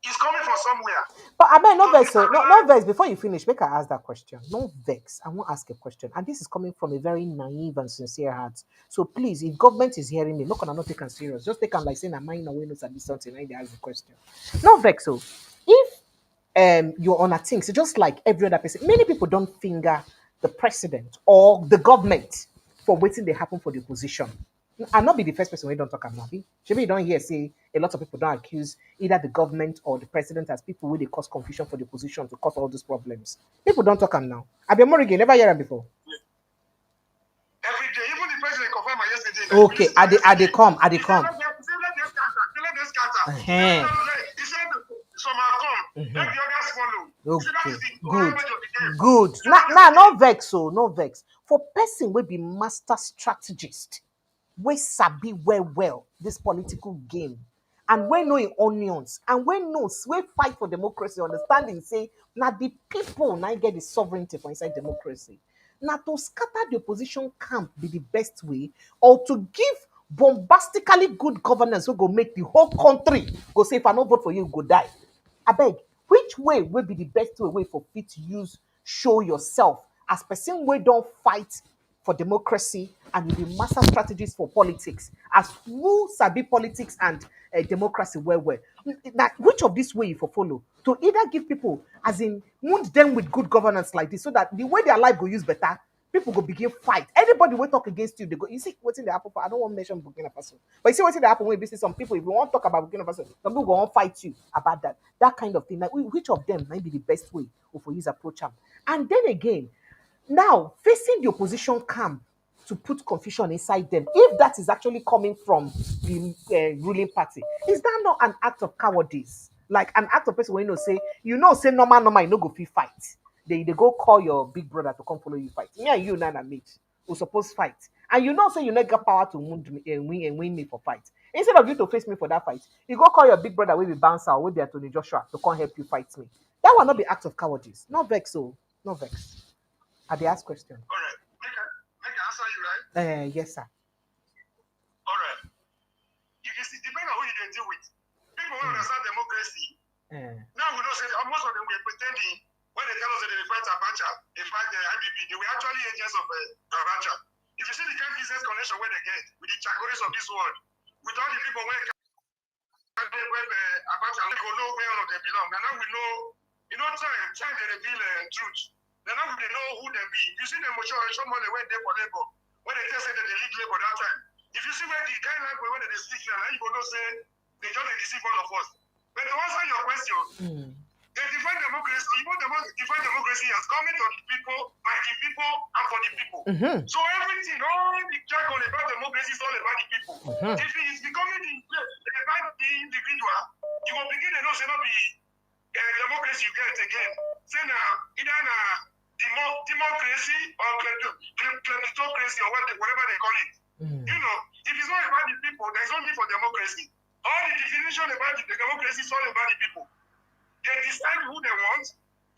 It's coming from somewhere.
But I mean, no
So
vex.
this
So
time
no,
around,
no vex. Before you finish, make I ask that question. No vex. I want to ask a question, and this is coming from a very naive and sincere heart. So please, if government is hearing me, not gonna not take it serious. Just take them like saying, "Am I in a way not sabi something?" And they ask the question. No vex. So if you're on a thing, so just like every other person, many people don't finger the president or the government for waiting they happen for the opposition. I'll not be the first person who don't talk about it. Maybe you don't hear say a lot of people don't accuse either the government or the president as people where they cause confusion for the opposition to cause all these problems. People don't talk them now. I've been more again, never hear them before.
every day, even the president confirmed yesterday.
Okay, are they come? Are they
He said,
come?
let them scatter.
Uh-huh.
He said, some are come. Let the others follow. He said, that
Okay,
is the whole
good,
language of the game.
good.
He said,
Now,
that is
now,
the
no
game.
vex, so no vex. For person will be master strategist, we sabi well this political game, and we know in onions, and we knows we fight for democracy, understanding say now the people now get the sovereignty for inside democracy. Now to scatter the opposition camp be the best way, or to give bombastically good governance we go make the whole country go say if I not vote for you, go die. I beg, which way will be the best way for fit to use show yourself as person we don't fight for democracy and you be master strategies for politics as who sabi politics and democracy well. Now, which of this way you for follow to either give people as in wound them with good governance like this so that the way their life go use better, people go begin fight. Anybody will talk against you, they go, you see what's in the apple. I don't want to mention Burkina Faso. But you see what's in the apple when you see some people, if you want to talk about Burkina Faso, some people go on fight you about that. That kind of thing. Like which of them might be the best way for you approach them? And then again, now facing the opposition camp to put confusion inside them, if that is actually coming from the ruling party, is that not an act of cowardice? Like an act of person when say normal, you no go fit fight. They go call your big brother to come follow you fight. Me and you now na meet. We suppose fight. And you know say you not get power to wound me and win me for fight. Instead of you to face me for that fight, you go call your big brother will be bouncer or with their Tony Joshua to come help you fight me. That will not be act of cowardice. No vex, so no vex. I dey ask question.
All right. Make I answer you, right?
Yes, sir.
All right. If you see, depending on who you can deal with. People who understand democracy, now we know say most of them were pretending when they tell us that they fight Abacha, they fight the IBB, they were actually agents of Abacha. If you see the kind of business connection where they get with the chagoris of this world, with all the people where Abacha, we go know where all of them belong. And now we know, time they reveal truth. Then now we know who they be. If you see them show money when they for labor, when they just say that they lead labor that time. If you see where the kind of language when they speak now, you go know say they just deceive all of us. But to answer your question, they define democracy. Even define democracy as coming to the people, by the people, and for the people. So everything, all the jargon about democracy is all about the people. If it is becoming about the individual, you will begin to know say not be democracy you get again. Say now, either democracy or kleptocracy or whatever they call it. If it's not about the people, there's no need for democracy. All the definition about the democracy is all about the people. They decide who they want.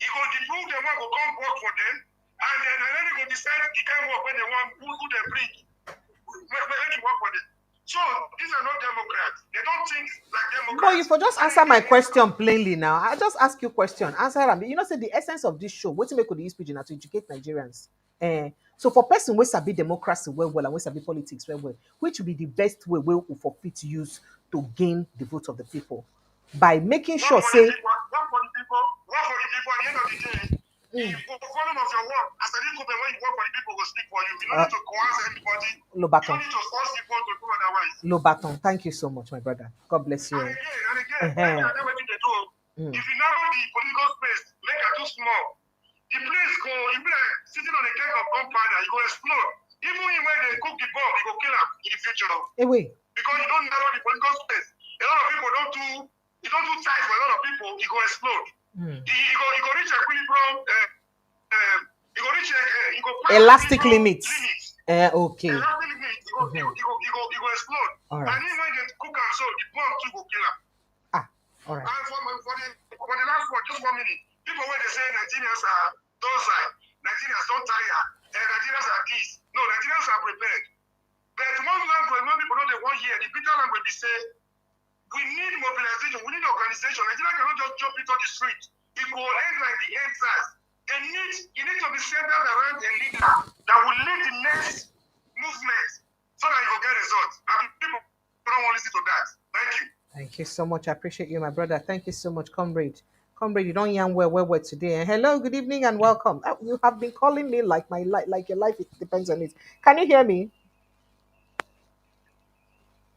You go approve them one go come work for them, and then they go decide the kind of work when they want, who they bring, when you work for them. So these are not Democrats. They don't think like Democrats.
But you for just answer my question plainly now. I just ask you question. Answer am. You know, say the essence of this show, what to make with the use pidgin to educate Nigerians. So for person we sabi democracy well and we sabi politics well, which would be the best way we for fit to use to gain the vote of the people? By making sure, say,
work for the people at the end of the day. The volume of your work, as a little bit when you work for the people, will speak for you. You don't need to coerce anybody.
Lobaton.
You don't need to force people to do otherwise.
Lobaton, thank you so much, my brother. God bless you.
And again, I know what they do. If you know the political space, make it too small. The place go, you be like sitting on a keg of gunpowder, you go explode. Even when they cook the bomb, you go kill them in the future. Because you don't know the political space. A lot of people don't do. You don't do tight for a lot of people, it go explode. You go reach equilibrium, you go
elastic limits.
Okay. Elastic limits, you go explode.
All right.
And even when they cook and so, the bomb too go kill them.
All right.
And for the last one, just 1 minute, people when they say Nigerians are docile, Nigerians don't tire, and Nigerians are this. No, Nigerians are prepared. But one language, when people know they want hear, the bitter language they say,
We need mobilization. We need organization. Nigeria cannot just jump into the street. It will end like the answers. It needs to be centered around a leader that will lead the next movement so that you will get results. And people don't want to listen to that. Thank you.
Thank you so much. I appreciate you, my brother. Thank you so much, comrade. Comrade, you don't yarn well today. And hello, good evening, and welcome. You have been calling me like my life, like your life. It depends on it. Can you hear me?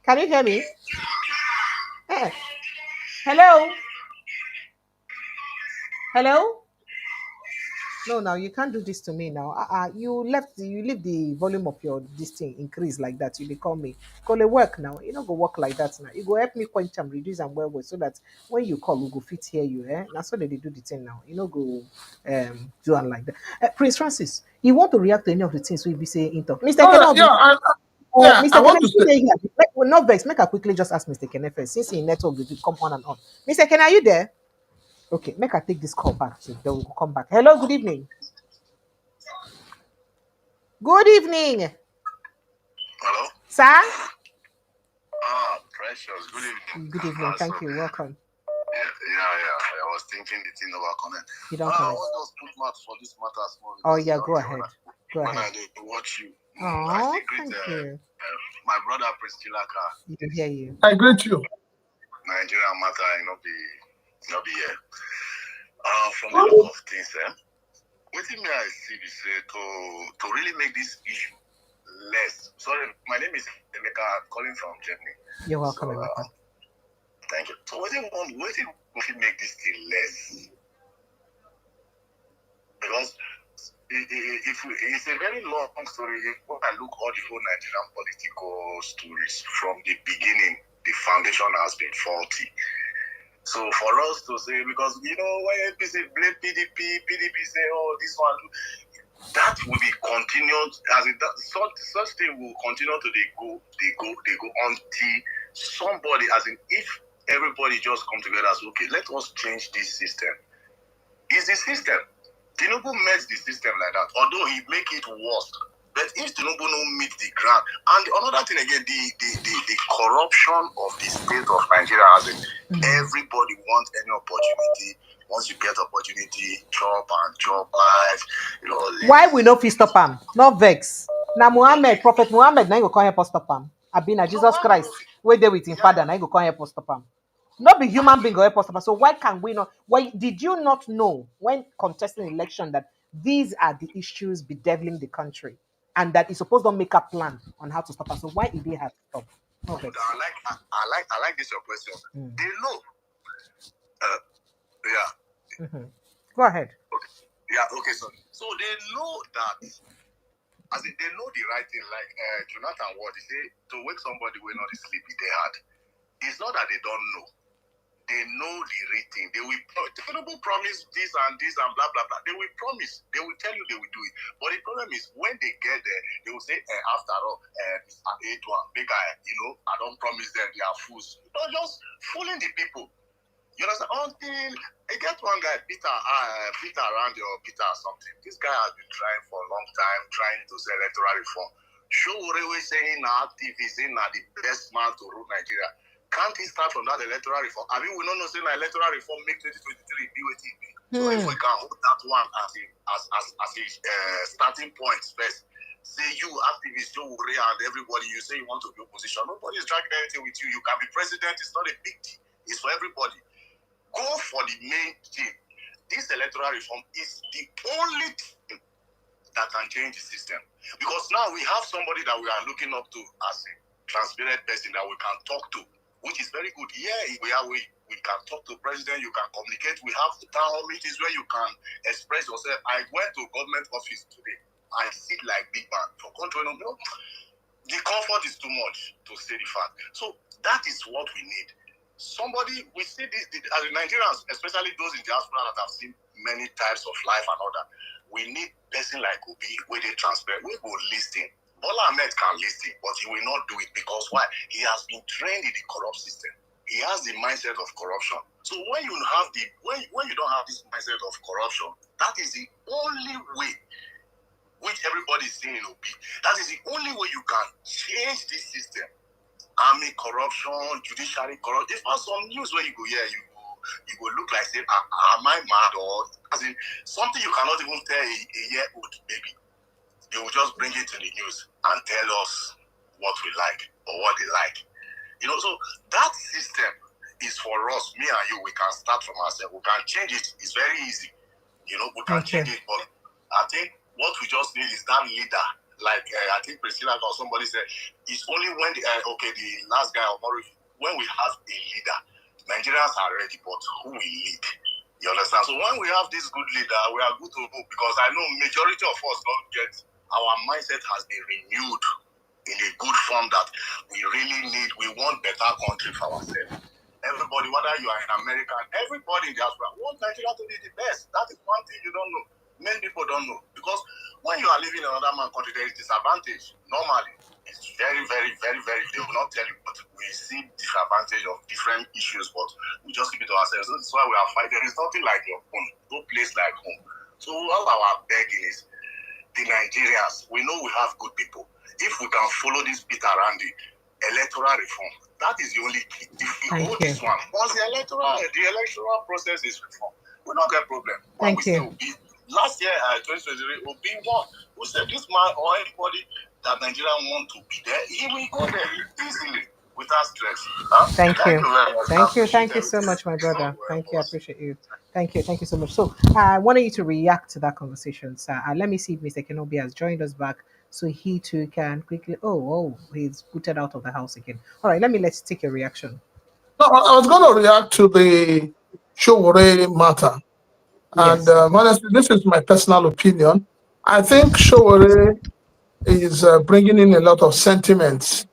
Can you hear me? Eh. Hello. Hello. No, now you can't do this to me now. You leave the volume of your this thing increase like that. You dey call me. Call it work now. You know go work like that now. You go help me quench and reduce and well so that when you call, we go fit hear you. That's how they do the thing now. You know go do it like that. Prince Francis, you want to react to any of the things we be saying in talk. Mr.
Oh, yeah,
Kenobi,
I
Mr.
want
Kenneth,
to say,
well, not vex. Make I quickly just ask Mr. Kenneth first, since he network will come on and on. Mr. Ken, are you there? Okay, make I take this call back. So then we'll come back. Hello, good evening. Good evening,
Hello?
sir.
Precious. Good evening.
Good evening. Thank you. Welcome.
Yeah. I was thinking the thing about connect.
You don't
I
connect.
want to put mouth for this matter small.
Oh yeah, go ahead. Go
When I
ahead.
did watch you, I
Oh,
still greet
thank you.
my brother Prince Chilaka.
You can hear you.
I greet you.
Nigerian matter, not be here. From the look of things, what me I see is to really make this issue less. Sorry, my name is Emeka. I'm calling from Germany.
You're welcome,
So,
Emeka.
thank you. So what do you make this thing less? Because it's a very long story. When I look all the whole Nigerian political stories from the beginning, the foundation has been faulty. So for us to say, because when APC blame PDP say, oh, this one, that will be continued as it such thing will continue to they go until somebody, as in if everybody just come together as okay, let us change this system. It's the system. Tinubu makes the system like that, although he make it worse. But if Tinubu don't meet the ground, and another thing again, the corruption of the state of Nigeria, as in everybody wants any opportunity. Once you get opportunity, chop life.
Why we no fit stop am? No vex. Now Prophet Muhammad, now you go come help us stop am. I been a Jesus Christ. Wait there with him father, now you go come help us stop am. Not be human being go help us stop am. So why can we not? Why did you not know when contesting election that these are the issues bedeviling the country, and that it's supposed to make a plan on how to stop us? So why did they have to stop? No vex.
I like this your question. They know. Yeah.
Go ahead.
Okay. Yeah. Okay. So they know that. As in, they know the right thing. Like Jonathan Ward, he say to wake somebody when not sleepy they had. It's not that they don't know. They know the right thing. They will promise this and blah blah blah. They will promise. They will tell you they will do it. But the problem is when they get there, they will say, after all, Mr. A1, big guy, I don't promise them they are fools. Just fooling the people. You understand? Until I get one guy, Peter around your Peter or something. This guy has been trying for a long time, trying to say electoral reform. Show Urewe saying now activists saying now the best man to rule Nigeria. Can't he start from that electoral reform? I mean, we don't know saying electoral reform make 2023 be what it be. So if we can hold that one as a starting point first, say you activists, Joe Ure and everybody, you say you want to be opposition. Nobody is dragging anything with you. You can be president. It's not a big deal. It's for everybody. Go for the main thing. This electoral reform is the only thing that can change the system. Because now we have somebody that we are looking up to as a transparent person that we can talk to, which is very good. Yeah, we can talk to president, you can communicate. We have town hall meetings where you can express yourself. I went to government office today. I sit like big man for control. The comfort is too much, to say the fact. So that is what we need. Somebody, we see this as Nigerians, especially those in diaspora that have seen many types of life and all that. We need person like Obi, where they transparent, we go listen. Bola Ahmed can listen, but he will not do it because why? He has been trained in the corrupt system. He has the mindset of corruption. So when you don't have this mindset of corruption, that is the only way which everybody is seeing in Obi. That is the only way you can change this system. And economic corruption, judiciary corruption. It's not some news where you go, yeah, you go look like, say, am I mad? Or as in something you cannot even tell a year-old baby. They will just bring it to the news and tell us what we like or what they like. You know, so that system is for us, me and you. We can start from ourselves. We can change it. It's very easy. You know, we can change it. But I think what we just need is that leader. Like I think Priscilla or somebody said, it's only when the last guy, when we have a leader, Nigerians are ready, but who will lead? You understand? So when we have this good leader, we are good to go, because I know majority of us don't get, our mindset has been renewed in a good form that we want better country for ourselves. Everybody, whether you are in America, everybody in diaspora wants Nigeria to be the best. That is one thing you don't know. Many people don't know. Because when you are living in another man's country, there is disadvantage. Normally, it's very, very, very, very, they will not tell you, but we see disadvantage of different issues, but we just keep it to ourselves. So that's why we are fighting. There is nothing like your home. No place like home. So all our begging is, the Nigerians, we know we have good people. If we can follow this bit around the electoral reform, that is the only key. If we hold this one, once the electoral process is reformed, we'll not get problem. When we say Obi, last year, 2023, Obi won. We said this man or anybody that Nigerian want to be there, he will go there easily without stress. Huh?
Thank you.
Thank you.
Thank you so much, my brother. Thank you. I appreciate you. Thank you. Thank you so much. So I wanted you to react to that conversation, sir. Let me see if Mr. Kenobi has joined us back so he too can quickly. Oh, he's booted out of the house again. All right, let's take a reaction.
No, I was going to react to the Showore matter. And
Yes.
honestly, this is my personal opinion. I think Showore is bringing in a lot of sentiments.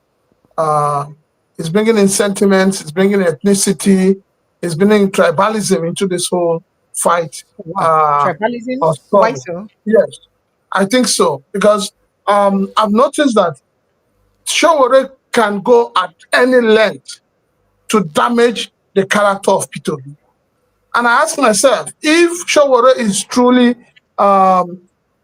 It's bringing in sentiments, it's bringing ethnicity, it's bringing tribalism into this whole fight
Wow. Tribalism?
or
Why
struggle.
so?
Yes, I think so. Because I've noticed that Showore can go at any length to damage the character of Peter Obi. And I ask myself, if Showore is truly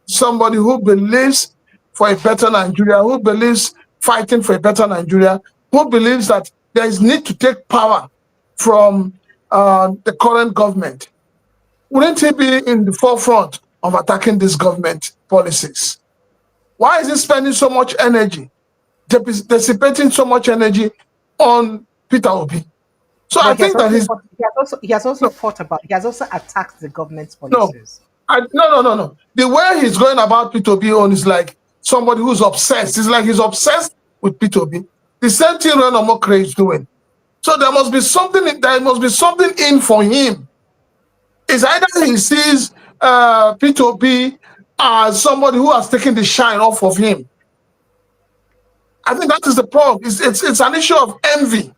somebody who believes for a better Nigeria, who believes fighting for a better Nigeria, who believes that there is need to take power from the current government, wouldn't he be in the forefront of attacking this government policies? Why is he spending so much energy, dissipating so much energy on Peter Obi? So I
But
think that he's
he has also
no,
fought about he has also attacked the government's
no,
policies.
no. The way he's going about P2B on is like somebody who's obsessed. It's like he's obsessed with P2B. The same thing Ren Omokre is doing. So there must be something. There must be something in for him. It's either he sees P2B as somebody who has taken the shine off of him. I think that is the problem. It's an issue of envy.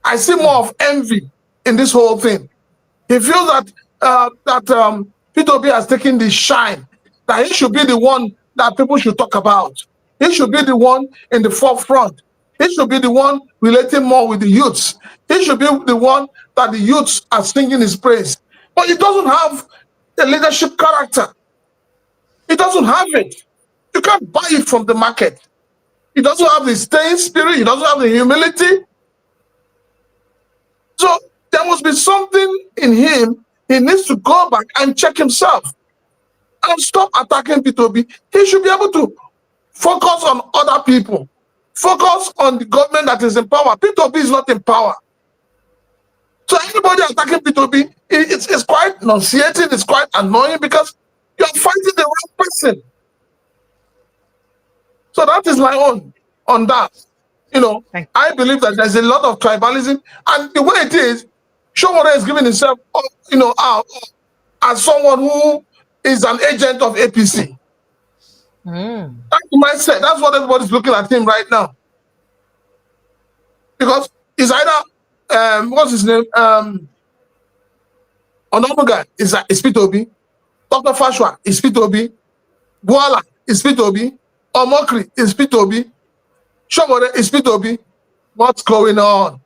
I see more of envy in this whole thing. He feels that P2B has taken the shine, that he should be the one that people should talk about. He should be the one in the forefront. He should be the one relating more with the youths. He should be the one that the youths are singing his praise. But he doesn't have the leadership character. He doesn't have it. You can't buy it from the market. He doesn't have the staying spirit. He doesn't have the humility. So there must be something in him. He needs to go back and check himself and stop attacking P2B. He should be able to focus on other people. Focus on the government that is in power. P2B is not in power. So anybody attacking P2B, it's quite nauseating, it's quite annoying because you're fighting the wrong person. So that is my own on that. You know, I believe that there's a lot of tribalism, and the way it is, Showore is giving himself, out as someone who is an agent of APC. That's the mindset. That's what everybody's looking at him right now. Because it's either, what's his name? Onobuga is P2B. Dr. Fashwa is P2B. Bola is P2B. Omokri is P2B. Showore is P2B. What's going on?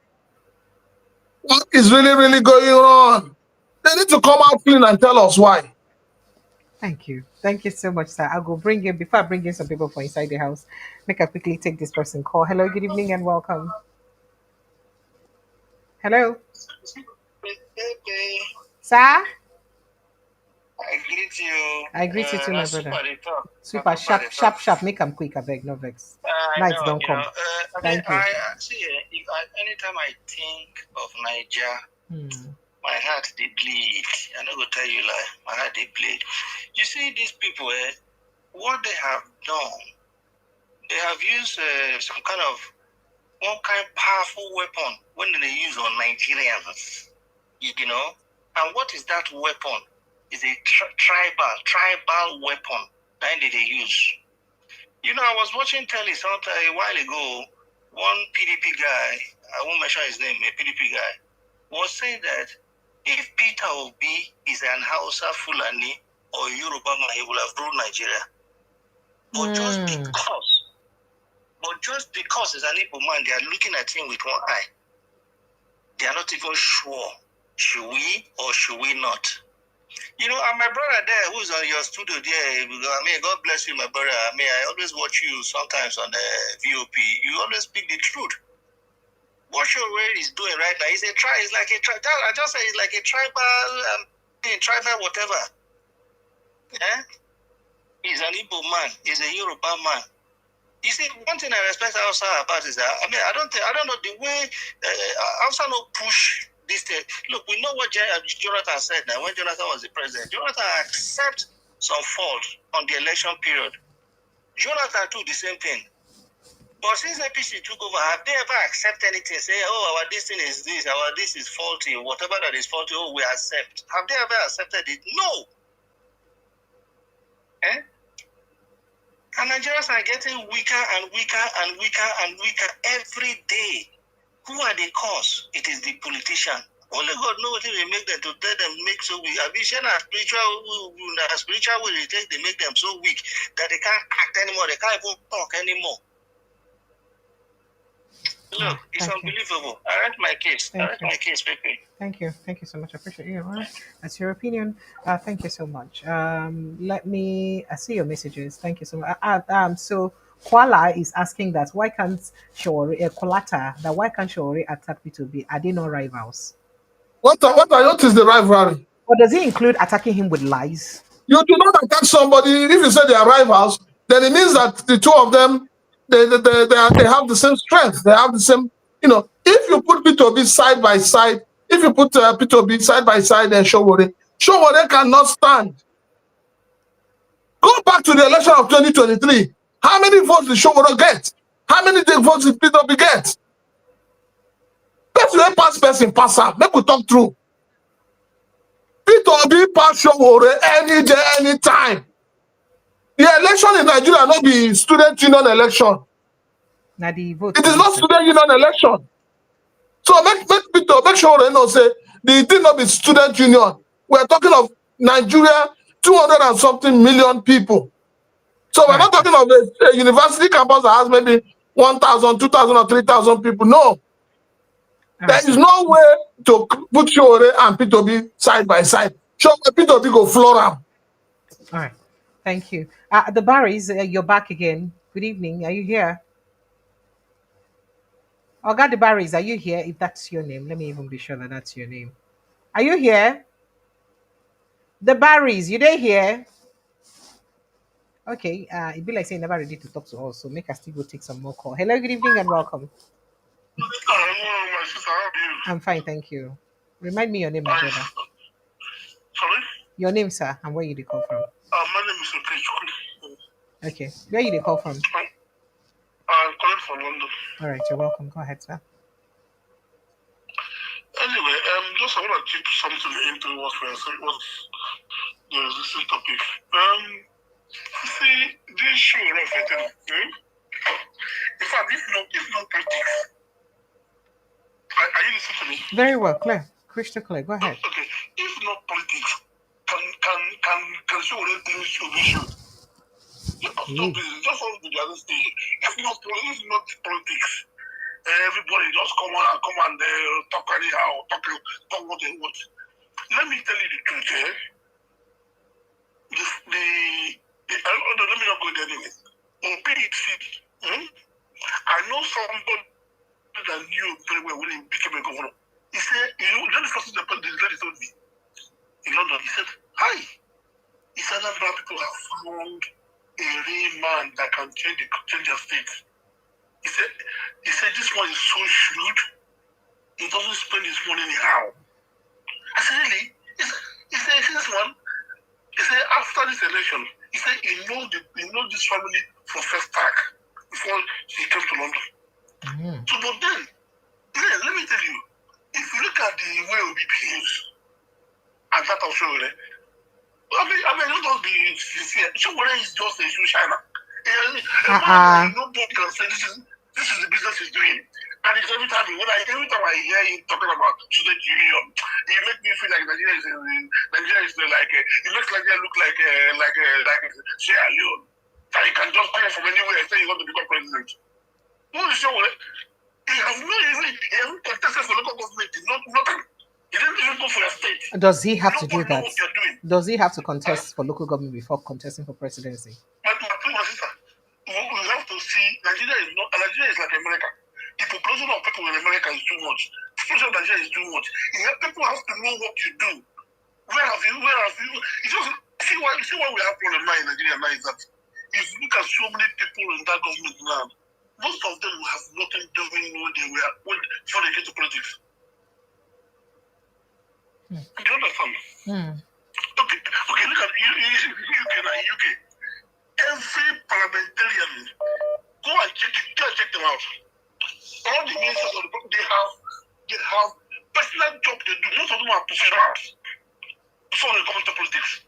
What is really, really going on? They need to come out clean and tell us why.
Thank you. Thank you so much, sir. I'll go bring in, before I bring in some people for inside the house, make I quickly take this person call. Hello, good evening and welcome. Hello. Sir?
I greet you.
I greet you too, my brother.
Super, they talk.
Super sharp, sharp, sharp. Make them quick, I beg, no vex.
I
Nights
know,
don't come.
again,
Thank you.
anytime I think of Niger,
Hmm.
my heart they bleed. I'm not gonna tell you lie. My heart they bleed. You see, these people, what they have done, they have used some kind of one kind powerful weapon when they use on Nigerians. You know, and what is that weapon? Is a tribal weapon that they use. You know, I was watching telly sometime a while ago. One PDP guy, I won't mention his name, a PDP guy, was saying that if Peter Obi is an Hausa Fulani or Yoruba man, he will have ruled Nigeria. But just because he's an Igbo man, they are looking at him with one eye. They are not even sure, should we or should we not? You know, and my brother there, who's on your studio there, I mean, God bless you, my brother. I mean, I always watch you sometimes on the VOP. You always speak the truth. What your way is doing right now is it's like a tribal, I just say it's like a tribal whatever. Yeah? He's an Igbo man, he's a Yoruba man. You see, one thing I respect Hausa about is that, I mean, I don't know the way Hausa no push this thing. Look, we know what Jonathan said now when Jonathan was the president. Jonathan accept some fault on the election period. Jonathan took the same thing. But since APC took over, have they ever accepted anything? Say, oh, our this thing is this, our this is faulty, whatever that is faulty, oh, we accept. Have they ever accepted it? No. Eh? And Nigerians are getting weaker and weaker and weaker and weaker every day. Who are the cause? It is the politician. Only God knows what will make them to tell them make so weak. Spiritual way they make them so weak that they can't act anymore. They can't even talk anymore. Look, it's unbelievable. I read my case. Pepe.
Thank you. Thank you so much. I appreciate you. All right. That's your opinion. Thank you so much. Let me see your messages. Thank you so much. So Kuala is asking that why can't Shawari, Kolata, that why can't Shawari attack P2B? Are they not rivals?
What is the rivalry?
Or does it include attacking him with lies?
You do not attack somebody. If you say they are rivals, then it means that the two of them, they have the same strength. They have the same, if you put P2B side by side, if you put P2B side by side and Showore cannot stand. Go back to the election of 2023. How many votes did Showore get? How many votes did P2B get? Person pass out. Make we talk through. P2B pass Showore any day, any time. The election in Nigeria not be student union election.
Now the vote
It is not student union election. So make sure they know say the thing not be student union. We are talking of Nigeria, 200 and something million people. So we're not talking of a university campus that has maybe 1,000, 2,000 or 3,000 people. No. There is no way to put Shore and P2B side by side. Sure, P2B go floor them.
All right. Thank you. The Barrys, you're back again. Good evening. Are you here? Oga the Barrys, are you here? If that's your name, let me even be sure that that's your name. Are you here? The Barrys, you there here? Okay. It be like saying never ready to talk to us, so make us still go take some more call. Hello, good evening and welcome. I'm fine, thank you. Remind me your name, my brother.
Sorry?
Your name, sir, and where you dey call from?
My name is Obi.
Okay. Where you dey call from?
I'm calling from London.
All right, you're welcome. Go ahead, sir.
Anyway, just I want to keep something into what we're saying, what the existing topic. See, this show, in fact, if not politics, are you listening to me?
Very well, clear, crystal clear. Go ahead.
Okay, if not politics, can show what things should be should. Just on the other stage. If not politics, everybody just come and talk anyhow, talk what they want. Let me tell you the truth, let me not go there anyway. On PDP, I know somebody that knew very well when he became a governor. He said, you know, the first thing the lady told me in London, he said, hi. He said, Anambra people have found a real man that can change their state. He said, this one is so shrewd. He doesn't spend his money anyhow. I said, really? He said, this one. He said, after this election, he said he knows this family for first tag before he came to London. So, but then, let me tell you, if you look at the way Obi behaves, and that I'll show you, I mean, don't be sincere. Show what is just a shoe shiner. Nobody can say this is the business he's doing. And it's every time I hear him talking about student union, it makes me feel like Nigeria is like it makes Nigeria look like Sierra Leone. That you can just come from anywhere and say you want to become president. No, he hasn't contested for local government. Nothing. He didn't even go for a state.
Does he have to do
Nobody
that?
knows what you're doing.
Does he have to contest for local government before contesting for presidency?
My sister, we have to see Nigeria is like America. The population of people in America is too much. The population of Nigeria is too much. People have to know what you do. Where have you? It's just see why we have problem now in Nigeria now is that if you look at so many people in that government now, most of them have nothing doing where they were before they get to politics. Do you understand? Okay, look at UK. Every parliamentarian, go and check them out. All the ministers of the government, they have personal job they do. Most of them are professionals before they come into politics.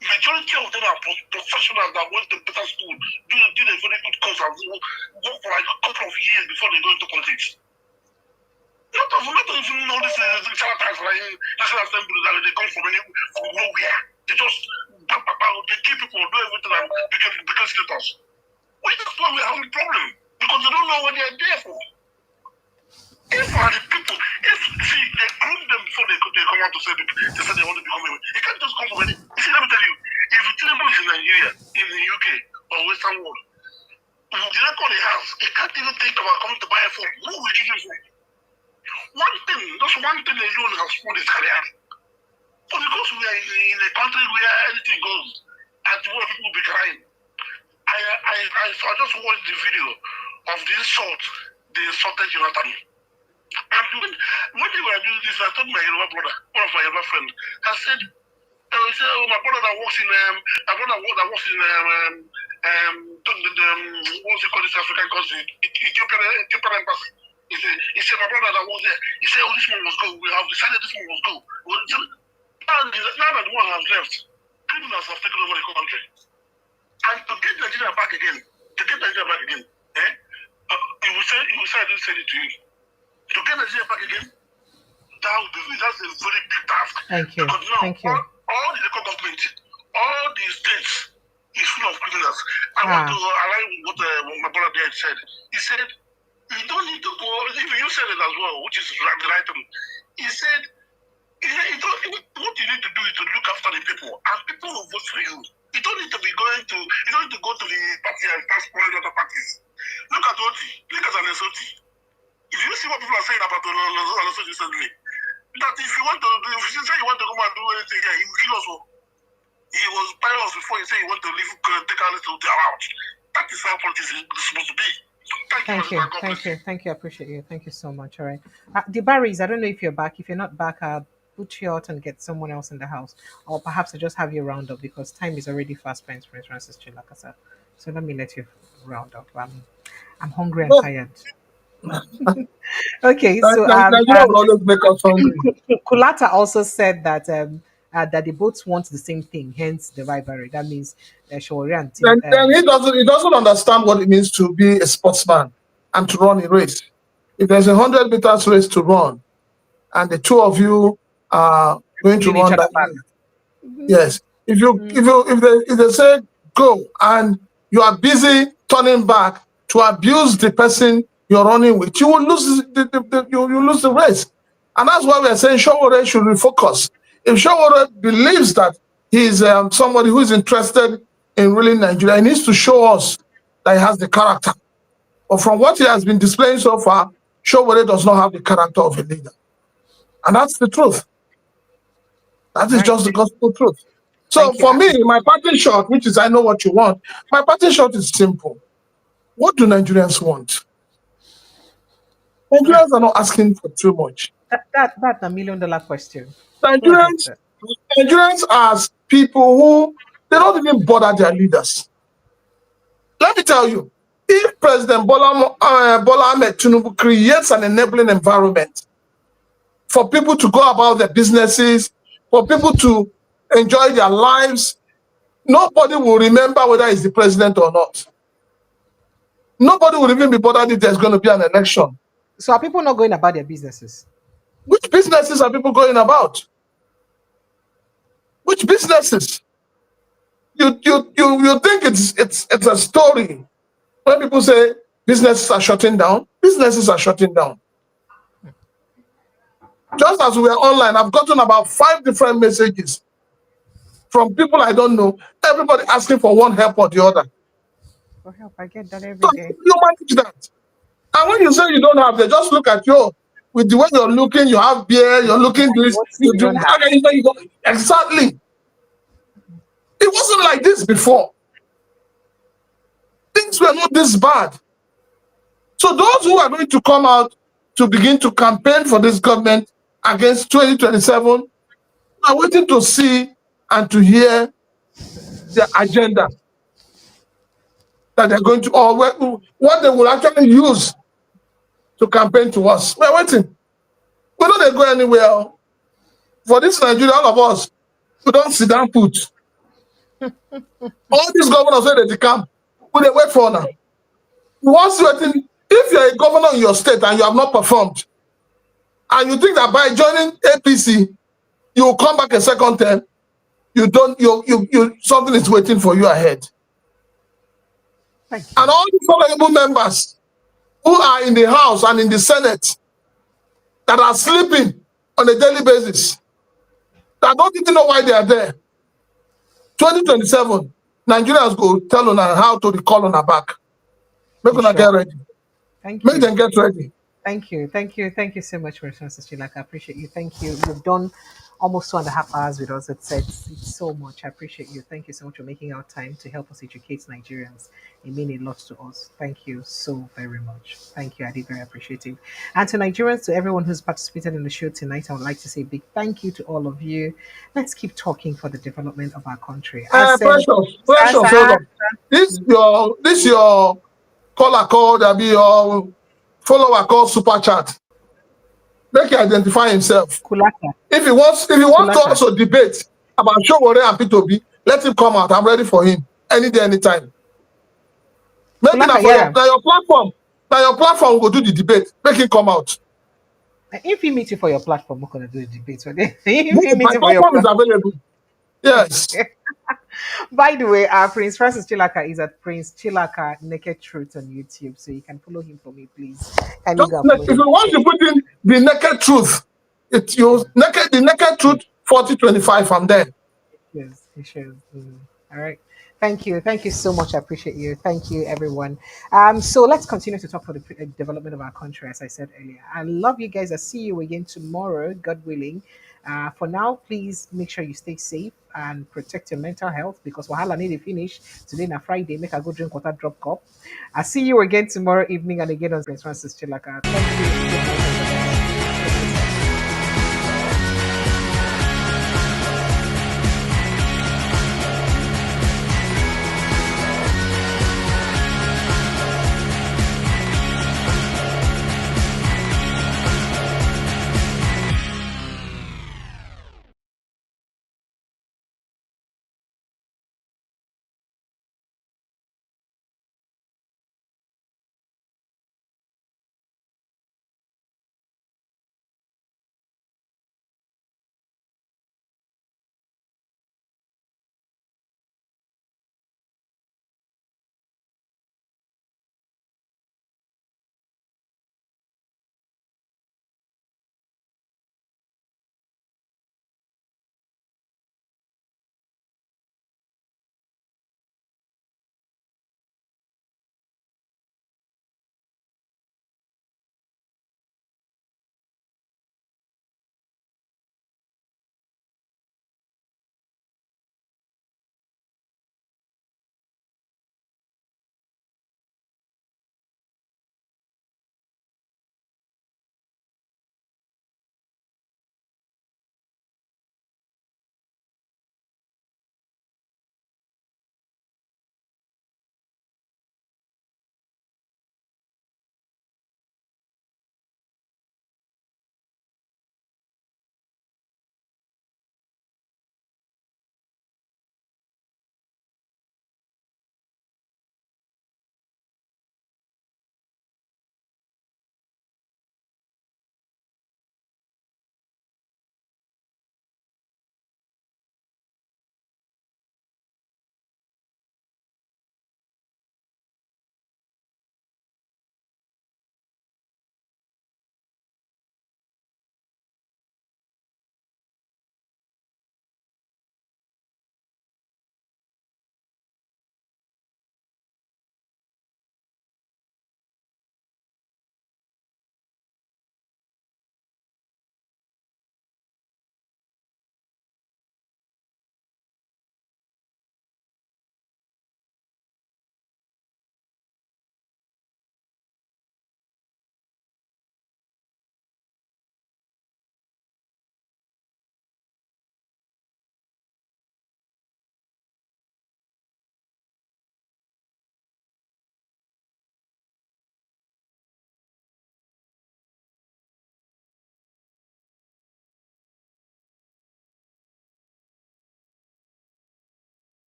Majority of them are professionals that went to better school, did a very good course, and work for like a couple of years before they go into politics. Not even know this is characters like National Assembly that they come from nowhere. They just they kill people, do everything and become senators. Well, that's why we're having a problem. Because they don't know what they're there for. If the people, they groom them before they come out to say they want to become a. It can't just come from any. You see, let me tell you, if Tinubu is in Nigeria, in the UK, or Western world, the record he has, he can't even think about coming to buy a phone. Who will give him phone? Just one thing alone has spoiled his career. But because we are in a country where anything goes, and where people will be crying. I just watched the video of the insult they insulted Jonathan. And when they were doing this, I told my Yoruba brother, one of my Yoruba friends, I said, my brother that works in what's it called, this African country, Ethiopian embassy. He said, my brother that was there, he said, this one must go. We have decided this one must go. Now that one has left, criminals have taken over the country. And to get Nigeria back again, he will say I didn't say it to you. To get Nigeria back again, that's a very big task.
Thank you.
Because now,
Thank you.
all the local government, all the states is full of criminals. I want to align with what my brother there said. He said, you don't need to go, even you said it as well, which is the right thing. He said, what you need to do is to look after the people, and people will vote for you. You don't need to go to the party and start spoiling other parties. Look at Oti, look at Anesoti. If you see what people are saying about Anesoti recently, that if you say you want to come and do anything here, he will kill us all. He was pious before he said he want to take our little out. That is how politics is supposed to be.
Thank you. I appreciate you. Thank you so much. All right. The Barrys, I don't know if you're back. If you're not back, I'll put you out and get someone else in the house. Or perhaps I just have you round up because time is already fast spent for Francis Chilaka. So let me let you round up. I'm hungry and tired. Okay, so
Nigeria will always make us hungry.
Kulata also said that that they both want the same thing, hence the rivalry. That means Shawari and Tim.
Then he doesn't understand what it means to be a sportsman and to run a race. If there's a 100 meters race to run, and the two of you are going to run that race, yes. If they say go and you are busy turning back to abuse the person you're running with, you will lose you lose the race. And that's why we are saying Shawari should refocus. If Shawari believes that he's somebody who is interested in ruling Nigeria, he needs to show us that he has the character. But from what he has been displaying so far, Shawari does not have the character of a leader. And that's the truth. That is
Right.
just the gospel truth. So
Thank you.
for me, my parting shot, which is I know what you want, my parting shot is simple. What do Nigerians want?
Right.
Nigerians are not asking for too much.
That's a $1 million question. Go ahead,
Nigerians,
sir.
Nigerians are people who they don't even bother their leaders. Let me tell you, if President Bola Ahmed Tinubu creates an enabling environment for people to go about their businesses, for people to enjoy their lives, nobody will remember whether he's the president or not. Nobody will even be bothered if there's going to be an election.
So are people not going about their businesses?
Which businesses are people going about? Which businesses? You think it's a story when people say businesses are shutting down. Businesses are shutting down. Just as we were online, I've gotten about 5 different messages from people I don't know. Everybody asking for one help or the other.
For help, I get that
So
every day.
you manage that. And when you say you don't have, they just look at you with the way you're looking. You have beer. You're looking this.
What
You
you
do
don't have?
you go exactly. It wasn't like this before. Things were not this bad. So those who are going to come out to begin to campaign for this government against 2027 are waiting to see and to hear the agenda that they're going to, or what they will actually use to campaign to us. We're waiting. We don't go anywhere. For this Nigeria, all of us, we don't sit down put. All these governors where they come, we they wait for now. Once waiting, if you're a governor in your state and you have not performed, and you think that by joining APC, you will come back a second term, you don't, you something is waiting for you ahead.
Thank you.
And all the honorable members who are in the House and in the Senate that are sleeping on a daily basis, that don't even know why they are there. 2027, Nigerians go tell on how to recall on our back. Make them get ready.
Thank
Make
you.
them get ready.
Thank you. Thank you. Thank you so much for response, Chilaka. I appreciate you. Thank you. You've done almost 2.5 hours with us. It's so much. I appreciate you. Thank you so much for making our time to help us educate Nigerians. It means a lot to us. Thank you so very much. Thank you. I did very appreciative. And to Nigerians, to everyone who's participated in the show tonight, I would like to say a big thank you to all of you. Let's keep talking for the development of our country.
Precious, hold on. This your caller call, there be your follower call super chat. Make he identify himself.
Kulaka.
If he wants to also debate about Showore and Peter Obi, let him come out. I'm ready for him any day, anytime. Maybe
Kulaka,
your platform. Now your platform will do the debate. Make him come out.
If he meets you for your platform, we're gonna do the debate. So if
My
he meets you for your
platform is
platform.
available. Yes.
By the way, Prince Francis Chilaka is at Prince Chilaka Naked Truth on YouTube, so you can follow him for me, please. Can you go and follow
If you want to put in the naked truth, the naked truth 4025 from there.
Yes, he shows. All right. Thank you. Thank you so much. I appreciate you. Thank you, everyone. So let's continue to talk for the development of our country, as I said earlier. I love you guys. I'll see you again tomorrow, God willing. For now, please make sure you stay safe and protect your mental health because wahala need to finish today na Friday. Make a go drink water, drop cup. I'll see you again tomorrow evening and again on Prince Francis Chilaka. Thank you.